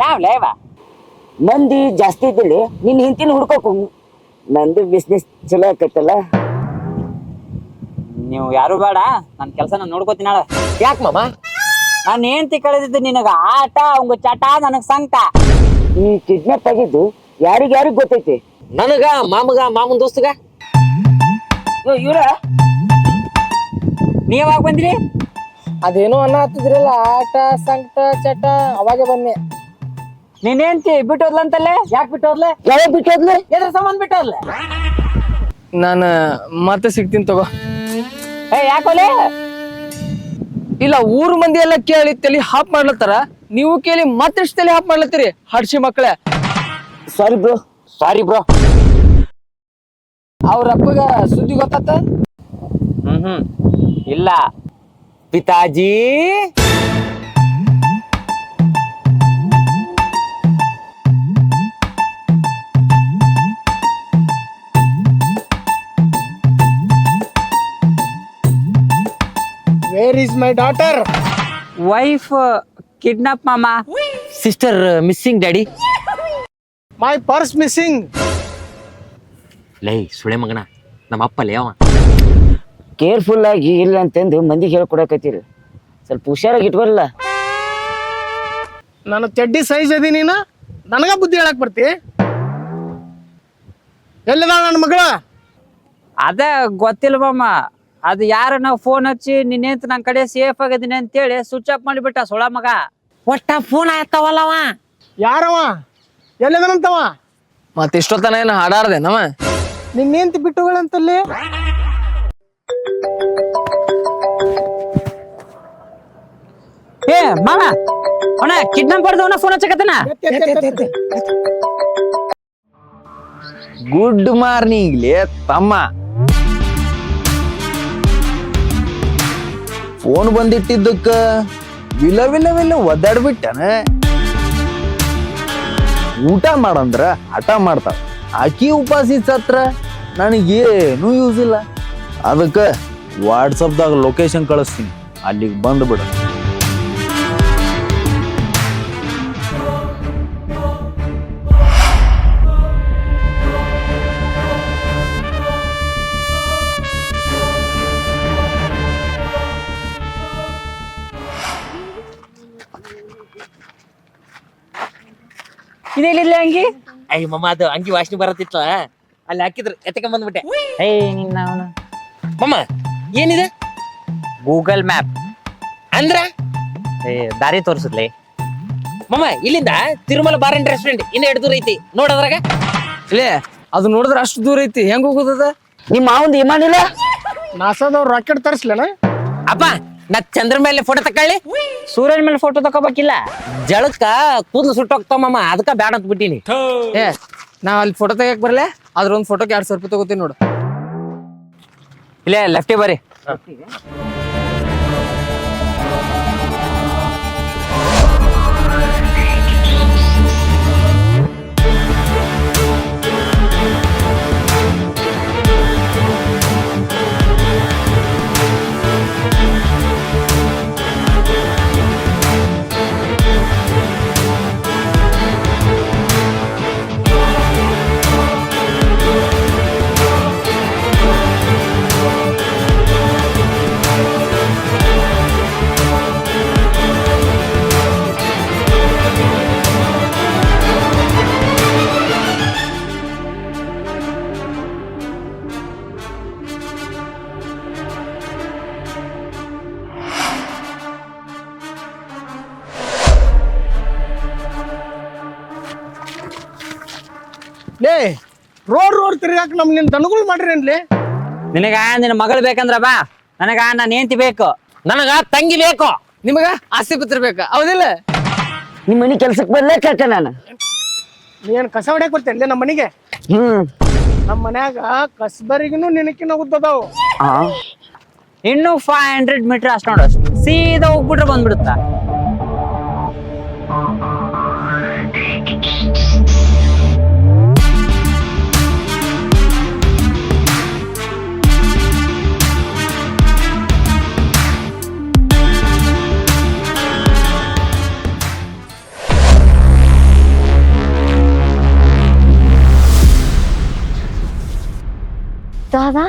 ಯಾವ್ಲೇವ ಮಂದಿ ಜಾಸ್ತಿ ಇದ್ದಲ್ಲಿ ನಿನ್ ಹೆಂಡತಿನ ಹುಡ್ಕೋಕು. ನಂದು ಬಿಸ್ನೆಸ್ ಚಲೋ ಆಕತ್ತಲ್ಲ. ನೀವು ಯಾರು ಬೇಡ, ನನ್ನ ಕೆಲಸ ನಾನು ನೋಡ್ಕೋತೀನಿ. ಯಾಕೆ ಮಮ್ಮ? ನಾನು ಹೆಂಡತಿ ಕಳೆದಿದ್ದು ನಿನಗ ಆಟ, ಅವಂಗ ಚಟ, ನನಗ್ ಸಂಕಟ. ಈ ಕಿಡ್ನಾಪ್ ಆಗಿದ್ದು ಯಾರಿಗ್ ಗೊತ್ತೈತಿ? ನನಗ, ಮಾಮಗ, ಮಾಮನ್ ದೋಸ್ತಗ. ಇವ್ರ ನೀವಾಗ ಬಂದ್ರಿ? ಅದೇನೋ ಅನ್ನ ಹತ್ತಿದ್ರಲ್ಲ, ಆಟ ಸಂಕಟ ಚಟ, ಅವಾಗೆ ಬನ್ನಿ. ನೀನ್ ಹೆಂಡತಿ ಬಿಟ್ಟು ಹೋದ್ಲಂತಲ್ಲೇ? ಯಾಕೆ ಬಿಟ್ಟು ಹೋದ್ಲೆ? ಯಾವಾಗ ಬಿಟ್ಟೋದ್ಲೆ? ಎದ್ರ ಸಂಬಂಧ ಬಿಟ್ಟು ಹೋದ್ಲೆ? ನಾನು ಮತ್ತೆ ಸಿಗ್ತೀನಿ ತಗೋ. ಯಾಕೋಲೆ? ಇಲ್ಲ, ಊರ್ ಮಂದಿ ಎಲ್ಲ ಕೇಳಿ ತಲೆ ಹಾಪ್ ಮಾಡ್ಲತ್ತಾರ, ನೀವು ಕೇಳಿ ಮತ್ತೆಷ್ಟು ತಲೆ ಹಾಪ್ ಮಾಡ್ಲತ್ತೀರಿ ಹಡ್ಸಿ ಮಕ್ಕಳೇ. Sorry bro. ಅವ್ರ ಅಪ್ಪಗ ಸುದ್ದಿ ಗೊತ್ತಾತ? ಇಲ್ಲ. ಪಿತಾಜಿ Where is my daughter? Wife kidnap ಮಾಮ. Sister missing daddy. My purse missing. ಲೈ ಸುಳೆ ಮಗನ, ನಮ್ಮ ಅಪ್ಪಲೇ ಅವ. ಕೇರ್ಫುಲ್ ಆಗಿ ಇಲ್ಲ ಅಂತಂದು ಮಂದಿಗೆ ಹೇಳ್ಕೊಡಕತ್ತೀರಿ. ಸ್ವಲ್ಪ ಹುಷಾರಾಗಿ ಇಟ್ಕೊಲ್ಲ. ನಾನು ಚಡ್ಡಿ ಸೈಜ್ ಅದಿ, ನೀನು ನನಗ ಬುದ್ಧಿ ಹೇಳಕ್ ಬರ್ತಿ? ಎಲ್ಲಿದ ನನ್ನ ಮಗಳ? ಅದ ಗೊತ್ತಿಲ್ಲ ಮಾಮ. ಅದು ಯಾರ ನಾವು ಫೋನ್ ಹಚ್ಚಿ ನಿನ್ನೆಂತ ನನ್ನ ಕಡೆ ಸೇಫ್ ಆಗಿದ್ದೀನಿ ಅಂತೇಳಿ ಸ್ವಿಚ್ ಆಫ್ ಮಾಡಿಬಿಟ್ಟ ಸೊಳ ಮಗ. ಒಟ್ಟ ಫೋನ್ ಆಯ್ತಾವಲ್ಲವ. ಯಾರವ? ಎಲ್ಲಿದನಂತವ? ಮತ್ ಇಷ್ಟೊತ್ತನ ಏನ ಹಾಡಾಡ್ದೇನವ? ನಿನ್ನೇಂತ ಬಿಟ್ಟುಗಳಂತಲ್ಲಿ? ಏ ಮಾಮ, ಅವನ ಕಿಡ್ನಾಪ್ ಮಾಡಿದವನ ಫೋನ್ ಹಚ್ಚಕತ್ತನ. ಗುಡ್ ಮಾರ್ನಿಂಗ್ ಲೇ ತಮ್ಮ. ಫೋನ್ ಬಂದಿಟ್ಟಿದ್ದಕ್ಕ ವಿಲ ವಿಲ ವಿಲ ಒದ್ದಾಡ್ಬಿಟ್ಟನ. ಊಟ ಮಾಡಂದ್ರ ಹಠ ಮಾಡ್ತಾವ. ಆಕಿ ಉಪಾಸಿ ಸತ್ರ ನನಗೇನು ಯೂಸ್ ಇಲ್ಲ. ಅದಕ್ಕೆ ವಾಟ್ಸಪ್ದಾಗ ಲೊಕೇಶನ್ ಕಳಿಸ್ತೀನಿ, ಅಲ್ಲಿಗೆ ಬಂದ್ಬಿಡ. ಇದೇನಿಲ್ಲ ಅಂಗಿ ಅಯ್ಯ ಮಮ್ಮ ಅದು ಅಂಗಿ ವಾಸನೆ ಬರತ್ತಿತ್ತ ಅಲ್ಲಿ ಹಾಕಿದ್ರು ಎತ್ತಕೊಂಡ್ ಬಂದ್ಬಿಟ್ಟೆ. ನಿನ್ನ ಮಮ್ಮ ಏನಿದೆ? ಗೂಗಲ್ ಮ್ಯಾಪ್ ಅಂದ್ರ ದಾರಿ ತೋರಿಸುದ್ಲೆ. ಮಮ್ಮ ಇಲ್ಲಿಂದ ತಿರುಮಲ ಬಾರ್ ಅಂಡ್ ರೆಸ್ಟೋರೆಂಟ್ ಇನ್ನ ಎಷ್ಟು ದೂರ ಐತಿ ನೋಡದ್ರಾಗ? ಇಲ್ಲೇ ಅದು ನೋಡಿದ್ರೆ ಅಷ್ಟು ದೂರ ಐತಿ, ಹೆಂಗ್ ಹೋಗೋದದ? ನಿಮ್ಮ ಮಾವಂದ ಇಮಾನಿಲ್ಲ? ನಾಸಾದವ್ರು ರಾಕೆಟ್ ತರಿಸ್ಲೇನ? ಅಪ್ಪ ನಾ ಚಂದ್ರ ಮೇಲೆ ಫೋಟೋ ತಕೊಳ್ಳಿ. ಸೂರ್ಯನ ಮೇಲೆ ಫೋಟೋ ತಗೋಬೇಕಿಲ್ಲ. ಜಳಕ್ಕ ಕೂದಲು ಸುಟ್ಟೋಗ್ತಾವ ಮಮ್ಮ, ಅದಕ್ಕ ಬ್ಯಾಡ ಅಂತ ಬಿಟ್ಟಿನಿ. ಏ ನಾ ಅಲ್ಲಿ ಫೋಟೋ ತೆಗಿಯಕ್ ಬರಲ್ಲ, ಅದ್ರ ಒಂದ್ ಫೋಟೋಗೆ 2,000 ರೂಪಾಯಿ ತಗೋತೀನಿ ನೋಡು. ಇಲ್ಲೇ ಲೆಫ್ಟಿ ಬರ್ರಿ. ಲೇ ರೋಡ್ ತಿರ್ಗಾಕ ನಮ್ ನಿನ್ ದನಗಳು ಮಾಡ್ರೇನ್ಲಿ? ನಿನಗ ನಿನ್ನ ಮಗಳು ಬೇಕಂದ್ರ ಬಾ, ನನಗ ನನ್ನ ಹೆಂಡತಿ ಬೇಕು, ನನಗ ತಂಗಿ ಬೇಕು. ನಿಮಗ ಆಸ್ತಿ ಪತ್ರ ಬೇಕಾ? ಹೌದಿಲ್ಲ? ನಿಮ್ಮ ಮನೆ ಕೆಲ್ಸಕ್ಕೆ ಬರ್ಲೇ ಕಾಕ ನಾನು. ನೀನ್ ಕಸ ಹೊಡ್ಯಾಕ್ ಬರ್ತೇನ್ಲಿ ನಮ್ಮ ಮನೆಗೆ? ನಮ್ಮ ಮನ್ಯಾಗ ಕಸ್ಬರಿಗಿನೂ ನಿನಕಿನ ಉದ್ದದಾವು. ಇನ್ನು 500 ಮೀಟರ್ ಅಷ್ಟು ನೋಡು, ಸೀದಾ ಹೋಗ್ಬಿಟ್ರೆ ಬಂದ್ಬಿಡುತ್ತ. ದಾದಾ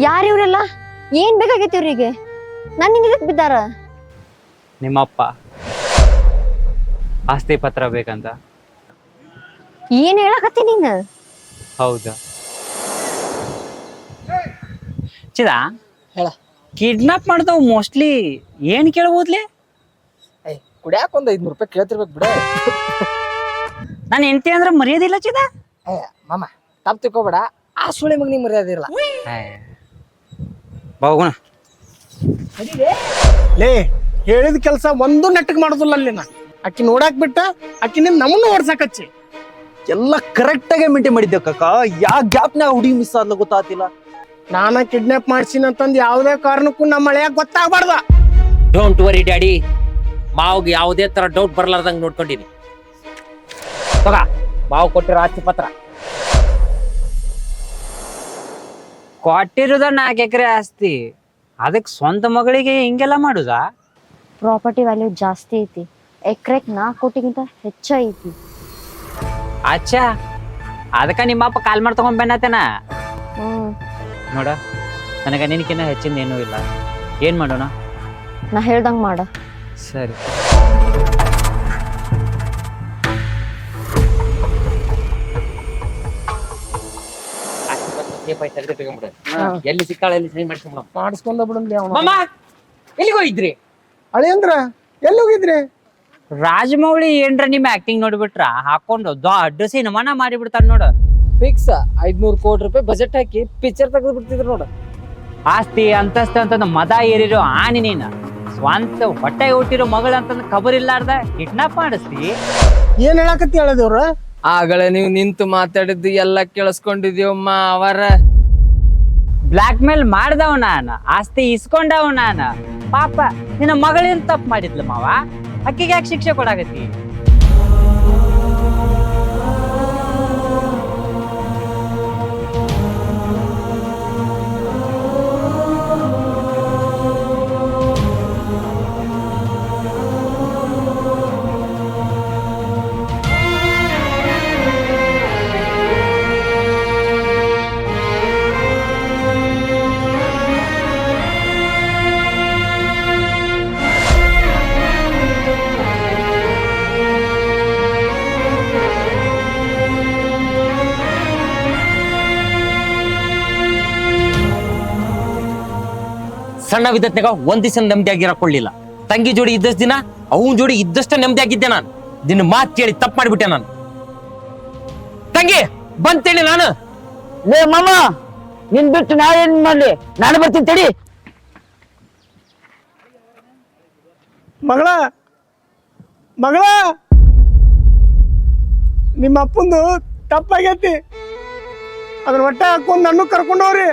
ಯಾರ ಇವ್ರೆಲ್ಲ? ಏನ್ ಬೇಕಾಗೈತಿ ಇವ್ರಿಗೆ? ನನ್ನ ಇದಕ್ ಬಿದ್ದಾರ? ನಿಮ್ಮಪ್ಪ ಆಸ್ತಿ ಪತ್ರ ಬೇಕಂತ. ಏನ್ ಹೇಳಕತ್ತಿ ನೀನ್? ಹೌದಾ ಚಿದಾ? ಹೇಳ. ಕಿಡ್ನಾಪ್ ಮಾಡ್ತಾವ ಮೋಸ್ಟ್ಲಿ ಏನ್ ಕೇಳ್ಬೋದ್ಲಿ? ಕುಡ್ಯಾಕ ಒಂದ್ 500 ರೂಪಾಯಿ ಕೇಳ್ತಿರ್ಬೇಕು ಬಿಡ. ನಾನು ಹೆಂಡತಿ ಅಂದ್ರೆ ಮರ್ಯಾದಿಲ್ಲ ಚಿದ? ಮಾಮ ತಪ್ಪು ತಿಳ್ಕೊಬೇಡ, ಆ ಸುಳಿ ಮಗ ನೀ ಮರ್ಯಾದೆ ಇರಲ್ಲ. ಹೋಗೋಣ. ಲೇ ಹೇಳಿದ ಕೆಲಸ ಒಂದು ನೆಟ್ಟಗ್ ಮಾಡೋದಿಲ್ಲ ಅಲ್ಲಿ. ನಾ ಅಕ್ಕಿ ನೋಡಾಕ್ ಬಿಟ್ಟ ಅಕ್ಕಿ ನಿನ್ ನಮ್ಮನ್ನ ಓಡ್ಸಾಕಚ್ಚಿ. ಎಲ್ಲ ಕರೆಕ್ಟ್ ಆಗಿ ಮೇಂಟೈನ್ ಮಾಡಿದ್ದೆ ಕಾಕ. ಯಾ ಗ್ಯಾಪ್ನಾಗ ಹುಡುಗಿ ಮಿಸ್ ಆದ್ಲ ಗೊತ್ತಾತಿಲ್ಲ. ನಾನ ಕಿಡ್ನಾಪ್ ಮಾಡ್ಸಿನ ಅಂತಂದ್ ಯಾವ್ದೇ ಕಾರಣಕ್ಕೂ ನಮ್ಮ ಮಳೆಯಾಗ ಗೊತ್ತಾಗಬಾರ್ದ. ಡೋಂಟ್ ವರಿ ಡ್ಯಾಡಿ, ಮಾವ್ಗೆ ಯಾವುದೇ ತರ ಡೌಟ್ ಬರ್ಲಾರ್ದಂಗ್ ನೋಡ್ಕೊಂಡಿನಿ. ತಗ ಮಾವು ಕೊಟ್ಟಿರೋ ಆಸ್ತಿ ಪತ್ರ. ಕೊಟ್ಟಿರೋದ 4 ಎಕರೆ ಆಸ್ತಿ, ಅದಕ್ಕೆ ಸ್ವಂತ ಮಗಳಿಗೆ ಹಿಂಗೆಲ್ಲ ಮಾಡುದಾ? ಪ್ರಾಪರ್ಟಿ ವ್ಯಾಲ್ಯೂ ಜಾಸ್ತಿ ಐತಿ, ಎಕ್ರೆಕ್ 4 ಕೋಟಿಗಿಂತ ಹೆಚ್ಚ ಐತಿ. ಅಚ್ಚಾ, ಅದಕ್ಕ ನಿಮ್ಮಪ್ಪ ಕಾಲ್ ಮಾಡಿ ತಗೊಂಡ್ ಬೆನ್ನತೇನ ನೋಡ. ನನಗ ನಿನಕಿನ್ನ ಹೆಚ್ಚಿಂದ ಏನೂ ಇಲ್ಲ. ಏನ್ ಮಾಡೋಣ? ನಾ ಹೇಳ್ದಂಗ್ ಮಾಡ. ಸರಿ. ಎಲ್ಲಿ ಸಿಕ್ಕಾಳ ಎಲ್ಲಿ ಸೈನ್ ಮಾಡಿಸ್ಕೊಂಡ ಮಾಡಿಸ್ಕೊಂಡ ಬಿಡಂದ್ಲಿ ಅವನು. ಮಮ್ಮ ಎಲ್ಲಿಗೆ ಹೋಗಿದ್ರಿ? ಅಳಿ ಅಂದ್ರ ಎಲ್ಲಿ ಹೋಗಿದ್ರಿ? ರಾಜಮೌಳಿ ಏನ್ರ ನಿಮ್ ಆಕ್ಟಿಂಗ್ ನೋಡ್ಬಿಟ್ರ ಹಾಕೊಂಡು ದೊಡ್ಡ ಸಿನಿಮಾನ ಮಾಡಿ ಬಿಡ್ತಾರ ನೋಡು. ಫಿಕ್ಸ್ 500 ಕೋಟಿ ರೂಪಾಯಿ ಬಜೆಟ್ ಹಾಕಿ ಪಿಕ್ಚರ್ ತೆಗೆದು ಬಿಡ್ತಿದ್ರು ನೋಡು. ಆಸ್ತಿ ಅಂತಸ್ತ ಅಂತಂದ ಮದ ಏರಿರೋ ಆನಿ ನೀನ ಸ್ವಂತ ಹೊಟ್ಟೆ ಹುಟ್ಟಿರೋ ಮಗಳು ಅಂತಂದ್ ಖಬರ್ ಇಲ್ಲಾರ್ದ ಕಿಡ್ನಾಪ್ ಮಾಡಿಸ್ತಿ. ಏನ್ ಹೇಳಕತ್ತಿ ಹೇಳದೇವ್ರ? ಆಗಲೇ ನೀವು ನಿಂತು ಮಾತಾಡಿದ್ದು ಎಲ್ಲ ಕೇಳಿಸ್ಕೊಂಡಿದ್ಯಮ್ಮ ಅವರ. ಬ್ಲಾಕ್ ಮೇಲ್ ಮಾಡ್ದವ್ ನಾನು, ಆಸ್ತಿ ಇಸ್ಕೊಂಡವ್ ನಾನು. ಪಾಪ ನಿನ್ನ ಮಗಳೇನ್ ತಪ್ಪು ಮಾಡಿದ್ಲು ಮಾವ, ಅಕ್ಕಿಗೆ ಯಾಕೆ ಶಿಕ್ಷೆ ಕೊಡಾಕತ್ತಿ? ಸಣ್ಣ ವಿಧತ್ನಾಗ ಒಂದ್ ದಿವಸ ನೆಮ್ಮದಿಯಾಗಿರಕೊಳ್ಳಿಲ್ಲ. ತಂಗಿ ಜೋಡಿ ಇದ್ದಷ್ಟು ದಿನ ಅವನ್ ಜೋಡಿ ಇದ್ದಷ್ಟ ನೆಮ್ಮದಿಯಾಗಿದ್ದೆ ನಾನು. ನಿನ್ನ ಮಾತು ಕೇಳಿ ತಪ್ಪು ಮಾಡಿಬಿಟ್ಟೆ ನಾನು. ತಂಗಿ ಬಂತೇಳಿ ನಾನು. ಲೇ ಮಾಮ, ನಿನ್ ಬಿಟ್ಟು ನಾ ಏನ್ ಮಾಡ್ಲಿ? ನಾನು ಬರ್ತೀನಿ ತಡಿ. ಮಗಳ ಮಗಳ, ನಿಮ್ಮ ಅಪ್ಪಂದು ತಪ್ಪಾಗೈತಿ. ಅದ್ರ ಹೊಟ್ಟೆ ಹಾಕೊಂಡ್ ನನ್ನ ಕರ್ಕೊಂಡವ್ರಿ.